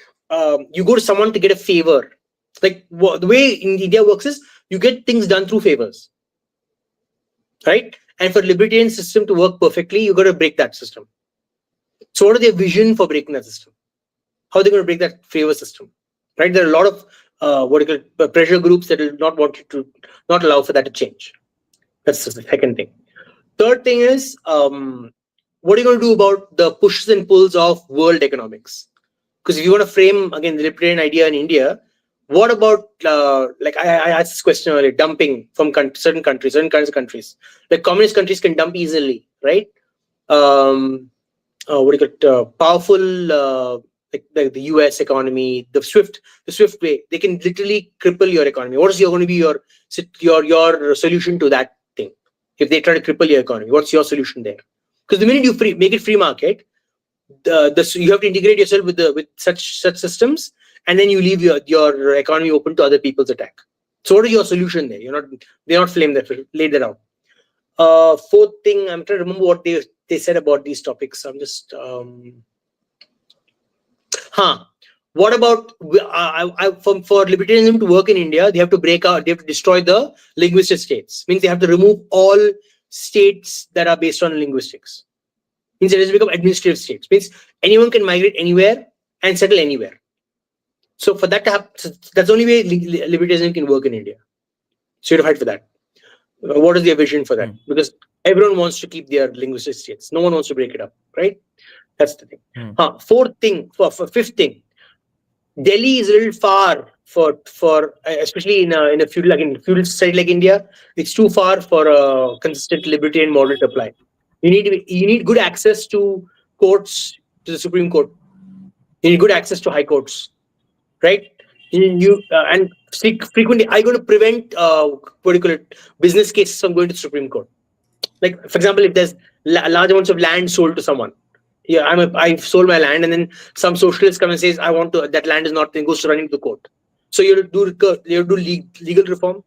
you go to someone to get a favor. Like the way in India works is you get things done through favors, right? And for libertarian system to work perfectly, you got to break that system. So what are their vision for breaking that system? How are they going to break that favor system, right? There are a lot of pressure groups that will not allow for that to change. That's the second thing. Third thing is, what are you going to do about the pushes and pulls of world economics? Because if you want to frame, again, the libertarian idea in India, what about, like I asked this question earlier, dumping from certain countries, certain kinds of countries. Like communist countries can dump easily, right? Powerful, like the US economy, the swift way, they can literally cripple your economy. What is going to be your solution to that thing? If they try to cripple your economy, what's your solution there? Because the minute you make it free market, you have to integrate yourself with such systems, and then you leave your economy open to other people's attack. So what is your solution there? They're not laid that out. Fourth thing, I'm trying to remember what they said about these topics. I'm just what about for libertarianism to work in India, they have to destroy the linguistic states. Means they have to remove all states that are based on linguistics. Means it has become administrative states. Means anyone can migrate anywhere and settle anywhere. So for that to happen, that's the only way libertarianism can work in India. So you have to fight for that. What is their vision for that? Because everyone wants to keep their linguistic states. No one wants to break it up, right? That's the thing. Fifth thing, Delhi is a little far for especially in a feudal society like India. It's too far for a consistent libertarian model to apply. You need good access to courts, to the Supreme Court. You need good access to high courts, right? And frequently, I'm going to prevent particular business cases from going to the Supreme Court. Like, for example, if there's large amounts of land sold to someone, I've sold my land, and then some socialist come and says, I want to, that land is not, then goes to running to the court. So you have to do legal reform,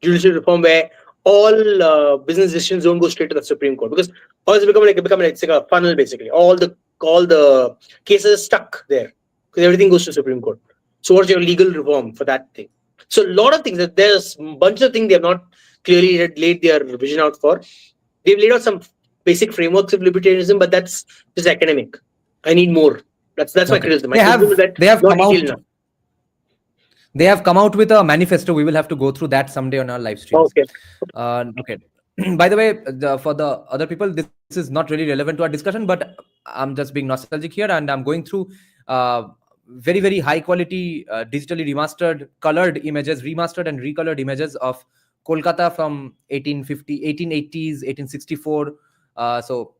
judicial reform, where all business decisions don't go straight to the Supreme Court, because or it's become like it's like a funnel basically. All the cases are stuck there because everything goes to Supreme Court. So what's your legal reform for that thing? So a lot of things, there's a bunch of things they have not clearly laid their vision out for. They've laid out some basic frameworks of libertarianism, but that's just academic. I need more. That's my criticism. They have come out. They have come out with a manifesto. We will have to go through that someday on our live streams. Okay. By the way, for the other people, this is not really relevant to our discussion, but I'm just being nostalgic here, and I'm going through very, very high quality, digitally remastered, colored images, remastered and recolored images of Kolkata from 1880s, 1864. So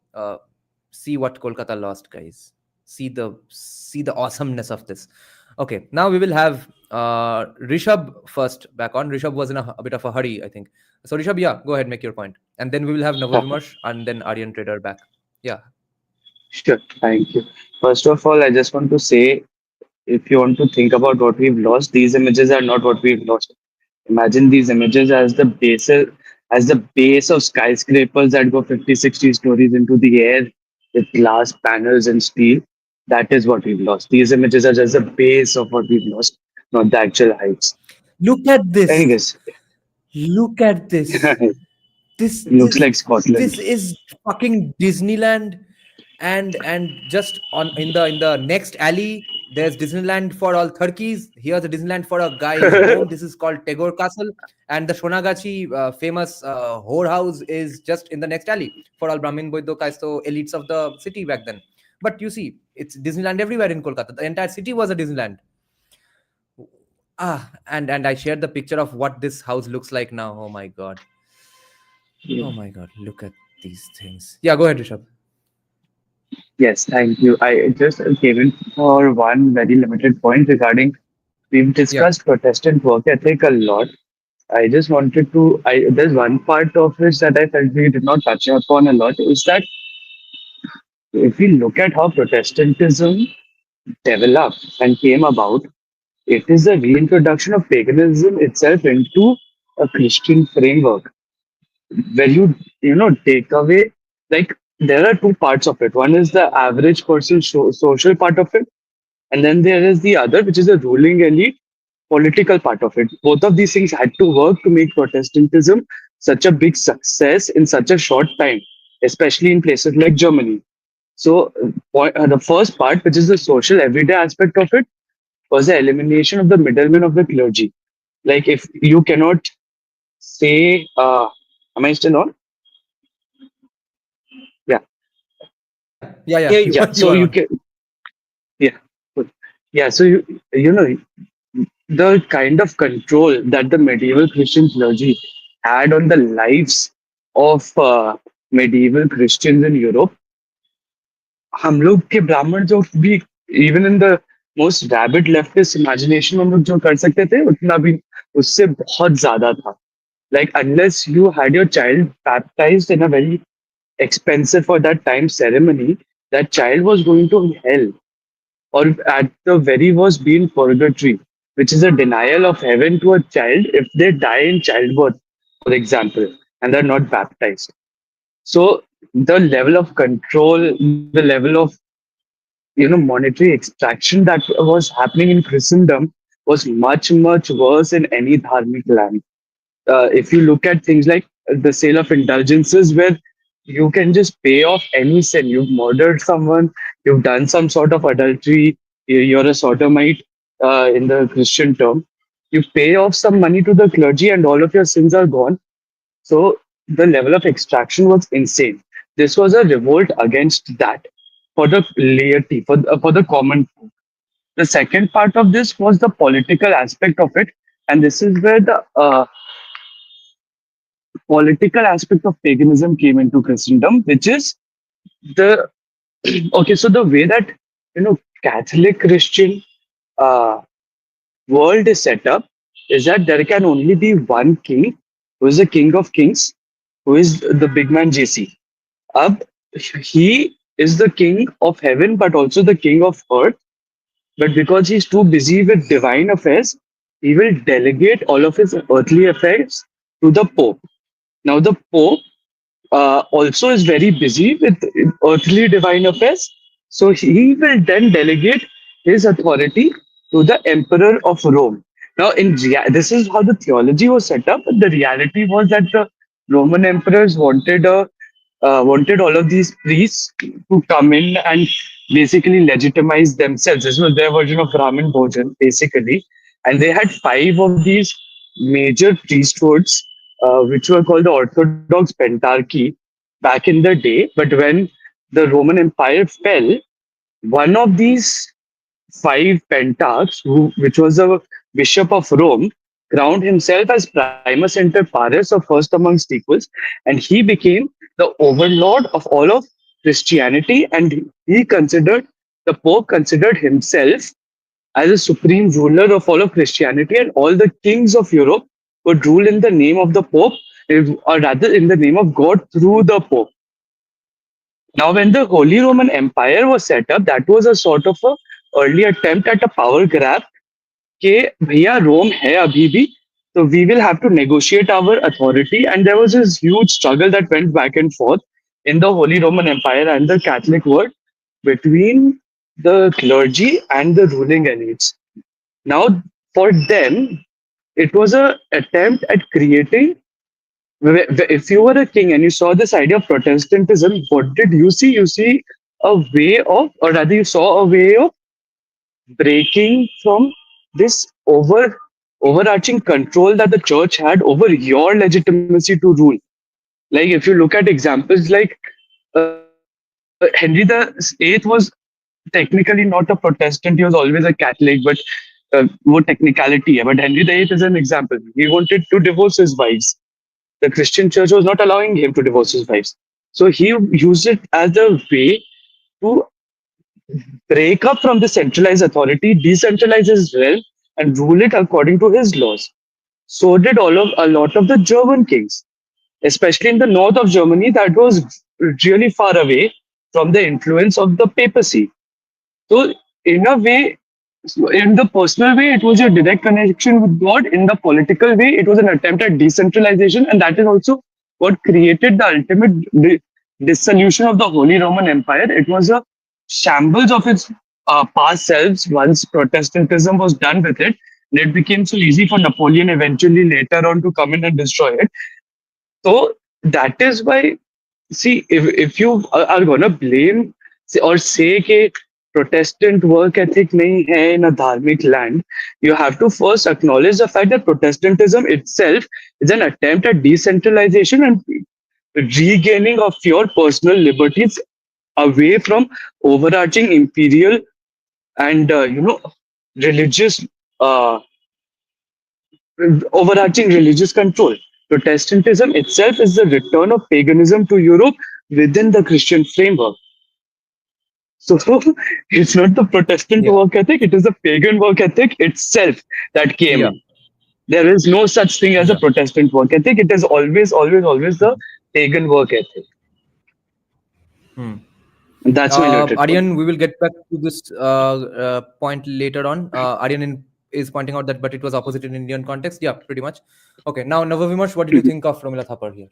see what Kolkata lost, guys. See the awesomeness of this. Okay, now we will have Rishabh first back on. Rishabh was in a bit of a hurry, I think. So Rishabh, yeah, go ahead, make your point. And then we will have Navavimarsh and then Aryan Trader back. Yeah. Sure, thank you. First of all, I just want to say, if you want to think about what we've lost, these images are not what we've lost. Imagine these images as the base of skyscrapers that go 50, 60 stories into the air with glass panels and steel. That is what we've lost. These images are just the base of what we've lost, not the actual heights. Look at this. Anyways. Look at this. This looks like Scotland. This is fucking Disneyland, and just in the next alley, there's Disneyland for all turkeys. Here's a Disneyland for a guy's home. This is called Tagore Castle, and the Shonagachi famous whorehouse is just in the next alley for all Brahmin, Boiddo, Kaisto elites of the city back then. But you see, it's Disneyland everywhere in Kolkata. The entire city was a Disneyland. And I shared the picture of what this house looks like now. Oh my god. Yeah. Oh my god, look at these things. Yeah, go ahead, Rishabh. Yes, thank you. I just came in for one very limited point regarding, we've discussed Protestant work ethic a lot. I just wanted to, there's one part of which that I felt we did not touch upon a lot, is that if we look at how Protestantism developed and came about, it is a reintroduction of paganism itself into a Christian framework, where you take away, like, there are two parts of it. One is the average person social part of it, and then there is the other, which is the ruling elite political part of it. Both of these things had to work to make Protestantism such a big success in such a short time, especially in places like Germany. So the first part, which is the social everyday aspect of it, was the elimination of the middlemen of the clergy. Like, if you cannot say, am I still on? Yeah. So you can, So you know the kind of control that the medieval Christian clergy had on the lives of medieval Christians in Europe. हम लोग के ब्राह्मण जो भी even in the most rabid leftist imagination हम लोग जो कर सकते थे उतना भी उससे बहुत ज्यादा था. Like, unless you had your child baptized in a very expensive for that time ceremony, that child was going to hell, or at the very worst be in purgatory, which is a denial of heaven to a child if they die in childbirth, for example, and they're not baptized. So the level of control, the level of monetary extraction that was happening in Christendom was much, much worse in any dharmic land. If you look at things like the sale of indulgences, where you can just pay off any sin. You've murdered someone, you've done some sort of adultery, you're a sodomite in the Christian term. You pay off some money to the clergy and all of your sins are gone. So the level of extraction was insane. This was a revolt against that for the laity, for the common folk. The second part of this was the political aspect of it. And this is where the political aspect of paganism came into Christendom, which is the okay. So the way that Catholic Christian world is set up is that there can only be one king, who is the king of kings, who is the big man JC. Ab, he is the king of heaven, but also the king of earth. But because he's too busy with divine affairs, he will delegate all of his earthly affairs to the Pope. Now, the Pope also is very busy with earthly divine affairs. So he will then delegate his authority to the Emperor of Rome. Now, this is how the theology was set up. But the reality was that the Roman emperors wanted all of these priests to come in and basically legitimize themselves. This was their version of Brahmin Bhojan, basically. And they had 5 of these major priesthoods, which were called the Orthodox Pentarchy back in the day. But when the Roman Empire fell, one of these 5 pentarchs, which was a bishop of Rome, crowned himself as primus inter pares, or first amongst equals, and he became the overlord of all of Christianity. And the Pope considered himself as a supreme ruler of all of Christianity, and all the kings of Europe would rule in the name of the Pope, or rather in the name of God through the Pope. Now, when the Holy Roman Empire was set up, that was a sort of a early attempt at a power grab. कि भैया Rome है अभी भी, so we will have to negotiate our authority. And there was this huge struggle that went back and forth in the Holy Roman Empire and the Catholic world between the clergy and the ruling elites. Now, for them, it was an attempt at creating. If you were a king and you saw this idea of Protestantism, what did you see? You see a way of, or rather, you saw a way of breaking from this overarching control that the church had over your legitimacy to rule. Like, if you look at examples like Henry VIII was technically not a Protestant, he was always a Catholic, but more technicality. But Henry VIII is an example. He wanted to divorce his wives. The Christian church was not allowing him to divorce his wives. So he used it as a way to break up from the centralized authority, decentralize his realm, and rule it according to his laws. So did a lot of the German kings, especially in the north of Germany, that was really far away from the influence of the papacy. So, in a way, in the personal way, it was a direct connection with God. In the political way, it was an attempt at decentralization, and that is also what created the ultimate dissolution of the Holy Roman Empire. It was a shambles of its past selves once Protestantism was done with it. And it became so easy for Napoleon eventually later on to come in and destroy it. So that is why, see, if you are going to blame or say that Protestant work ethic nahi hai in a dharmic land, you have to first acknowledge the fact that Protestantism itself is an attempt at decentralization and regaining of your personal liberties away from overarching imperial and religious overarching religious control. Protestantism itself is the return of paganism to Europe within the Christian framework. So it's not the Protestant work ethic, it is the pagan work ethic itself that came in. There is no such thing as a Protestant work ethic. It is always the pagan work ethic. That's my noted Aryan, we will get back to this point later on. Aryan is pointing out that, but it was opposite in Indian context. Yeah, pretty much. Okay, now Navavimash, what did you think of Romila Thapar here?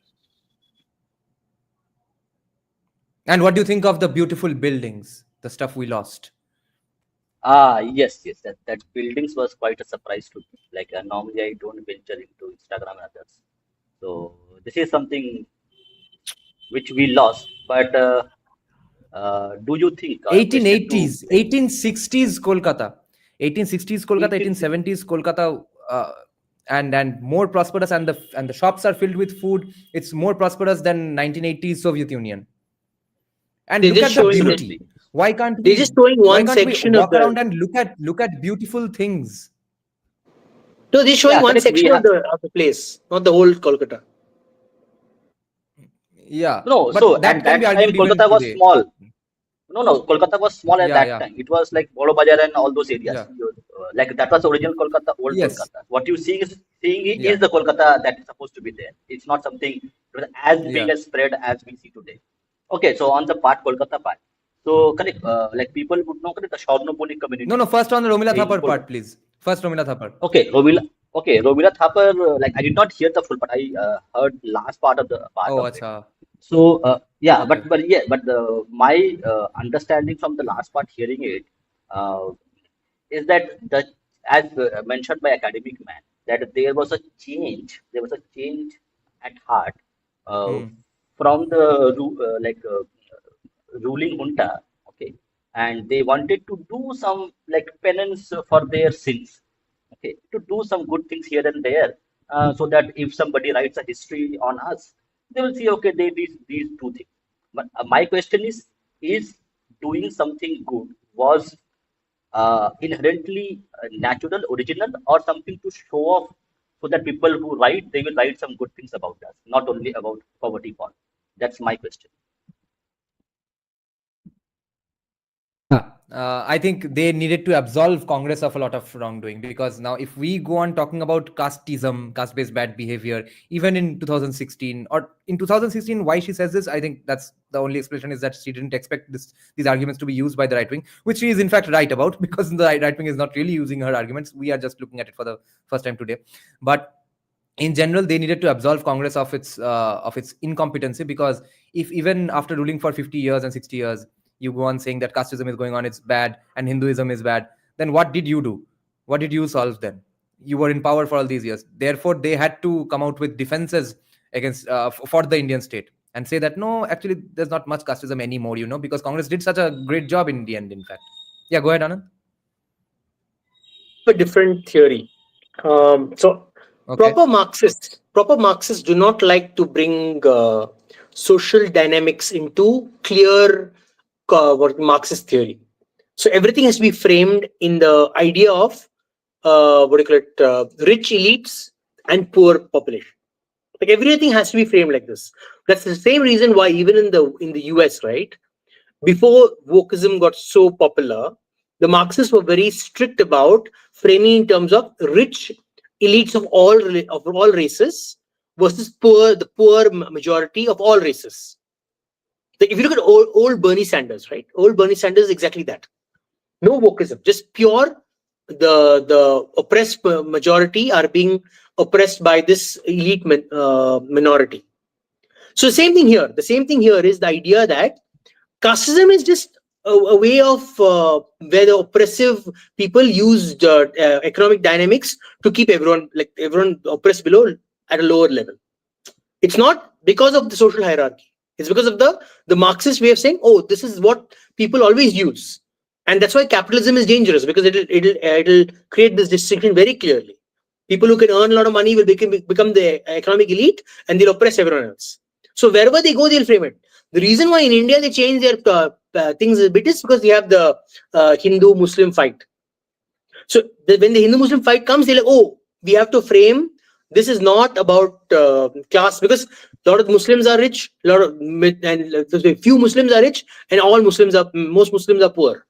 And what do you think of the beautiful buildings, the stuff we lost? Yes, that buildings was quite a surprise to me. Like normally I don't venture into Instagram and others. So this is something which we lost. But do you think 1880s, 1860s Kolkata, 1860s Kolkata, 1870s Kolkata, and more prosperous, and the shops are filled with food. It's more prosperous than 1980s Soviet Union. And look at the beauty. Why can't we? Just showing one section walk around and look at beautiful things? No, they're showing one section of the place, not the whole Kolkata. Yeah. No, but so at that time Kolkata was small. No, Kolkata was small at that time. It was like Bolo Bazaar and all those areas. like that was original Kolkata, old Yes. Kolkata. What you seeing Yeah. is the Kolkata that is supposed to be there. It's not something that was as big Yeah. as spread as we see today. Okay, so on the part Kolkata part, so correct, like people would know correct, the Shawnopoli community. No, first on the Romila in Thapar Kolkata. part, please. First Romila Thapar. Okay, Romila Thapar, like I did not hear the full, but I heard last part of the part Oh, of it. acha. So yeah, Okay. but my understanding from the last part hearing it is that the as mentioned by academic man that there was a change, at heart uh, from the ruling junta, okay, and they wanted to do some like penance for their sins, okay, to do some good things here and there, so that if somebody writes a history on us, they will see, okay, they did these two things. But my question is doing something good was inherently natural, original, or something to show off so that people who write, they will write some good things about us, not only about poverty porn? That's my question. I think they needed to absolve Congress of a lot of wrongdoing, because now if we go on talking about casteism, caste-based bad behavior, even in 2016 or in 2016, why she says this, I think that's the only explanation, is that she didn't expect these arguments to be used by the right wing, which she is in fact right about, because the right wing is not really using her arguments. We are just looking at it for the first time today. But in general, they needed to absolve Congress of its incompetency, because if even after ruling for 50 years and 60 years, you go on saying that casteism is going on, it's bad, and Hinduism is bad, then what did you do? What did you solve then? You were in power for all these years. Therefore, they had to come out with defenses against for the Indian state and say that no, actually, there's not much casteism anymore, because Congress did such a great job in the end, in fact. Yeah, go ahead, Anand. A different theory. So Okay. proper Marxists do not like to bring social dynamics into clear what Marxist theory. So everything has to be framed in the idea of rich elites and poor population. Like everything has to be framed like this. That's the same reason why even in the US, right, before wokeism got so popular, the Marxists were very strict about framing in terms of rich elites of all races versus the poor majority of all races. Like if you look at old Bernie Sanders, right? Old Bernie Sanders is exactly that. No wokeism, just pure the oppressed majority are being oppressed by this elite minority. So same thing here. The same thing here is the idea that casteism is just a way of where the oppressive people used economic dynamics to keep everyone oppressed below at a lower level. It's not because of the social hierarchy. It's because of the Marxist way of saying, oh, this is what people always use. And that's why capitalism is dangerous, because it'll create this distinction very clearly. People who can earn a lot of money will become the economic elite, and they'll oppress everyone else. So wherever they go, they'll frame it. The reason why in India they change their things a bit is because they have the Hindu-Muslim fight. So when the Hindu-Muslim fight comes, they're like, oh, we have to frame this is not about class, because a lot of Muslims are rich, few Muslims are rich, and most Muslims are poor.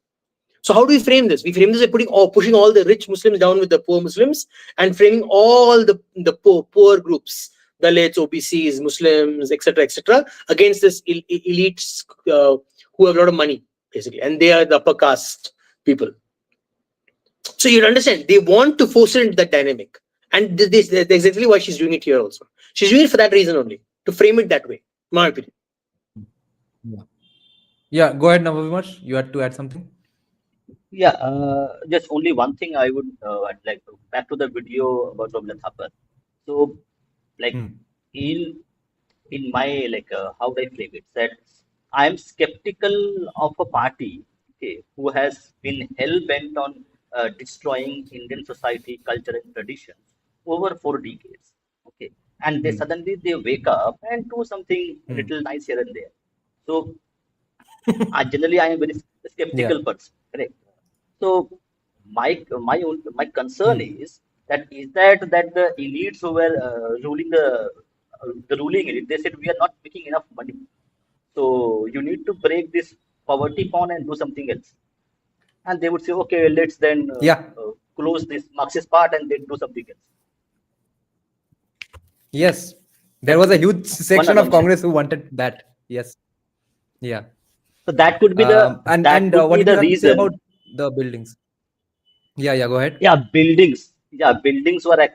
So how do we frame this? We frame this by pushing all the rich Muslims down with the poor Muslims, and framing all the poor groups, Dalits, OBCs, Muslims, etc., against this elites who have a lot of money, basically, and they are the upper caste people. So you understand, they want to force it into that dynamic. And that's exactly why she's doing it here also. She's doing it for that reason only, to frame it that way, in my opinion. Yeah, go ahead, Navavimash. You had to add something? Yeah, just only one thing I would I'd like to back to the video about Romila Thapar. So, like in my how would I frame it? That I am skeptical of a party, okay, who has been hell bent on destroying Indian society, culture, and traditions over 4 decades. Okay, and they suddenly they wake up and do something little nice here and there. So, I am very skeptical person. Correct. So my concern is that the elites who were ruling the ruling elite, they said we are not making enough money, so you need to break this poverty porn and do something else. And they would say, okay, let's then close this Marxist part and then do something else. Yes, there was a huge section of assumption. Congress who wanted that. Yes. Yeah. So that could be the what did you have to say reason. about the buildings? Yeah, go ahead. Yeah, buildings. Yeah, buildings were like,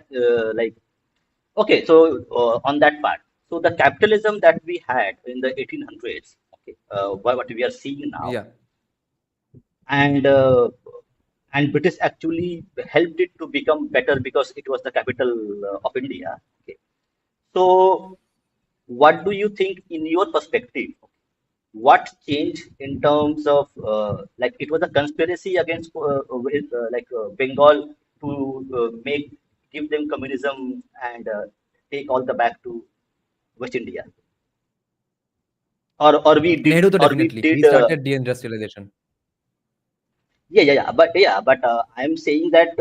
okay. So on that part, so the capitalism that we had in the 1800s, okay, what we are seeing now, Yeah. and British actually helped it to become better because it was the capital of India. Okay. So, what do you think, in your perspective, what changed in terms of like it was a conspiracy against Bengal to give them communism and take all the back to West India, or we did, Nehru, or we definitely. did. He started deindustrialization. But I'm saying that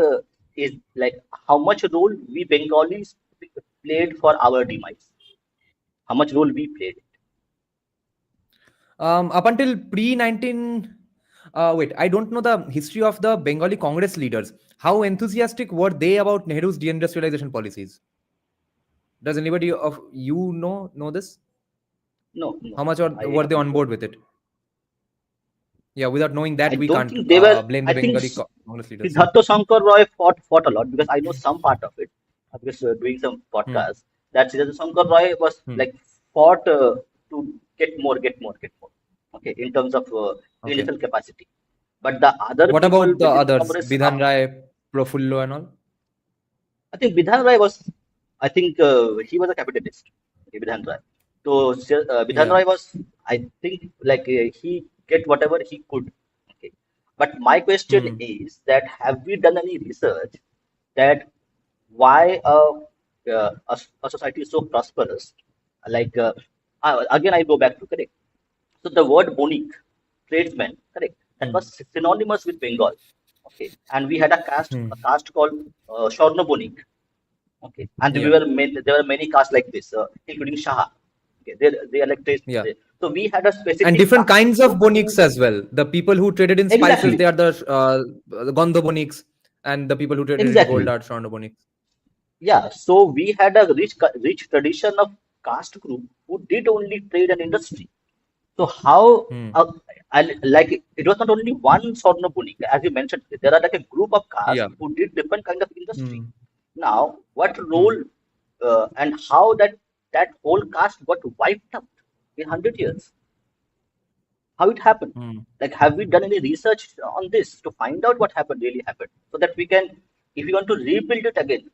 is like how much role we Bengalis played for our demise. How much role we played. Up until pre-19, I don't know the history of the Bengali Congress leaders. How enthusiastic were they about Nehru's deindustrialization policies? Does anybody of you know this? No. How much were they on board with it? Yeah, without knowing that, I we don't can't think they were. blame I the think Bengali Congress leaders. Siddhartha Shankar Roy fought a lot, because I know some part of it. I was doing some podcasts that Siddhartha Shankar Roy was like fought to get more. Okay, in terms of industrial capacity. But the other What people about the within others? Congress, Bidhan Rai, Profullo and all? I think Bidhan Rai was, I think he was a capitalist, Bidhan Rai. So Bidhan Rai was, I think, like he get whatever he could. Okay. But my question is that have we done any research that why a society is so prosperous? Like again, I go back to correct. So the word bonik, tradesman, correct, that was synonymous with Bengal. Okay, and we had a caste called Shorno Bonik. Okay, and there were many castes like this, including Shaha. Okay, they are like trades. Yeah. So we had a specific And different caste kinds of boniks as well. The people who traded in spices, Exactly. they are the Gondo boniks, and the people who traded in gold are Shorno boniks. Yeah, so we had a rich tradition of caste group who did only trade and industry. So how, like it was not only one Swarna Bonik, as you mentioned, there are like a group of castes who did different kind of industry. Now, what role and how that whole caste got wiped out in 100 years? How it happened? Like, have we done any research on this to find out what really happened, so that we can, if we want to rebuild it again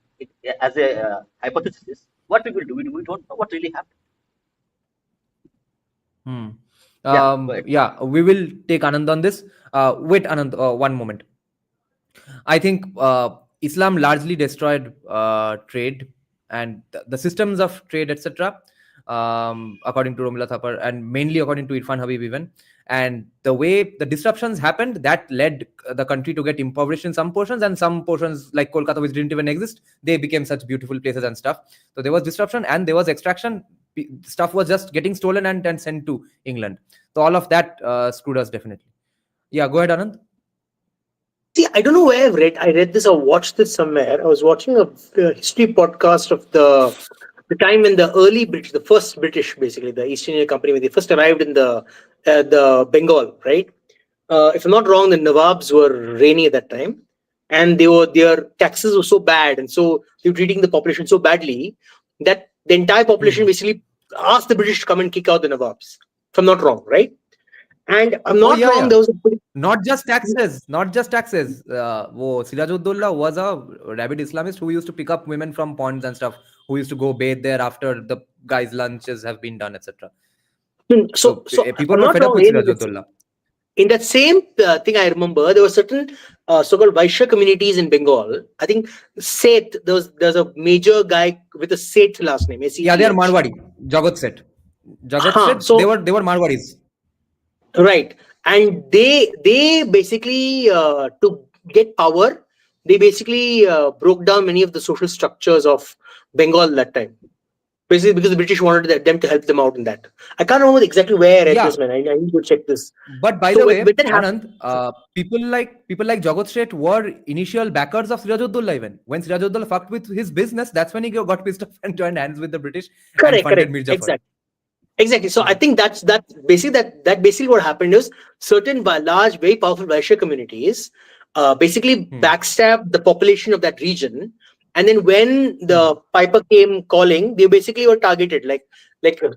as a hypothesis, what we will do? We don't know what really happened. We will take Anand on this. Wait, Anand, one moment. I think Islam largely destroyed trade and the systems of trade, etc. According to Romila Thapar, and mainly according to Irfan Habib even. And the way the disruptions happened, that led the country to get impoverished in some portions, and some portions like Kolkata, which didn't even exist, they became such beautiful places and stuff. So there was disruption and there was extraction. Stuff was just getting stolen and sent to England. So all of that screwed us definitely. Yeah, go ahead, Anand. See, I don't know where I read this or watched this somewhere. I was watching a history podcast of the time when the first British, basically the East India Company, when they first arrived in the Bengal, right? If I'm not wrong, the Nawabs were reigning at that time, and their taxes were so bad, and so they were treating the population so badly that the entire population basically asked the British to come and kick out the Nawabs. If I'm not wrong, right? And I'm not wrong. There was not just taxes. Sirajuddaulah was a rabid Islamist who used to pick up women from ponds and stuff, who used to go bathe there after the guys' lunches have been done, etc. So people were fed up with Sirajuddaulah. In that same thing, I remember there were certain so-called Vaishya communities in Bengal. I think Seth. There's a major guy with a Seth last name. Yeah, they are Marwari. Jagat Seth. Seth. So they were Marwaris. Right, and they basically to get power, they basically broke down many of the social structures of Bengal that time. Basically, because the British wanted them to help them out in that. I can't remember exactly where I read Yeah. this, man. I need to check this. But by So the way, when that happened- Anand, people like Jagat Seth were initial backers of Sirajuddaulah. Even when Sirajuddaulah fucked with his business, that's when he got pissed off and joined hands with the British and funded Mir Jafar. Exactly. So I think that's basically what happened is certain large, very powerful Vaishya communities basically backstabbed the population of that region. And then when the Piper came calling, they basically were targeted, like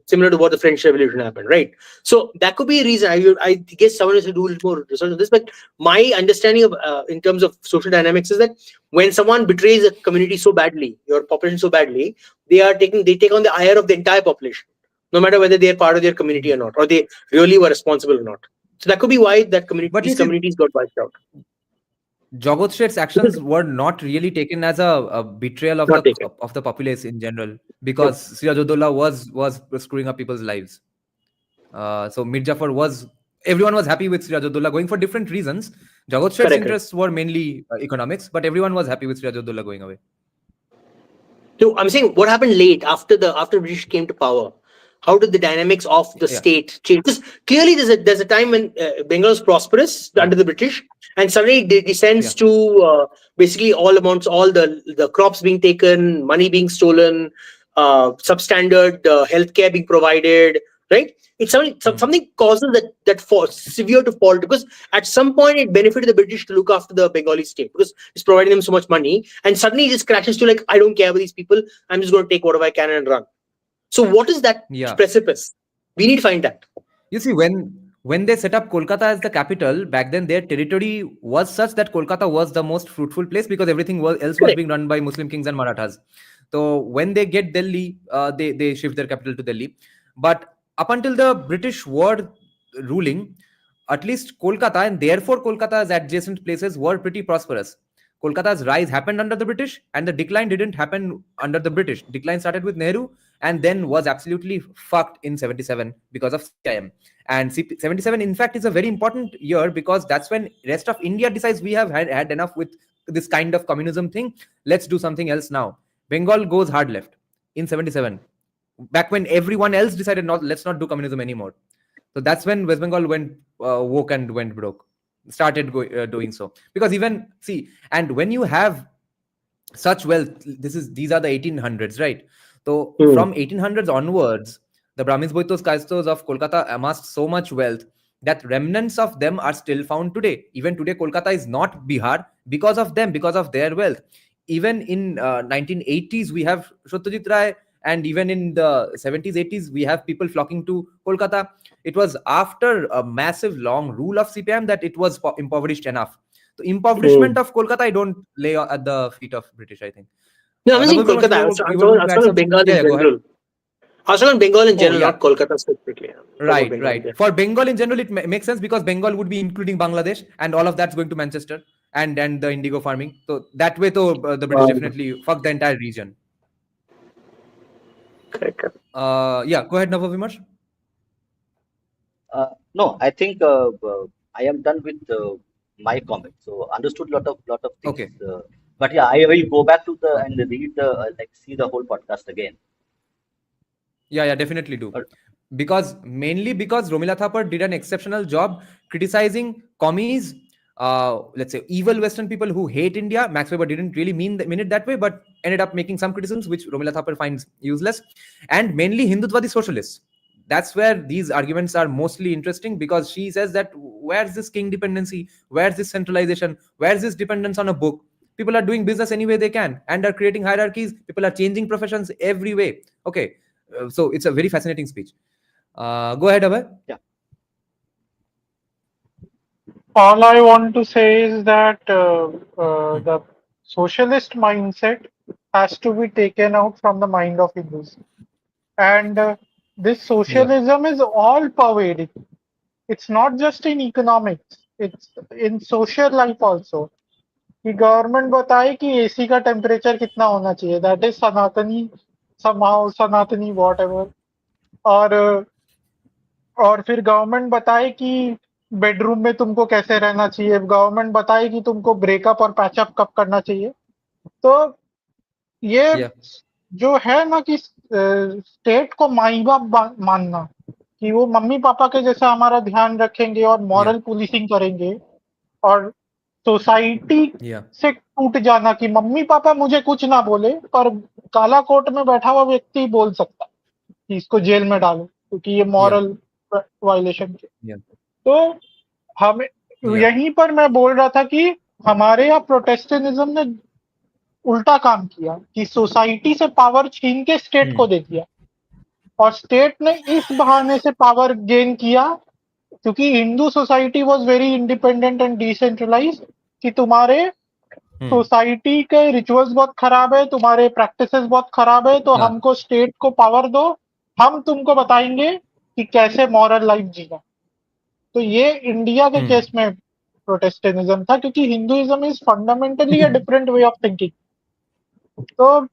similar to what the French Revolution happened, right? So that could be a reason. I guess someone has to do a little more research on this. But my understanding of, in terms of social dynamics, is that when someone betrays a community so badly, your population so badly, they take on the ire of the entire population, no matter whether they are part of their community or not, or they really were responsible or not. So that could be why that these communities got wiped out. Jagat Seth's actions were not really taken as a betrayal of the populace in general, because Sirajuddaulah was screwing up people's lives. So Mir Jafar everyone was happy with Sirajuddaulah going for different reasons. Jagat Seth's interests were mainly economics, but everyone was happy with Sirajuddaulah going away. So I'm saying, what happened late after British came to power? How did the dynamics of the state change? Because clearly there's a time when Bengal was prosperous under the British, and suddenly it descends to basically all the crops being taken, money being stolen, substandard healthcare being provided, right? It's something causes that severe to fall, because at some point it benefited the British to look after the Bengali state because it's providing them so much money, and suddenly it just crashes to like, I don't care about these people, I'm just going to take whatever I can and run. So what is that precipice? We need to find that. You see, when they set up Kolkata as the capital, back then their territory was such that Kolkata was the most fruitful place, because everything else was being run by Muslim kings and Marathas. So when they get Delhi, they shift their capital to Delhi. But up until the British were ruling, at least Kolkata, and therefore Kolkata's adjacent places, were pretty prosperous. Kolkata's rise happened under the British, and the decline didn't happen under the British. Decline started with Nehru, and then was absolutely fucked in 77 because of CIM. And 77, in fact, is a very important year, because that's when rest of India decides we have had enough with this kind of communism thing. Let's do something else now. Bengal goes hard left in 77. Back when everyone else decided let's not do communism anymore. So that's when West Bengal went woke and went broke. Started doing so, because and when you have such wealth, these are the 1800s, right? So from 1800s onwards, the Brahmins, Boitos, Kastos of Kolkata amassed so much wealth that remnants of them are still found today. Even today, Kolkata is not Bihar because of them, because of their wealth. Even in 1980s, we have Satyajit Ray, and even in the 70s, 80s, we have people flocking to Kolkata. It was after a massive long rule of CPM that it was impoverished enough. The impoverishment of Kolkata, I don't lay at the feet of British, I think. No, I'm saying Kolkata. I was talking Bengal in general. I was talking Bengal in general, not Kolkata specifically. Right. For Bengal in general, it makes sense, because Bengal would be including Bangladesh, and all of that's going to Manchester, and the indigo farming. So that way, the British definitely fuck the entire region. Go ahead, Navavimash. No, I think I am done with my comment. So understood lot of things. Okay. But yeah, I will go back to and read see the whole podcast again. Yeah, definitely do. Mainly because Romila Thapar did an exceptional job criticizing commies, let's say evil Western people who hate India. Max Weber didn't really mean it that way, but ended up making some criticisms which Romila Thapar finds useless. And mainly Hindutwadi socialists. That's where these arguments are mostly interesting, because she says that where's this king dependency? Where's this centralization? Where's this dependence on a book? People are doing business any way they can and are creating hierarchies. People are changing professions every way. Okay. So it's a very fascinating speech. Go ahead, Abhay. Yeah. All I want to say is that the socialist mindset has to be taken out from the mind of Hindus. And this socialism is all pervading. It's not just in economics, it's in social life also. कि government बताए कि AC का temperature कितना होना चाहिए, that is सनातनी somehow सनातनी whatever. और फिर गवर्नमेंट बताए कि बेडरूम में तुमको कैसे रहना चाहिए, गवर्नमेंट बताए कि तुमको ब्रेकअप और पैचअप कब करना चाहिए. तो ये जो है ना कि स्टेट को माई बाप मानना कि वो मम्मी पापा के जैसा हमारा ध्यान रखेंगे और मॉरल पुलिसिंग करेंगे, और सोसाइटी Yeah. से टूट जाना कि मम्मी पापा मुझे कुछ ना बोले पर काला कोट में बैठा हुआ व्यक्ति बोल सकता कि इसको जेल में डालो क्योंकि ये मॉरल वायलेशन के। Yeah. तो हमें यहीं पर मैं बोल रहा था कि हमारे यहाँ प्रोटेस्टेंटिज्म ने उल्टा काम किया कि सोसाइटी से पावर छीन के स्टेट को दे दिया, और स्टेट ने इस बहाने से पावर गेन किया क्योंकि Hindu society was very independent and decentralize कि तुम्हारे सोसाइटी के रिचुअल्स बहुत खराब है, तुम्हारे प्रैक्टिसेस बहुत खराब है, तो हमको स्टेट को पावर दो, हम तुमको बताएंगे कि कैसे मॉरल लाइफ जीना। तो ये इंडिया के केस में प्रोटेस्टेंटिज्म था क्योंकि Hinduism is fundamentally a different way of thinking. तो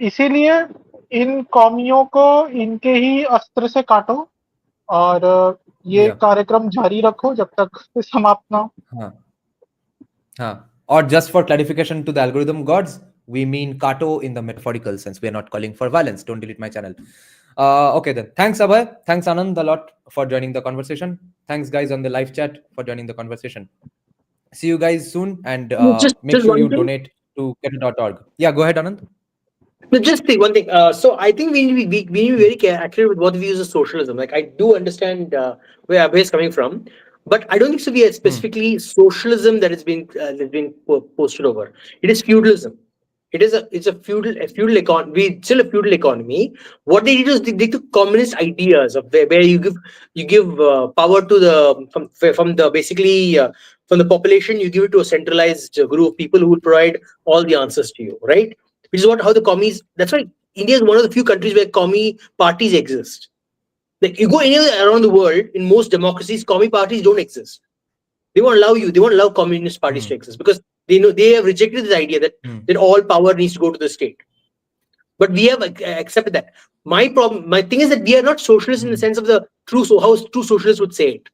इसीलिए इन कौमियों को इनके ही अस्त्र से काटो और ये कार्यक्रम जारी रखो जब तक समाप्त ना हो। हाँ. Or just for clarification to the algorithm gods, we mean kato in the metaphorical sense. We are not calling for violence. Don't delete my channel. Okay then. Thanks Abhay. Thanks Anand a lot for joining the conversation. Thanks guys on the live chat for joining the conversation. See you guys soon, and make sure you donate to get.org. Yeah, go ahead Anand. Just think one thing. So I think we need to be very accurate with what we use as socialism. Like I do understand where Abhay is coming from, but I don't think so. We are specifically socialism that is being posted over. It is feudalism. It's a feudal economy. We still a feudal economy. What they did is they took communist ideas of where you give power to the from the population. You give it to a centralized group of people who will provide all the answers to you, right? Which is how the commies. That's why India is one of the few countries where commie parties exist. Like you go anywhere around the world, in most democracies, commie parties don't exist. They won't allow communist parties to exist because they know they have rejected this idea that all power needs to go to the state. But we have accepted that. My thing is that we are not socialists in the sense of how true socialists would say it.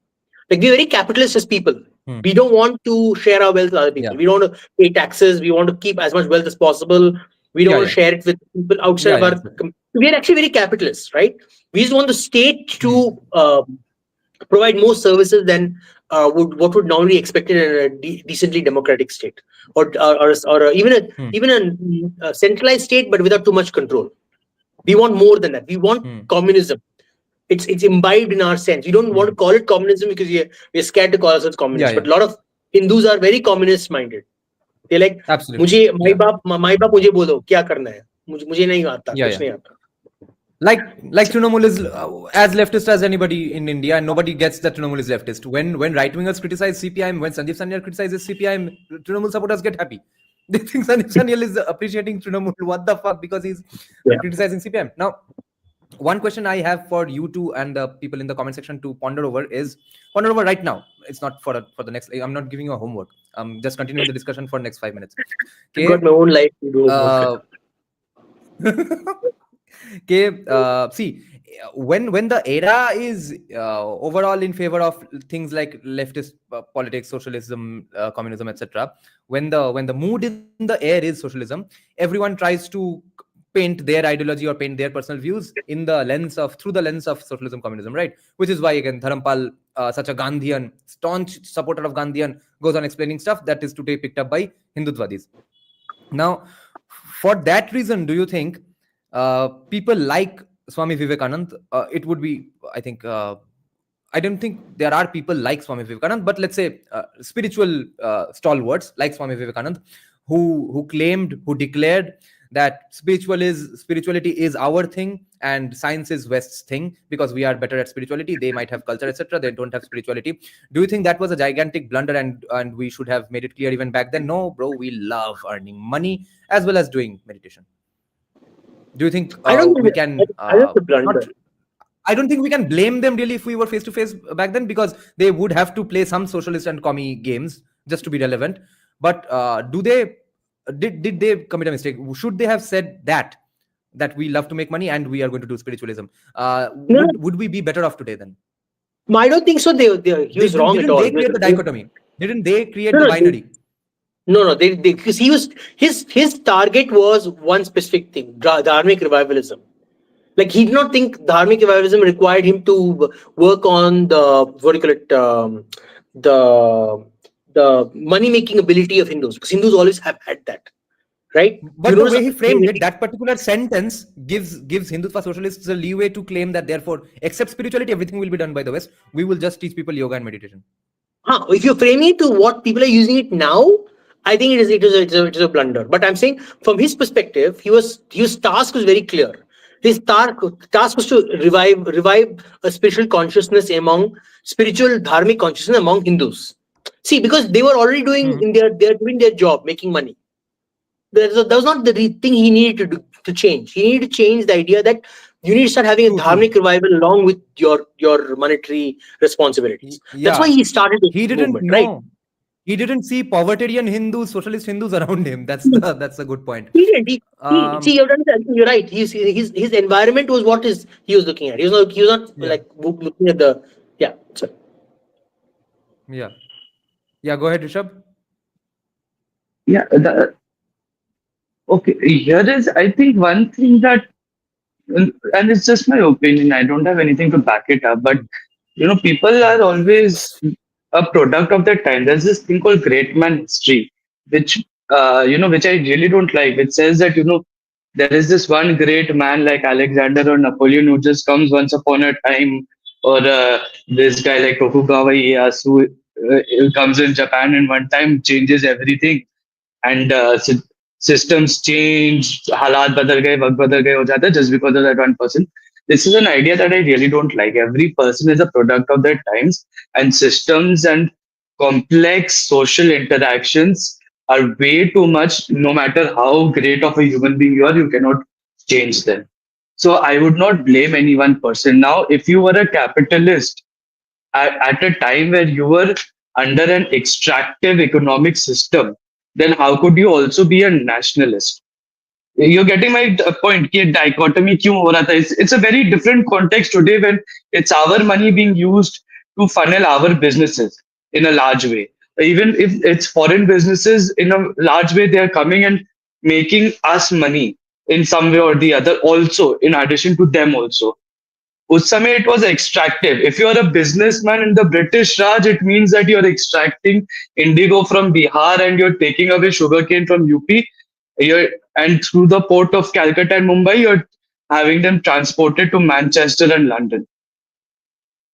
Like we're very capitalist as people. We don't want to share our wealth with other people. We don't want to pay taxes. We want to keep as much wealth as possible. We don't want to share it with people outside of our. We are actually very capitalist, right? We just want the state to provide more services than what would normally be expected in a decently democratic state, or even a centralized state, but without too much control. We want more than that. We want communism. It's imbibed in our sense. We don't want to call it communism because we're scared to call ourselves communists. But a lot of Hindus are very communist minded. They're like, absolutely. My baap mujhe bolo kya karna hai. Mujhe nahi aata. Kuch nahi aata. Like Trinamool is as leftist as anybody in India, and nobody gets that Trinamool is leftist. When right-wingers criticize CPIM, when Sandeep Sanyal criticizes CPIM, Trinamool supporters get happy. They think Sandeep Sanyal is appreciating Trinamool. What the fuck? Because he's criticizing CPIM. Now, one question I have for you two and the people in the comment section to ponder over right now. It's not for the next. I'm not giving you a homework. I'm just continuing the discussion for the next 5 minutes. Okay? I've got my own life to do. See, when the era is overall in favor of things like leftist politics, socialism, communism, etc., when the mood in the air is socialism, everyone tries to paint their ideology or paint their personal views through the lens of socialism, communism, right? Which is why again Dharampal, such a Gandhian, staunch supporter of Gandhian, goes on explaining stuff that is today picked up by Hindutwadis. Now, for that reason, do you think people like Swami Vivekanand, it would be, I think, I don't think there are people like Swami Vivekanand, but let's say spiritual stalwarts like Swami Vivekanand who declared that spirituality is our thing and science is West's thing because we are better at spirituality. They might have culture, etc. They don't have spirituality. Do you think that was a gigantic blunder and we should have made it clear even back then? No, bro, we love earning money as well as doing meditation. Do you think I don't think we can blame them really if we were face to face back then, because they would have to play some socialist and commie games just to be relevant. But did they commit a mistake? Should they have said that we love to make money and we are going to do spiritualism? Would we be better off today then? I don't think so. He was wrong at all. Didn't they create the dichotomy? Didn't they create the binary? No. Because his target was one specific thing: dharmic revivalism. Like he did not think dharmic revivalism required him to work on the what do you call it, the money making ability of Hindus, because Hindus always have had that, right? But the way he framed it, that particular sentence gives Hindutva socialists the leeway to claim that therefore, except spirituality, everything will be done by the West. We will just teach people yoga and meditation. If you're framing it to what people are using it now, I think it is a blunder. But I'm saying from his perspective, his task was very clear. His task was to revive a spiritual consciousness spiritual dharmic consciousness among Hindus. See, because they were already doing they're doing their job, making money. That was not the thing he needed to change. He needed to change the idea that you need to start having a dharmic revival along with your monetary responsibilities. Yeah. That's why he started this movement, know. Right? He didn't see povertarian Hindus, socialist Hindus around him. That's a good point. He didn't. See, you're right. His environment was what he was looking at. He was not like looking at the Sorry. Yeah. Go ahead, Rishabh. Yeah. Okay. Here is, I think, one thing that, and it's just my opinion. I don't have anything to back it up, but people are always a product of their time. There's this thing called great man history, which which I really don't like. Which says that there is this one great man like Alexander or Napoleon who just comes once upon a time, or this guy like Tokugawa Ieyasu comes in Japan and one time changes everything, and systems change, halat badal gaye, waqt badal gaye ho jata just because of that one person. This is an idea that I really don't like. Every person is a product of their times, and systems and complex social interactions are way too much. No matter how great of a human being you are, you cannot change them. So I would not blame any one person. Now, if you were a capitalist at a time where you were under an extractive economic system, then how could you also be a nationalist? You're getting my point. कि dichotomy क्यों हो रहा था? It's a very different context today when it's our money being used to funnel our businesses in a large way. Even if it's foreign businesses in a large way, they are coming and making us money in some way or the other also, in addition to them also. Us समय it was extractive. If you're a businessman in the British Raj, it means that you're extracting indigo from Bihar and you're taking away sugarcane from UP. And through the port of Calcutta and Mumbai, you're having them transported to Manchester and London.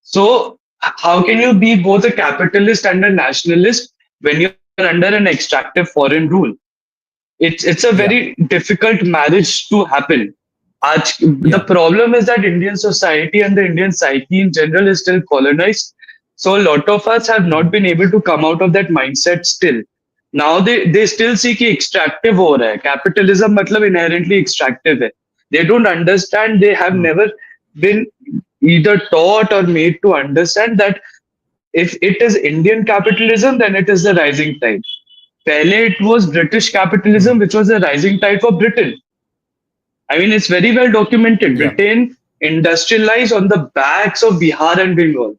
So how can you be both a capitalist and a nationalist when you're under an extractive foreign rule? It's a very difficult marriage to happen. The problem is that Indian society and the Indian psyche in general is still colonized. So a lot of us have not been able to come out of that mindset still. Now they still see कि extractive हो रहा है. Capitalism मतलब inherently extractive है. They don't understand. They have never been either taught or made to understand that if it is Indian capitalism, then it is the rising tide. Pehle it was British capitalism, which was the rising tide for Britain. I mean, it's very well documented. Britain industrialized on the backs of Bihar and Bengal.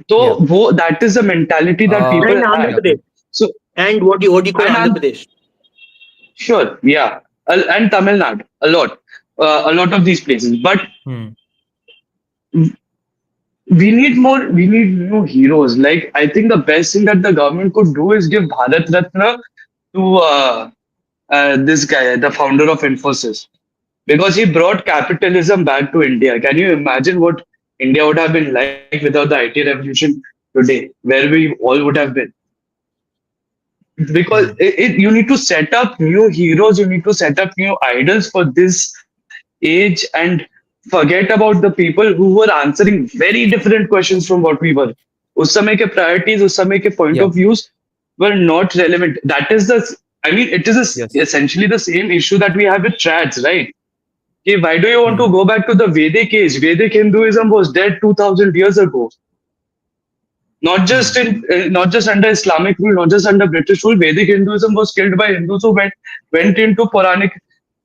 So that is the mentality that people have. So, and what do you call Andhra Pradesh? Sure, yeah, and Tamil Nadu, a lot of these places. But we need new heroes. Like, I think the best thing that the government could do is give Bharat Ratna to this guy, the founder of Infosys, because he brought capitalism back to India. Can you imagine what India would have been like without the IT revolution today, where we all would have been? Because you need to set up new heroes, you need to set up new idols for this age, and forget about the people who were answering very different questions from what we were. Us samay ke priorities, us samay ke point of views were not relevant. That is it is essentially the same issue that we have with trads, right? Okay, why do you want to go back to the Vedic age? Vedic Hinduism was dead 2000 years ago. Not just under Islamic rule, not just under British rule. Vedic Hinduism was killed by Hindus who went into Puranic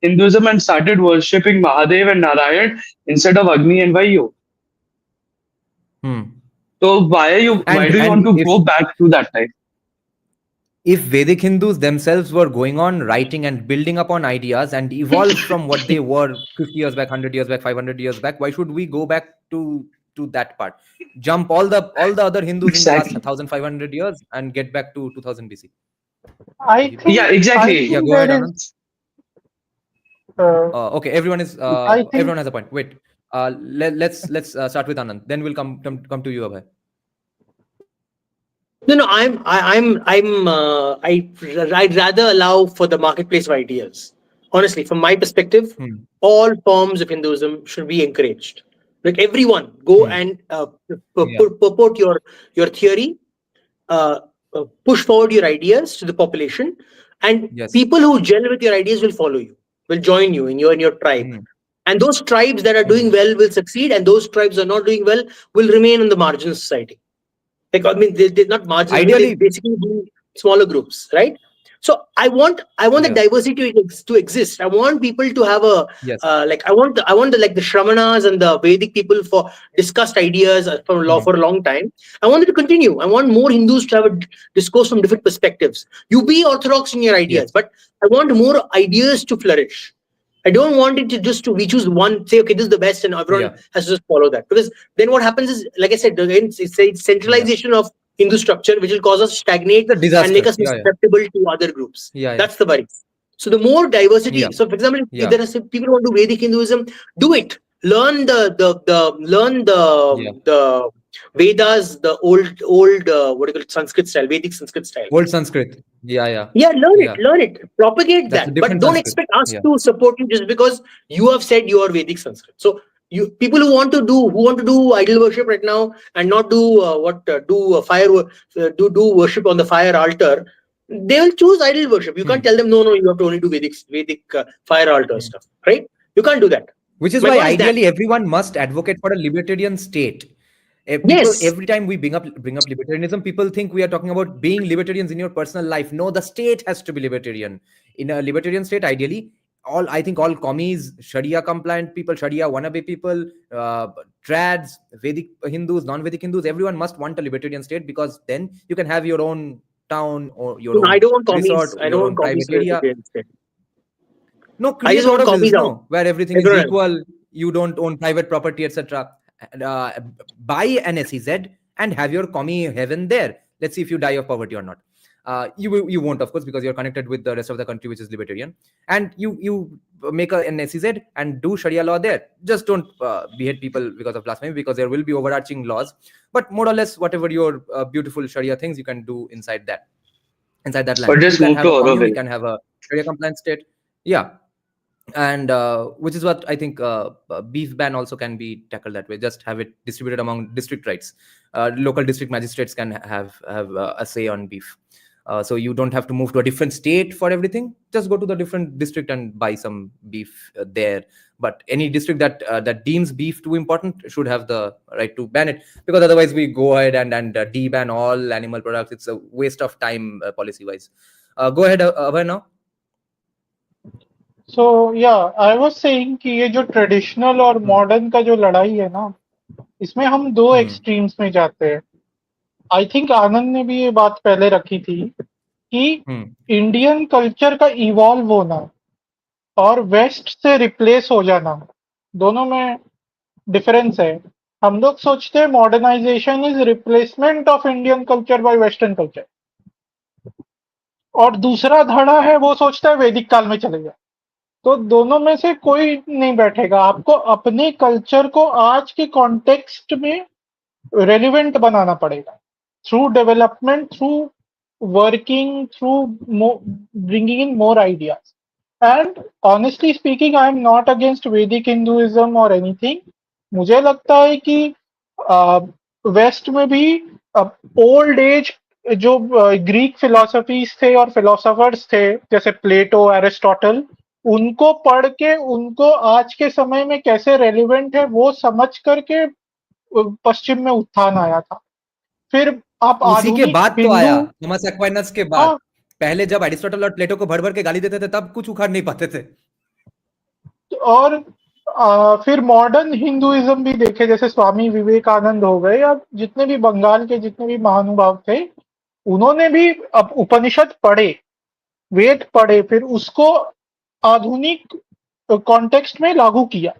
Hinduism and started worshipping Mahadev and Narayan instead of Agni and Vayu. So why do you want to go back to that time? if Vedic Hindus themselves were going on writing and building upon ideas and evolved from what they were 50 years back, 100 years back, 500 years back, why should we go back to that part? Jump all the other Hindus in the last Exactly. 1500 years and get back to 2000 BC. I think Yeah, exactly. Yeah, think go ahead, there Anand. is. Okay, everyone is I think- everyone has a point. Wait, let's start with Anand. Then we'll come to you, Abhay. No, I'd rather allow for the marketplace of ideas. Honestly, from my perspective, all forms of Hinduism should be encouraged. Like everyone, go and purport your theory, push forward your ideas to the population, and people who gel with your ideas will follow you, will join you in your tribe. And those tribes that are doing well will succeed, and those tribes that are not doing well will remain in the marginal society. Like, I mean, they're not marginal. Ideally, they basically be smaller groups, right? So I want the diversity to exist. I want people to have a I want the like the Shramanas and the Vedic people for discussed ideas for a long time. I want it to continue. I want more Hindus to have a discourse from different perspectives. You be orthodox in your ideas, but I want more ideas to flourish. I don't want it to we choose one, say, okay, this is the best, and everyone has to just follow that. Because then what happens is, like I said, again, it's centralization of Hindu structure, which will cause us to stagnate and make us susceptible to other groups. That's the worry. So the more diversity. So, for example, if there are people who want to do Vedic Hinduism, do it. Learn the Vedas, the old what do you call it, Sanskrit style, Vedic Sanskrit style. Old Sanskrit. Yeah, learn it, propagate that, but don't Sanskrit. expect us to support you just because you have said you are Vedic Sanskrit. So people who want to do idol worship right now and not do do worship on the fire altar, they will choose idol worship. You can't tell them no, you have to only do Vedic fire altar stuff, right? You can't do that. Which is why ideally everyone must advocate for a libertarian state. Every time we bring up libertarianism, people think we are talking about being libertarians in your personal life. No, the state has to be libertarian. In a libertarian state, ideally, I think all commies, Sharia compliant people, Sharia wannabe people, trads, Vedic Hindus, non-Vedic Hindus, everyone must want a libertarian state, because then you can have your own town or your own resort, your own private area. No, create a lot of hills, where everything is equal. You don't own private property, etc. Buy an SEZ and have your commie heaven there. Let's see if you die of poverty or not. You won't, of course, because you're connected with the rest of the country, which is libertarian. And you make an SEZ and do Sharia law there. Just don't behead people because of blasphemy, because there will be overarching laws. But more or less, whatever your beautiful Sharia things, you can do inside that land. Or just move to Auroville. You can have a Sharia compliant state. Yeah. And which is what I think beef ban also can be tackled that way. Just have it distributed among district rights. Local district magistrates can have a say on beef. So you don't have to move to a different state for everything. Just go to the different district and buy some beef there. But any district that deems beef too important should have the right to ban it, because otherwise we go ahead and deban all animal products. It's a waste of time policy-wise. Go ahead, Abhay, now. So yeah, I was saying कि ये जो traditional और modern का जो लड़ाई है ना, इसमें हम दो एक्सट्रीम्स में जाते हैं. आई थिंक आनंद ने भी ये बात पहले रखी थी कि इंडियन कल्चर का इवॉल्व होना और वेस्ट से रिप्लेस हो जाना, दोनों में डिफरेंस है. हम लोग सोचते हैं modernisation is replacement of Indian culture by western culture, और दूसरा धड़ा है वो सोचता है वैदिक काल में चले जाए. तो दोनों में से कोई नहीं बैठेगा. आपको अपने कल्चर को आज के कॉन्टेक्स्ट में रेलिवेंट बनाना पड़ेगा, through development, through working, through bringing in more ideas. And honestly speaking, I am not against वैदिक हिंदुइज्म और एनीथिंग. मुझे लगता है कि वेस्ट में भी ओल्ड एज जो ग्रीक फिलोसफीज थे और फिलोसफर्स थे, जैसे प्लेटो, एरिस्टोटल, उनको पढ़ के उनको आज के समय में कैसे रेलिवेंट है वो समझ करके पश्चिम में उत्थान आया था. फिर आप उसी के बाद तो आया थॉमस एक्वाइनस के बाद. पहले जब एरिस्टोटल और प्लेटो को भर भर के गाली देते थे तब कुछ उखाड़ नहीं पाते थे. और फिर मॉडर्न हिंदुइज्म भी देखे, जैसे स्वामी विवेकानंद हो गए या जितने भी बंगाल के जितने भी महानुभाव थे, उन्होंने भी अब उपनिषद पढ़े, वेद पढ़े, फिर उसको आधुनिक कॉन्टेक्स्ट में लागू किया।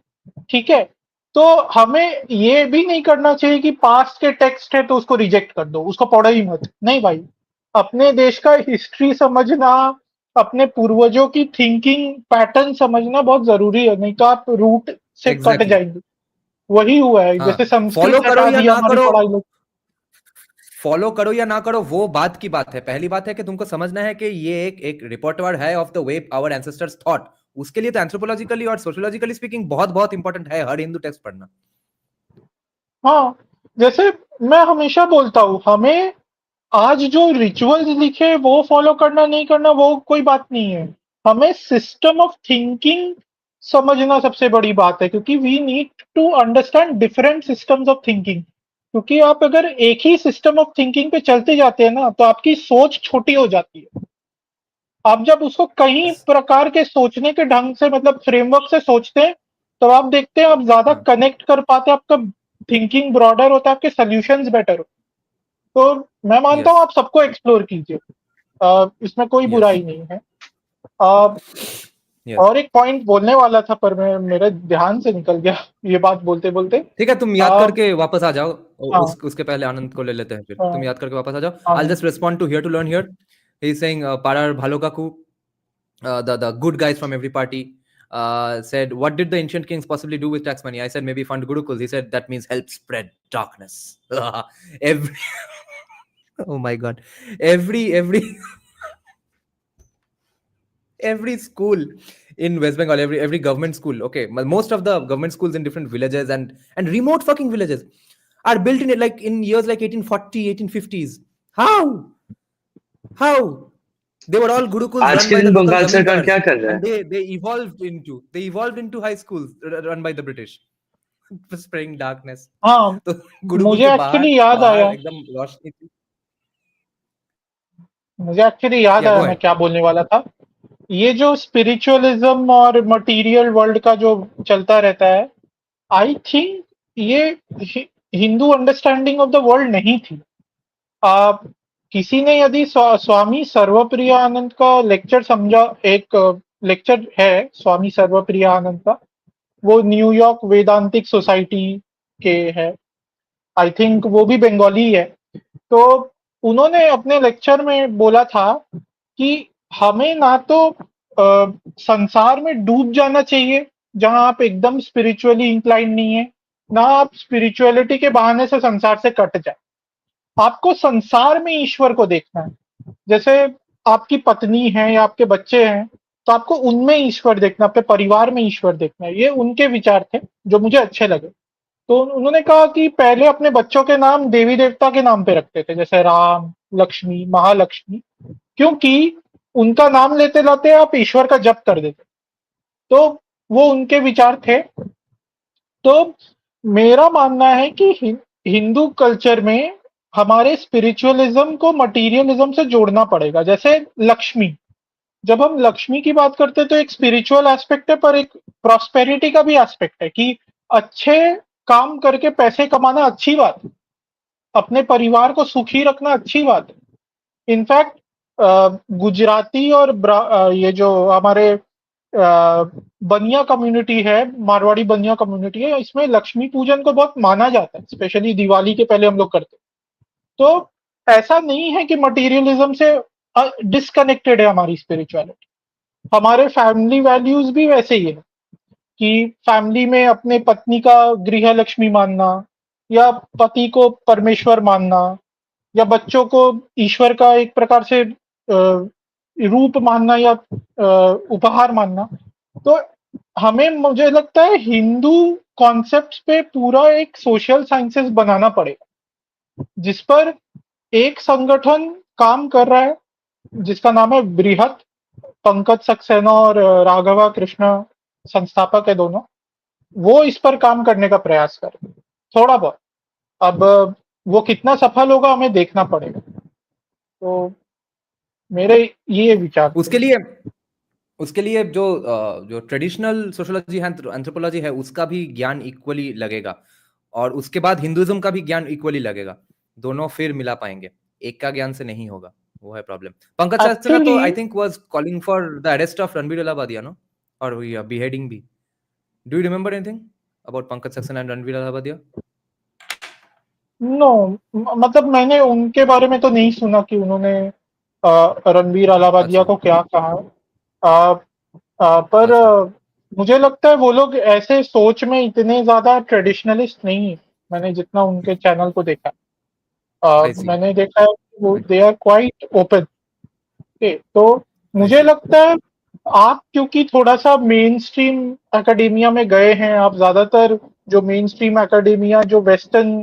ठीक है, तो हमें ये भी नहीं करना चाहिए कि पास्ट के टेक्स्ट है तो उसको रिजेक्ट कर दो, उसको पढ़ो ही मत। नहीं भाई, अपने देश का हिस्ट्री समझना, अपने पूर्वजों की थिंकिंग पैटर्न समझना बहुत जरूरी है, नहीं तो आप रूट से कट Exactly. जाएंगे। वही हुआ है, हाँ, जैसे संस्कृत फॉलो करो हटा या दिया ना हमारी करो, पढ़ाई में। फॉलो करो या ना करो वो बात की बात है। पहली बात है कि तुमको समझना है कि ये एक रिपोर्टवर्ड है of the way our ancestors thought. उसके लिए तो एंथ्रोपोलॉजिकली और सोशियोलॉजिकली स्पीकिंग बहुत बहुत इंपॉर्टेंट है हर हिंदू टेक्स्ट पढ़ना। हाँ, जैसे मैं हमेशा बोलता हूँ, हमें आज जो रिचुअल्स लिखे वो फॉलो करना नहीं करना वो कोई बात नहीं है, हमें सिस्टम ऑफ थिंकिंग समझना सबसे बड़ी बात है, क्योंकि we need to understand different systems of thinking. क्योंकि आप अगर एक ही सिस्टम ऑफ थिंकिंग पे चलते जाते हैं ना, तो आपकी सोच छोटी हो जाती है। आप जब उसको कई प्रकार के सोचने के ढंग से, मतलब फ्रेमवर्क से सोचते हैं, तो आप देखते हैं आप ज्यादा कनेक्ट कर पाते हैं, आपका थिंकिंग ब्रॉडर होता है, आपके सॉल्यूशंस बेटर हो। तो मैं मानता हूँ Yes. आप सबको एक्सप्लोर कीजिए, इसमें कोई Yes. बुराई नहीं है। अ, Yes. और एक पॉइंट बोलने वाला था पर मैं मेरे ध्यान से निकल गया ये बात बोलते बोलते। ठीक है, तुम याद करके वापस आ जाओ। हाँ उसके पहले आनंद को ले लेते हैं, फिर हाँ तुम याद करके वापस आ जाओ। हाँ I'll just respond to here to learn here. He's saying Parar Bhalokaku, the good guys from every party, said, what did the ancient kings possibly do with tax money? I said maybe fund gurukuls. He said that means help spread darkness. Every oh my god, every every school in West Bengal, every government school, okay, most of the government schools in different villages and remote fucking villages are built in it like in years like 1840 1850s. How they were all gurukuls आज run के by the दिन local Bengal सरकार zamindars, क्या कर रहा है? and they evolved into high schools run by the British for spreading darkness. हाँ, तो गुरुकुल मुझे के बाहर एक्चुअली याद बाहर आया, एकदम रोशनी थी। मुझे एक्चुअली याद Yeah, आया go मैं ahead. क्या बोलने वाला था। ये जो स्पिरिचुअलिज्म और मटेरियल वर्ल्ड का जो चलता रहता है, आई थिंक ये Hindu understanding of the world नहीं थी। आप किसी ने यदि स्वामी सर्वप्रियानंद का लेक्चर समझा, एक लेक्चर है स्वामी सर्वप्रियानंद का, वो न्यूयॉर्क वेदांतिक सोसाइटी के है, आई थिंक वो भी बंगाली है। तो उन्होंने अपने लेक्चर में बोला था कि हमें ना तो संसार में डूब जाना चाहिए जहां आप एकदम स्पिरिचुअली इंक्लाइन नहीं है, ना आप स्पिरिचुअलिटी के बहाने से संसार से कट जाए। आपको संसार में ईश्वर को देखना है। जैसे आपकी पत्नी है या आपके बच्चे हैं, तो आपको उनमें ईश्वर देखना, अपने परिवार में ईश्वर देखना है। ये उनके विचार थे जो मुझे अच्छे लगे। तो उन्होंने कहा कि पहले अपने बच्चों के नाम देवी देवता के नाम पे रखते थे, जैसे राम, लक्ष्मी, महालक्ष्मी, क्योंकि उनका नाम लेते लाते आप ईश्वर का जप कर देते। तो वो उनके विचार थे। तो मेरा मानना है कि हिंदू कल्चर में हमारे स्पिरिचुअलिज्म को मटेरियलिज्म से जोड़ना पड़ेगा। जैसे लक्ष्मी, जब हम लक्ष्मी की बात करते हैं तो एक स्पिरिचुअल एस्पेक्ट है, पर एक प्रॉस्पेरिटी का भी एस्पेक्ट है कि अच्छे काम करके पैसे कमाना अच्छी बात है, अपने परिवार को सुखी रखना अच्छी बात है। इनफैक्ट गुजराती और ये जो हमारे बनिया कम्युनिटी है, मारवाड़ी बनिया कम्युनिटी है, इसमें लक्ष्मी पूजन को बहुत माना जाता है, स्पेशली दिवाली के पहले हम लोग करते हैं। तो ऐसा नहीं है कि मटेरियलिज्म से डिस्कनेक्टेड है हमारी स्पिरिचुअलिटी। हमारे फैमिली वैल्यूज भी वैसे ही है कि फैमिली में अपने पत्नी का गृह लक्ष्मी मानना, या पति को परमेश्वर मानना, या बच्चों को ईश्वर का एक प्रकार से रूप मानना या उपहार मानना। तो हमें, मुझे लगता है, हिंदू कॉन्सेप्ट्स पे पूरा एक सोशल साइंसेस बनाना पड़ेगा, जिस पर एक संगठन काम कर रहा है जिसका नाम है बृहत। पंकज सक्सेना और राघवा कृष्णा संस्थापक है दोनों। वो इस पर काम करने का प्रयास कर रहे हैं थोड़ा बहुत। अब वो कितना सफल होगा हमें देखना पड़ेगा। तो मेरे ये विचार थे। उसके लिए जो ट्रेडिशनल सोशियोलॉजी है, एंथ्रोपोलॉजी है, उसका भी ज्ञान इक्वली लगेगा, और उसके बाद हिंदुइज्म का भी ज्ञान इक्वली लगेगा। दोनों फिर मिला पाएंगे। एक का ज्ञान से नहीं होगा, वो है प्रॉब्लम। पंकज सक्सेना तो I think was calling for the arrest of Ranbir Allahabadia, no, और beheading भी। Do you remember anything about Pankaj Saxena and Ranbir Allahabadia? No, मतलब मैंने उनके बारे में तो नहीं सुना कि उन्होंने रणबीर अलाहाबादिया अच्छा। को क्या कहा। पर अच्छा। मुझे लगता है वो लोग ऐसे सोच में इतने ज्यादा ट्रेडिशनलिस्ट नहीं है, मैंने जितना उनके चैनल को देखा। I see. मैंने देखा है कि वो दे आर क्वाइट ओपन। तो I मुझे see. लगता है आप क्योंकि थोड़ा सा मेन स्ट्रीम एकेडेमिया में गए हैं, आप ज्यादातर जो मेन स्ट्रीम एकेडेमिया जो वेस्टर्न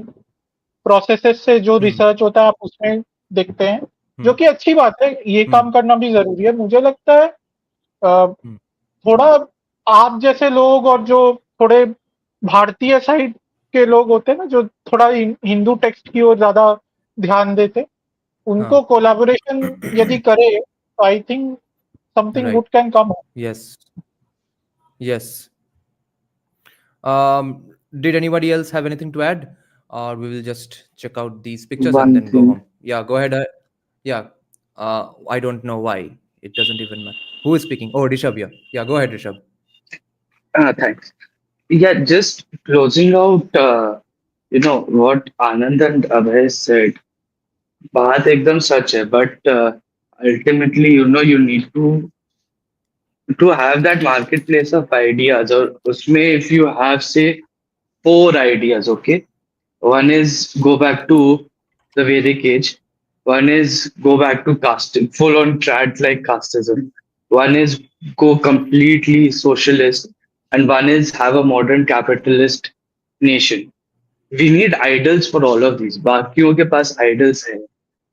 प्रोसेसेस से जो रिसर्च होता है आप उसमें देखते हैं, जो कि अच्छी बात है, ये काम करना भी जरूरी है। मुझे लगता है थोड़ा आप जैसे लोग और जो थोड़े भारतीय साइड के लोग होते हैं ना, जो थोड़ा हिंदू टेक्स्ट की ओर ज्यादा ध्यान देते, उनको कोलैबोरेशन यदि करे तो I think something Right. Good can come. Yes. Yes. Did anybody else have anything to add, or we will just check out these pictures and One then go thing. home? Yeah, go ahead. Yeah. I don't know why. It doesn't even matter. Who is speaking? Oh, Rishabh. Yeah, go ahead, Rishabh. Thanks. Yeah, just closing out, what Anand and Abhay said, बात एकदम सच है, but ultimately, you need to have that marketplace of ideas, और उसमें if you have, say, 4 ideas, okay? One is go back to the Vedic age. One is go back to caste, full on trad like casteism. One is go completely socialist. And one is have a modern capitalist nation. We need idols for all of these. बाकियों के पास idols हैं.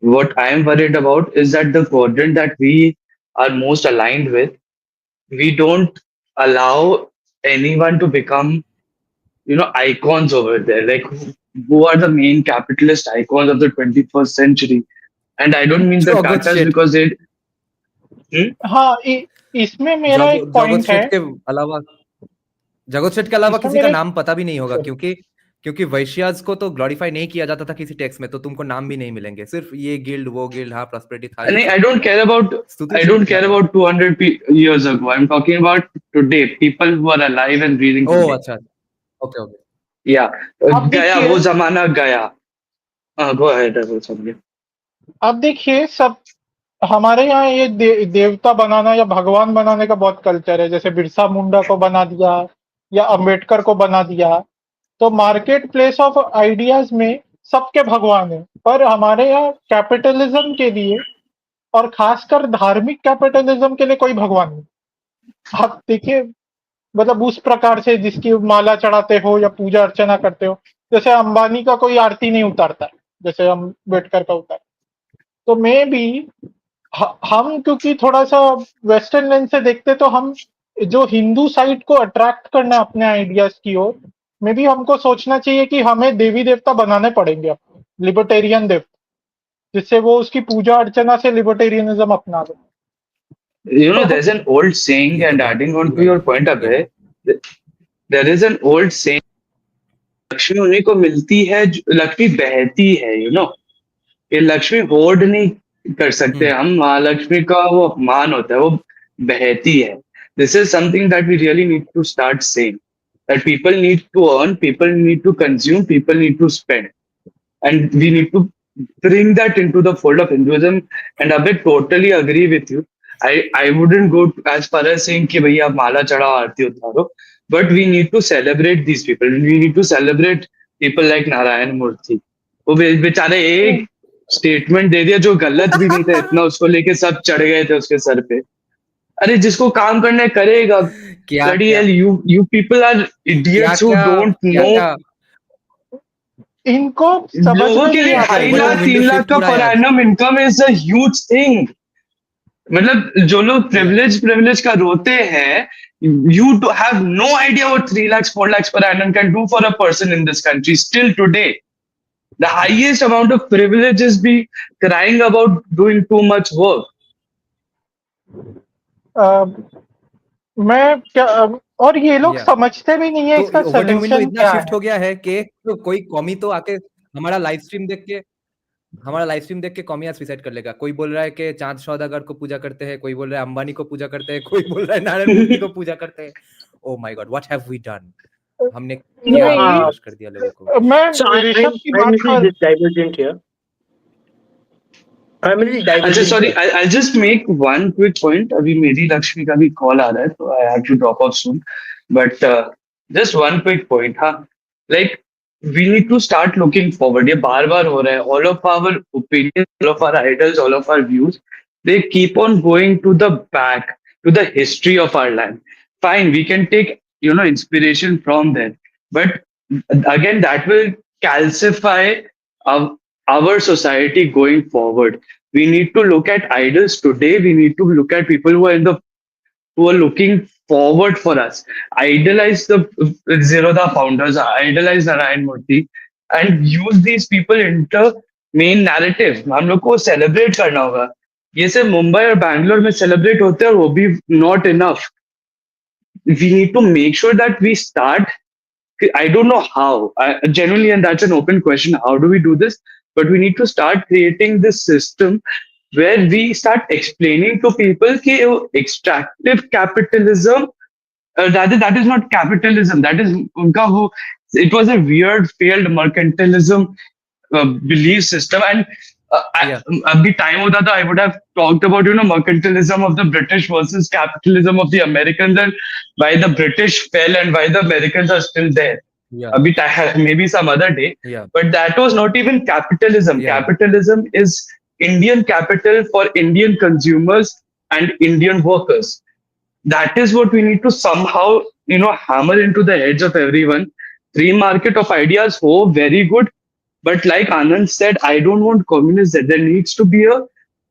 What I am worried about is that the quadrant that we are most aligned with, we don't allow anyone to become icons over there, like who are the main capitalist icons of the 21st century. And I don't mean the Joggot Tatas Seth. because they हाँ, इसमें मेरा एक जगत point है। सेठ के अलावा जगत सेठ के अलावा इसमें किसी का मेरा नाम पता भी नहीं होगा, क्योंकि वैश्याज को तो ग्लोरीफाई नहीं किया जाता था किसी टेक्स्ट में, तो तुमको नाम भी नहीं मिलेंगे, सिर्फ ये गिल्ड वो गिल्ड, हाँ प्रॉस्पेरिटी था, ये I don't care about स्तुति I से don't क्या care है? about 200 years ago. I'm talking about today, people who are alive and breathing oh today. अच्छा, ओके ओके। Yeah, अब गया देखिए, वो जमाना गया। Go ahead, I will समझे। अब देखिए, सब हमारे यहाँ ये देवता बनाना या भगवान बनाने का बहुत कल्चर है, जैसे बिरसा मुंडा को बना दिया या अंबेडकर को बना दिया। तो मार्केट प्लेस ऑफ आइडियाज में सबके भगवान है, पर हमारे यहाँ कैपिटलिज्म के लिए और खासकर धार्मिक कैपिटलिज्म के लिए कोई भगवान नहीं। आप देखिए, मतलब उस प्रकार से जिसकी माला चढ़ाते हो या पूजा अर्चना करते हो, जैसे अंबानी का कोई आरती नहीं उतारता है, जैसे अम्बेडकर का उतार। तो मे बी हम क्योंकि थोड़ा सा वेस्टर्न लेंस से देखते, तो हम जो हिंदू साइड को अट्रैक्ट करना है अपने आइडियाज की ओर, मे बी हमको सोचना चाहिए कि हमें देवी देवता बनाने पड़ेंगे अपने, लिबर्टेरियन देवता, जिससे वो उसकी पूजा अर्चना से लिबर्टेरियनिज्म अपना दे। There's an old saying, ये तो and बहुत adding on अच्छी to बात your point, है। Abhay, there is an old saying, Lakshmi उन्हीं को मिलती है, लक्ष्मी बहती है, ये लक्ष्मी होर्ड नहीं कर सकते हम, महालक्ष्मी का वो अपमान होता है, वो बहती है। This is something that we really need to start saying, that people need to earn, people need to consume, people need to spend, and we need to bring that into the fold of Hinduism. And I totally agree with you. I wouldn't go as far as saying कि भैया आप माला चढ़ाओ आरती उतारो, but we need to celebrate these people. We need to celebrate people like Narayan मूर्ति। वो बेचारे एक statement दे दिया जो गलत भी नहीं था इतना, उसको लेके सब चढ़ गए थे उसके सर पे। अरे जिसको काम करना है करेगा। क्या Bloody क्या hell, you people are idiots who don't know. क्या इनको समझ लोगों में के नहीं लिए आता। 2.5 वो लाख लोग 3 विंडो लाख शिफ्ट का हो रहा पर है आज। Annum income is a huge thing. मतलब जो लोग प्रिविलेज का रोते हैं, you do have no idea what 3 lakhs 4 lakhs per annum can do for a person in this country still today. The highest amount of privilege is be crying about doing too much work. मैं क्या, और ये लोग Yeah. समझते भी नहीं है तो इसका ओवरटाइम विंडो सलूशन इतना क्या शिफ्ट है। हो गया है कि कोई कॉमी तो आके हमारा लाइव स्ट्रीम देख के हमारा लाइव स्ट्रीम देख के कॉमिया सुसाइड कर लेगा। कोई बोल रहा है कि चांद सौदागर को पूजा करते हैं, कोई बोल रहा है अंबानी को पूजा करते हैं, कोई बोल रहा है नारायण मूर्ति को पूजा करते हैं। Oh my god, what have we done? हमने क्या ब्रेनवॉश कर दिया लोगों को? मैं So ऋषभ की I'm बात little पर divergent here. I'm a little divergent. sorry, I'll just make one quick point. अभी मेरी लक्ष्मी का भी कॉल आ रहा है, तो I have to drop off soon. But just one quick point, हाँ, like we need to start looking forward. ये बार-बार हो रहा है. All of our opinions, all of our idols, all of our views, they keep on going to the back, to the history of our land. Fine, we can take inspiration from there, but again, that will calcify our society going forward. We need to look at idols today. We need to look at people who are looking forward for us. Idolize the Zerodha founders, idolize Narayan Murthy, and use these people into main narrative. हम लोग को celebrate करना होगा. ये सिर्फ मुंबई और बैंगलोर में celebrate होते हैं और वो भी not enough. We need to make sure that we start. I don't know how, genuinely, and that's an open question. How do we do this? But we need to start creating this system where we start explaining to people that extractive capitalism, that is not capitalism. That is it was a weird failed mercantilism belief system. And abhi time hota tha, I would have talked about mercantilism of the British versus capitalism of the Americans, and why the British fell and why the Americans are still there. Maybe some other day. But that was not even capitalism. Capitalism is Indian capital for Indian consumers and Indian workers. That is what we need to somehow hammer into the heads of everyone. Free market of ideas, very good. But like Anand said, I don't want communism. There needs to be a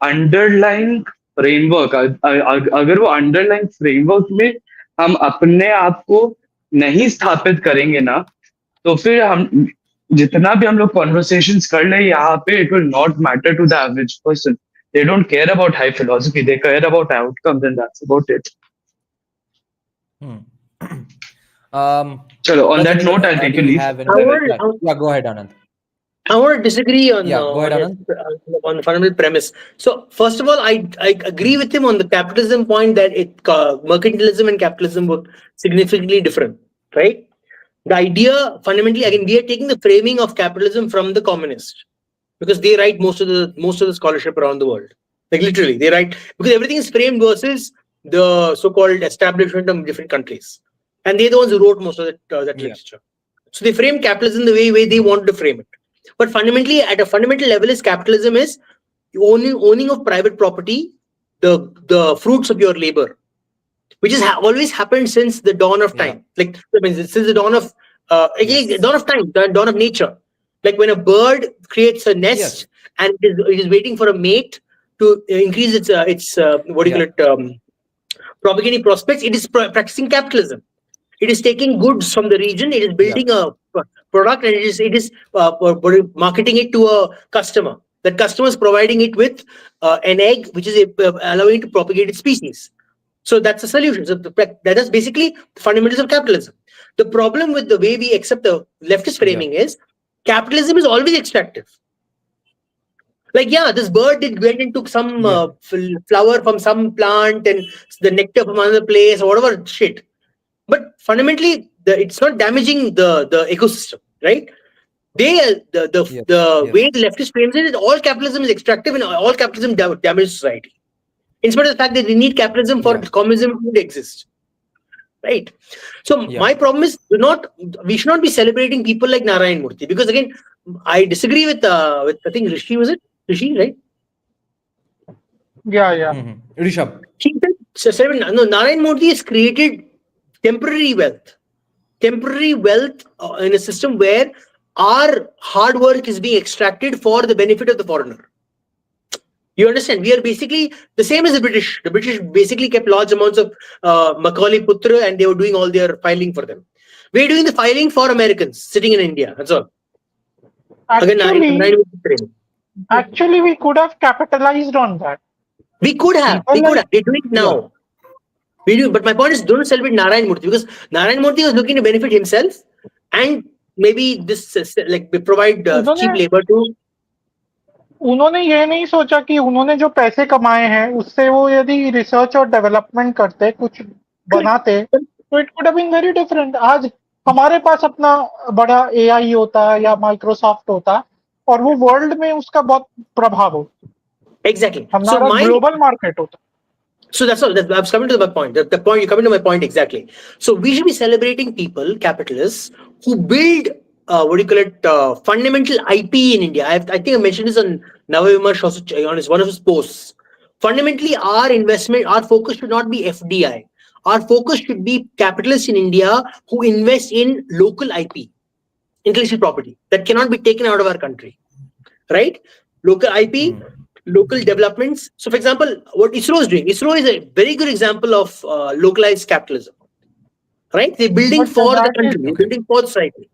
underlying framework. अगर वो underlying framework में हम अपने आप को नहीं स्थापित करेंगे ना, तो फिर हम जितना भी हम लोग conversations कर ले यहाँ पे, it will not matter to the average person. They don't care about high philosophy. They care about outcomes, and that's about it. So on that note, I'll take a leave. Yeah, go ahead, Anand. I want to disagree on, go ahead, on the fundamental premise. So first of all, I agree with him on the capitalism point that mercantilism and capitalism were significantly different, right? The idea fundamentally, again, we are taking the framing of capitalism from the communists, because they write most of the scholarship around the world. Like literally, they write, because everything is framed versus the so-called establishment of different countries, and they're the ones who wrote most of that literature. So they frame capitalism the way they wanted to frame it. But fundamentally, at a fundamental level, is capitalism is owning of private property, the fruits of your labor, which has always happened since the dawn of time. Like since the dawn of dawn of time, the dawn of nature. Like when a bird creates a nest and it is waiting for a mate to increase its what do you call it, propagating prospects, it is practicing capitalism. It is taking goods from the region, it is building a product, and it is marketing it to a customer. That customer is providing it with an egg, which is allowing it to propagate its species. So that's the solution. So that is basically the fundamentals of capitalism. The problem with the way we accept the leftist framing is capitalism is always extractive. Like, this bird went and took some flower from some plant and the nectar from another place or whatever shit. But fundamentally, it's not damaging the ecosystem, right? The way the leftist frames it is all capitalism is extractive and all capitalism damages society. In spite of the fact that they need capitalism for communism to exist, right? So my problem is we should not be celebrating people like Narayan Murthy, because again, I disagree with I think Rishi, was it Rishi, right? Rishabh. Narayan Murthy has created temporary wealth in a system where our hard work is being extracted for the benefit of the foreigner. You understand? We are basically the same as the British. The British basically kept large amounts of Macaulay Putra, and they were doing all their filing for them. We're doing the filing for Americans sitting in India. That's all. Actually, we could have capitalized on that. We could have. They do it now. We do, but my point is, don't celebrate Narayan Murthy, because Narayan Murthy was looking to benefit himself and maybe this provide cheap labor to. उन्होंने ये नहीं सोचा कि उन्होंने जो पैसे कमाए हैं उससे वो यदि रिसर्च और डेवलपमेंट करते, कुछ बनाते, तो it could have been very different. आज हमारे पास अपना बड़ा एआई होता या माइक्रोसॉफ्ट होता और वो वर्ल्ड में उसका बहुत प्रभाव हो, Exactly. So हमारा my ग्लोबल मार्केट होता। So that's all. I was coming to my point. The point you're coming to my point exactly. So we should be celebrating people, capitalists, who build what do you call it? Fundamental IP in India. I think I mentioned this on Navavimarsh also on one of his posts. Fundamentally, our investment, our focus should not be FDI. Our focus should be capitalists in India who invest in local IP, intellectual property that cannot be taken out of our country, right? Local IP, local developments. So, for example, what ISRO is doing, ISRO is a very good example of localized capitalism, right? They're building But for the that is, country, they're building for the society.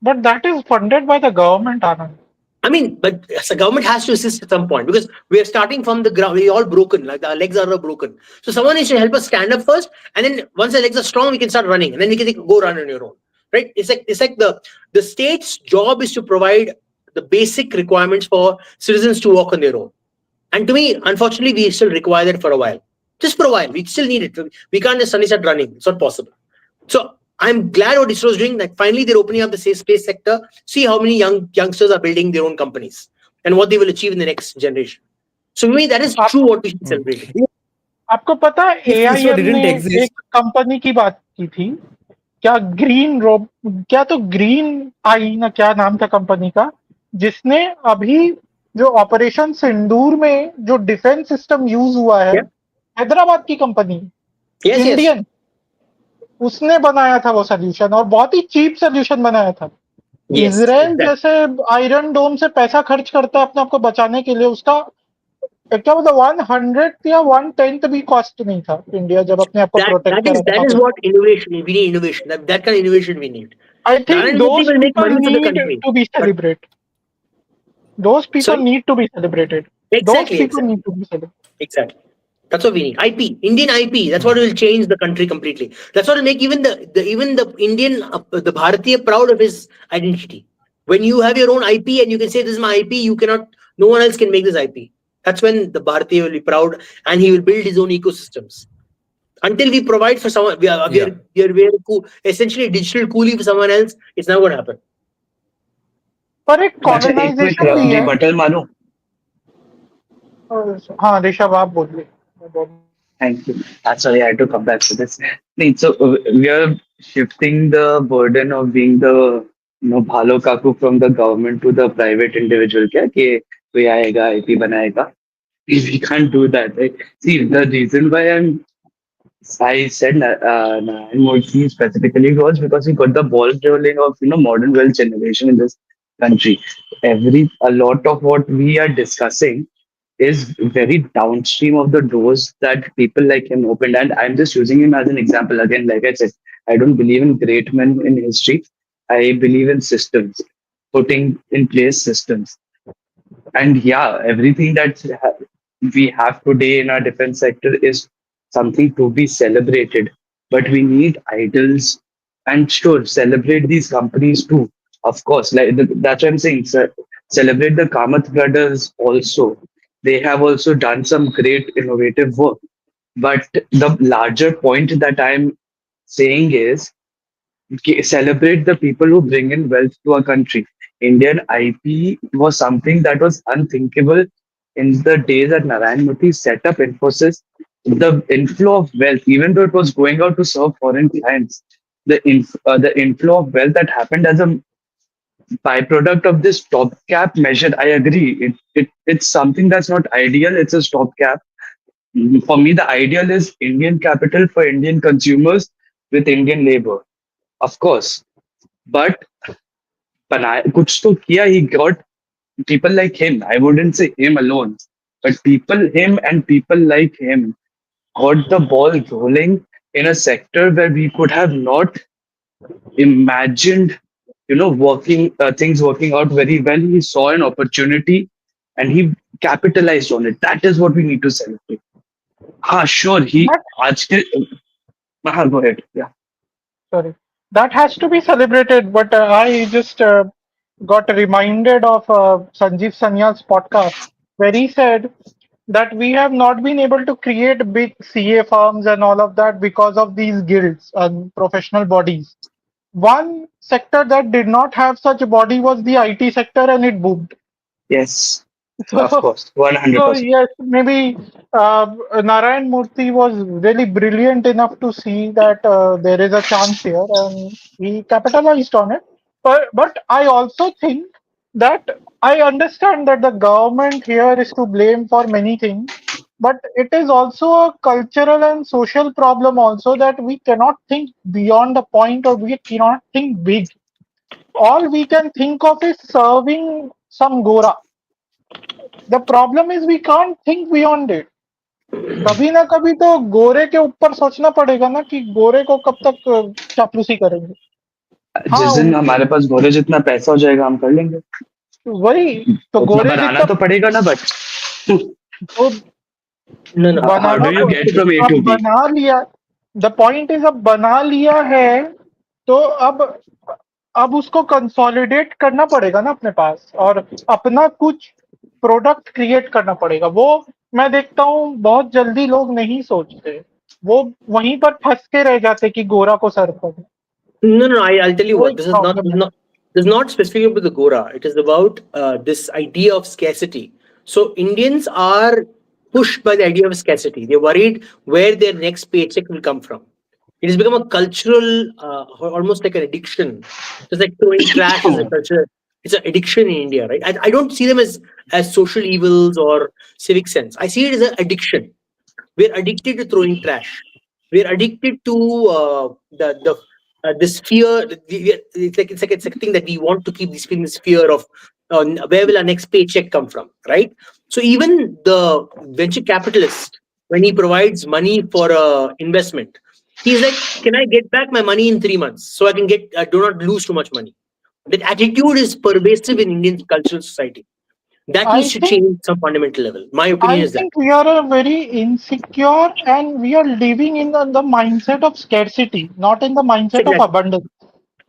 but that is funded by the government, Anand. I mean, but the government has to assist at some point because we are starting from the ground. We're all broken, like our legs are all broken. So someone needs to help us stand up first, and then once the legs are strong, we can start running, and then we can go run on your own, right? It's like the state's job is to provide the basic requirements for citizens to walk on their own. And to me, unfortunately, we still require that for a while. Just for a while, we still need it. We can't just suddenly start running. It's not possible. So I'm glad what ISRO is doing. Like finally, they're opening up the space sector. See how many youngsters are building their own companies and what they will achieve in the next generation. So to me, that is true what we should celebrate. आपको पता है If ISRO AIM didn't ने exist, एक company की बात की थी, क्या ग्रीन रोब, क्या तो ग्रीन आई ना, क्या नाम था कंपनी का, जिसने अभी जो ऑपरेशन सिंदूर में जो डिफेंस सिस्टम यूज हुआ है, हैदराबाद की कंपनी, Yes, yes. इंडियन, उसने बनाया था वो सोल्यूशन और बहुत ही चीप सोल्यूशन बनाया था। Yes, Israel exactly. जैसे आयरन डोम से पैसा खर्च करता है अपने आप को बचाने के लिए, उसका क्या मतलब 100th या 1/10 भी कॉस्ट नहीं था इंडिया जब अपने आप को प्रोटेक्ट कर रहा था। That is what innovation. We need innovation. That kind of innovation we need. I think Narendra Modi those will make people money for the need country. to be celebrated. Those people Sorry? need to be celebrated. Those Exactly, people exactly. need to be celebrated. Exactly. That's what we need. IP, Indian IP. That's what will change the country completely. That's what will make even the Indian the Bharatiya proud of his identity. When you have your own IP and you can say this is my IP, you cannot. No one else can make this IP. That's when the Bharatiya will be proud and he will build his own ecosystems. Until we provide for someone, we are essentially digital coolie for someone else. It's not going to happen. पर एक अच्छा एक quick colonisation भी है। rebuttal मानो. हाँ ऋषभ आप बोलिए। Thank you. Sorry, I had to come back to this. So we are shifting the burden of being the bhalo kaku from the government to the private individual. क्या कि कोई आएगा IP बनाएगा. We can't do that, right? See, the reason why I said Narayan Modi specifically was because he got the ball rolling of modern wealth generation in this country. A lot of what we are discussing is very downstream of the doors that people like him opened. And I'm just using him as an example. Again, like I said, I don't believe in great men in history. I believe in systems, putting in place systems. And yeah, everything that we have today in our defense sector is something to be celebrated. But we need idols and sure, celebrate these companies too. Of course, like that's what I'm saying. Celebrate the Kamath brothers also. They have also done some great innovative work. But the larger point that I'm saying is celebrate the people who bring in wealth to our country. Indian IP was something that was unthinkable in the days that Narayan Murthy set up Infosys. The inflow of wealth, even though it was going out to serve foreign clients, the inflow of wealth that happened as a byproduct of this stopgap measure, I agree. It's something that's not ideal. It's a stopgap. For me, the ideal is Indian capital for Indian consumers with Indian labor. Of course, but कुछ तो किया. He got people like him. I wouldn't say him alone, but him and people like him got the ball rolling in a sector where we could have not imagined, things working out very well. He saw an opportunity and he capitalized on it. That is what we need to celebrate. Sure. Go ahead. Yeah. Sorry, that has to be celebrated. But I just got reminded of Sanjeev Sanyal's podcast, where he said that we have not been able to create big CA firms and all of that because of these guilds and professional bodies. One sector that did not have such a body was the IT sector, and it boomed. Yes, of So, course, so 100%. yes, maybe Narayan Murthy was really brilliant enough to see that there is a chance here, and he capitalized on it. But I also think that I understand that the government here is to blame for many things, but it is also a cultural and social problem also that we cannot think beyond the point, or we cannot think big. All we can think of is serving some gora. The problem is we can't think beyond it. कभी ना कभी तो गोरे के ऊपर सोचना पड़ेगा ना कि गोरे को कब तक चापलूसी करेंगे. हाँ जिस दिन हमारे पास गोरे जितना पैसा हो जाएगा हम कर लेंगे. वही तो उतना गोरे बनाना जितना तो पड़ेगा ना, बट तो No, no. how banana do you get from A अब to B? बना लिया. द पॉइंट इज अब बना लिया है तो अब उसको कंसोलिडेट करना पड़ेगा ना अपने पास, और अपना कुछ प्रोडक्ट क्रिएट करना पड़ेगा. वो मैं देखता हूँ बहुत जल्दी लोग नहीं सोचते, वो वहीं पर फंस के रह जाते कि गोरा को सर्व करें. No. I'll tell you वो what. एक This is प्रॉब्लम है. not specific about the Gora. It is about this idea of scarcity. So Indians are pushed by the idea of scarcity. They're worried where their next paycheck will come from. It has become a cultural, almost like an addiction. Just like throwing trash is a culture. It's an addiction in India, right? I don't see them as social evils or civic sense. I see it as an addiction. We're addicted to throwing trash. We're addicted to the this fear. It's like a thing that we want to keep this fear of where will our next paycheck come from, right? So even the venture capitalist, when he provides money for investment, he's like, "Can I get back my money in 3 months so I can do not lose too much money?" That attitude is pervasive in Indian cultural society. That I needs to think change some fundamental level. My opinion I is that. think we are a very insecure, and we are living in the mindset of scarcity, not in the mindset of Exactly. abundance.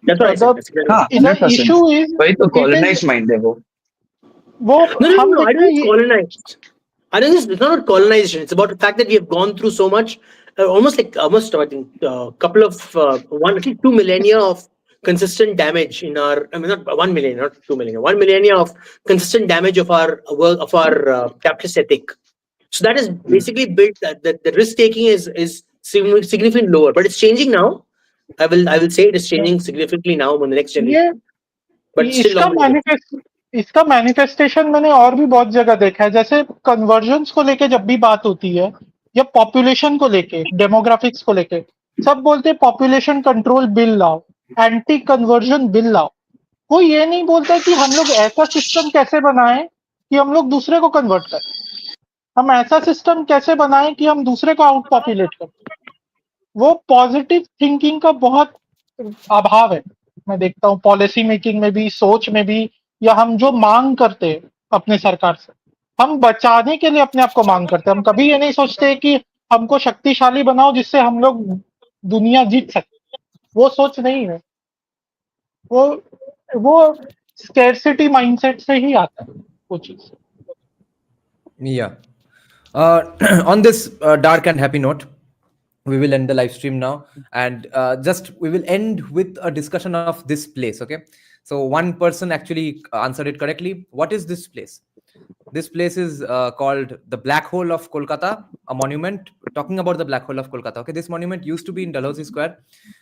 That's what I said. The That's exactly हाँ, what I the 100%. issue is वही तो it is colonized mind है वो. वो said. No. हम I देखते don't हैं think it's colonized. I think it's not about colonization. It's about the fact that we have gone through so much, almost I think, couple of at least 2 millennia of consistent damage in our. I mean, not 1 million, not 2 millennia. 1 millennia of consistent damage of our work of our capitalist ethic. So that is basically built that the risk taking is significantly lower, but it's changing now. I will say it is changing significantly now in the next ये generation, but still इसका long way to go. इसका manifestation मैंने और भी बहुत जगह देखा है. जैसे कन्वर्जन्स को लेके जब भी बात होती है, या पॉपुलेशन को लेके, डेमोग्राफिक्स को लेके, सब बोलते हैं पॉपुलेशन कंट्रोल बिल लाओ, एंटी कन्वर्जन बिल लाओ. कोई ये नहीं बोलता कि हम लोग ऐसा सिस्टम कैसे बनाएं कि हम लोग दूसरे को कन्वर्ट करें. हम ऐसा सिस्टम कैसे बनाएं कि हम दूसरे को आउट पॉपुलेट करें. वो पॉजिटिव थिंकिंग का बहुत अभाव है. मैं देखता हूँ पॉलिसी मेकिंग में भी, सोच में भी, या हम जो मांग करते हैं अपने सरकार से, हम बचाने के लिए अपने आप को मांग करते हैं. हम कभी ये नहीं सोचते कि हमको शक्तिशाली बनाओ जिससे हम लोग दुनिया जीत सके. वो सोच नहीं है. वो स्कैरसिटी माइंडसेट से ही आता है वो चीज. Yeah. On this dark and happy note, we will end the live stream now, and just we will end with a discussion of this place. Okay, so one person actually answered it correctly. What is this place? This place is called the Black Hole of Kolkata, a monument talking about the Black Hole of Kolkata. Okay, this monument used to be in Dalhousie Square.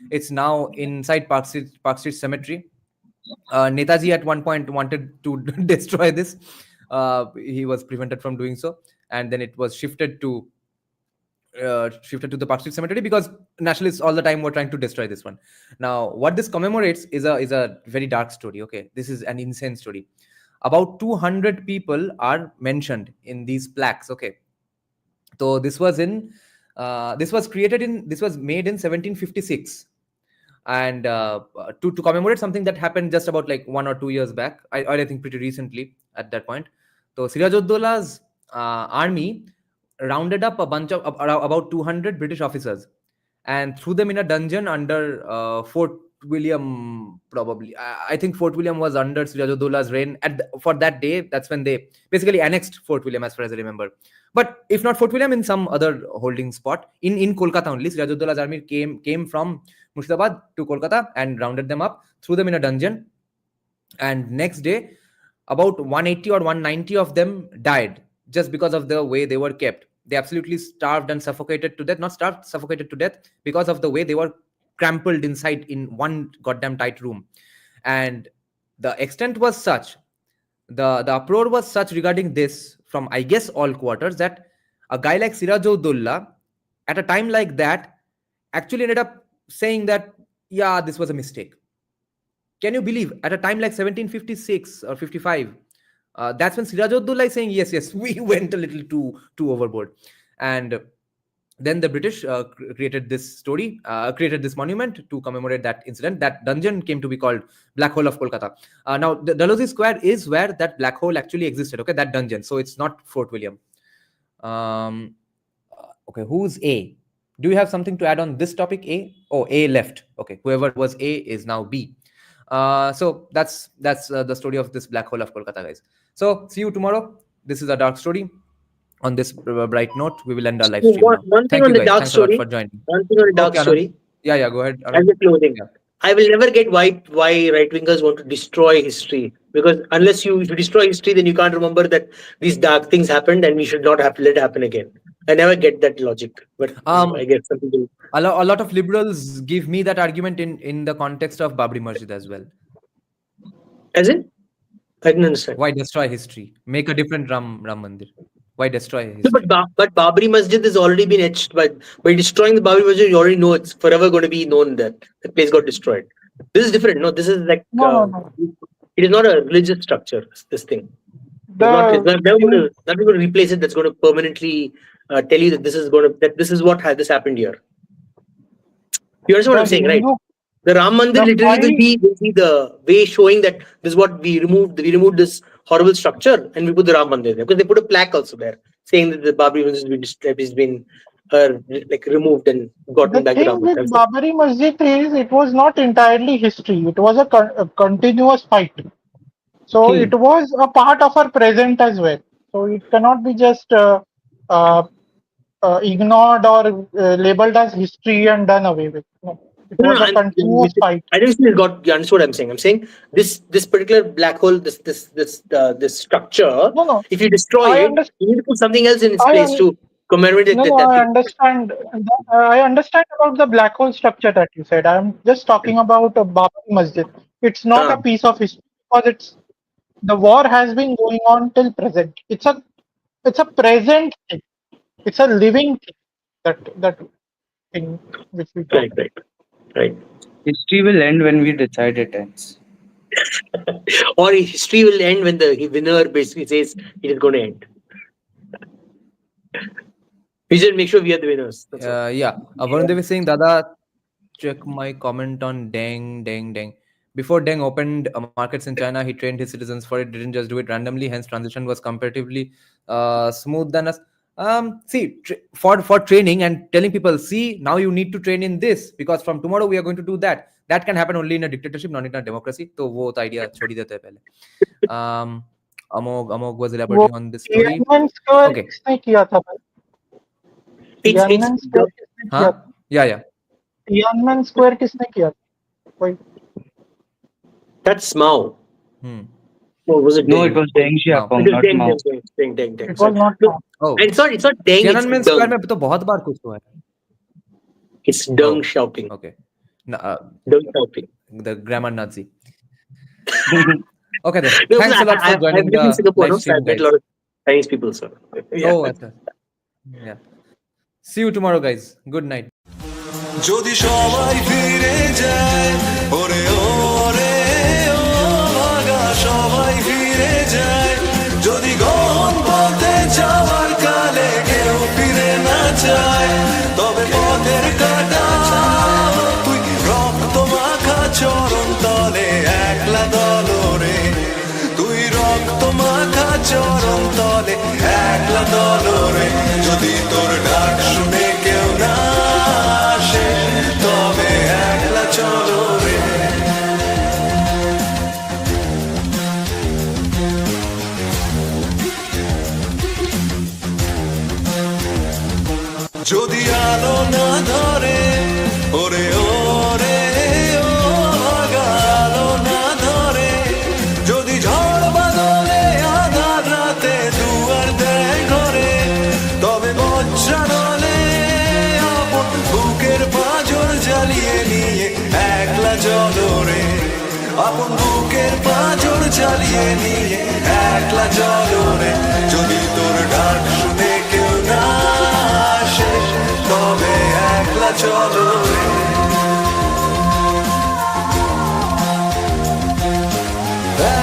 It's now inside Park Street Cemetery. Netaji at one point wanted to destroy this. He was prevented from doing so, and then it was shifted to the Park Street Cemetery because nationalists all the time were trying to destroy this one. Now, what this commemorates is a very dark story. Okay, this is an insane story. About 200 people are mentioned in these plaques. Okay, so this was made in 1756, and to commemorate something that happened just about like 1 or 2 years back, I think pretty recently at that point. So Sirajuddola's army rounded up a bunch of about 200 British officers and threw them in a dungeon under Fort William, probably. I think Fort William was under Sirajuddaullah's reign. For that day, that's when they basically annexed Fort William, as far as I remember. But if not Fort William, in some other holding spot in Kolkata only, Sirajuddaullah's army came from Murshidabad to Kolkata and rounded them up, threw them in a dungeon, and next day, about 180 or 190 of them died just because of the way they were kept. They absolutely starved and suffocated to death. Not starved, suffocated to death because of the way they were crumpled inside in one goddamn tight room. And the extent was such, the uproar was such regarding this from, I guess, all quarters, that a guy like Sirajuddaulah at a time like that actually ended up saying that, yeah, this was a mistake. Can you believe, at a time like 1756 or 55, that's when Sirajuddaulah is saying, yes, we went a little too overboard. And then the British created this story, created this monument to commemorate that incident. That dungeon came to be called Black Hole of Kolkata. Now, the Dalhousie Square is where that black hole actually existed, okay, that dungeon. So it's not Fort William. Okay, who's A? Do you have something to add on this topic, A? Oh, A left. Okay, whoever was A is now B. So that's the story of this Black Hole of Kolkata, guys. So see you tomorrow. This is a dark story. On this bright note, we will end our live stream. One thing on the dark story. For joining. One thing on the dark story. Yeah, go ahead. As a closing. Yeah. I will never get why right-wingers want to destroy history, because if you destroy history, then you can't remember that these dark things happened and we should not have to let it happen again. I never get that logic, but I get some people. A lot of liberals give me that argument in the context of Babri Masjid as well. As in? I didn't understand. Why destroy history? Make a different Ram Mandir. Why destroy history? No, but Babri Masjid has already been etched. By destroying the Babri Masjid, you already know it's forever going to be known that the place got destroyed. This is different. No, this is like No. It is not a religious structure. This thing. It's not going to replace it. That's going to permanently tell you that this is what this happened here. You understand what I'm saying, right? The Ram Mandir literally will be the way showing that this is what we removed. We removed this horrible structure and we put the Ram Mandir there, because they put a plaque also there saying that the Babri Masjid has been removed and gotten back to Ram Mandir. The thing with Babri Masjid is it was not entirely history. It was a continuous fight. So it was a part of our present as well. So it cannot be just ignored or labeled as history and done away with. No. It was a continuous fight. I don't think you understood what I'm saying. I'm saying this particular black hole, this structure. No. If you destroy it, you need to put something else in its place to commemorate it. I understand. I understand about the black hole structure that you said. I'm just talking about Babri Masjid. It's not a piece of history, because the war has been going on till present. It's a present thing. It's a living thing. That thing which we talk. Right. History will end when we decide it ends. Or history will end when the winner basically says it is going to end. We should make sure we are the winners. Yeah. Varundev is saying, Dada, check my comment on Deng. Before Deng opened markets in China, he trained his citizens for it. Didn't just do it randomly. Hence, transition was comparatively smooth than us. For training and telling people, see, now you need to train in this, because from tomorrow we are going to do that. That can happen only in a dictatorship, not in a democracy. So wo idea chhodi dete hai pehle. Amog was elaborating on this story. Okay. Yeah. Tiananmen Square किसने किया था? That's Mao. Or was it? No, it was Deng Xiaoping, not Mao. Deng. It was not Mao. Oh. And it's not Deng. Tiananmen Square में तो बहुत बार कुछ हुआ है. It's Deng Xiaoping. Okay. Deng Xiaoping. The grammar Nazi. Okay then. Thanks a lot for joining the live stream, I've met a lot of Chinese people, sir. Yeah. Oh, yeah. See you tomorrow, guys. Good night. যদি সবাই ফিরে যায় ওরে ও ভাগা সবাই ফিরে যায় যদি গহন পথে যাওয়ার কালে কেউ ফিরে না যায় তবে পথের কাটা তুই রক্ত মাখা চরণ তলে একলা দলরে তুই রক্ত মাখা চরণ তলে একলা দলরে যদি তোর ডাক শুনে কেউ না আসে তবে একলা চলো রে ধরে ওরে ওরে ও ভাগা আলো না ধরে যদি ঝড় বাদলে আধার রাতে দুয়ার দেয় ঘরে তবে বজ্রানলে আপন বুকের পাঁজর জ্বালিয়ে নিয়ে একলা চলো রে আপন বুকের পাঁজর জ্বালিয়ে নিয়ে একলা চলো রে যদি তোর ডাক শুনে কেউ না আসে তবে একলা চলো রে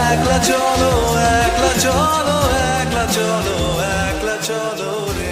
একলা চলো একলা চলো একলা চলো একলা চলো রে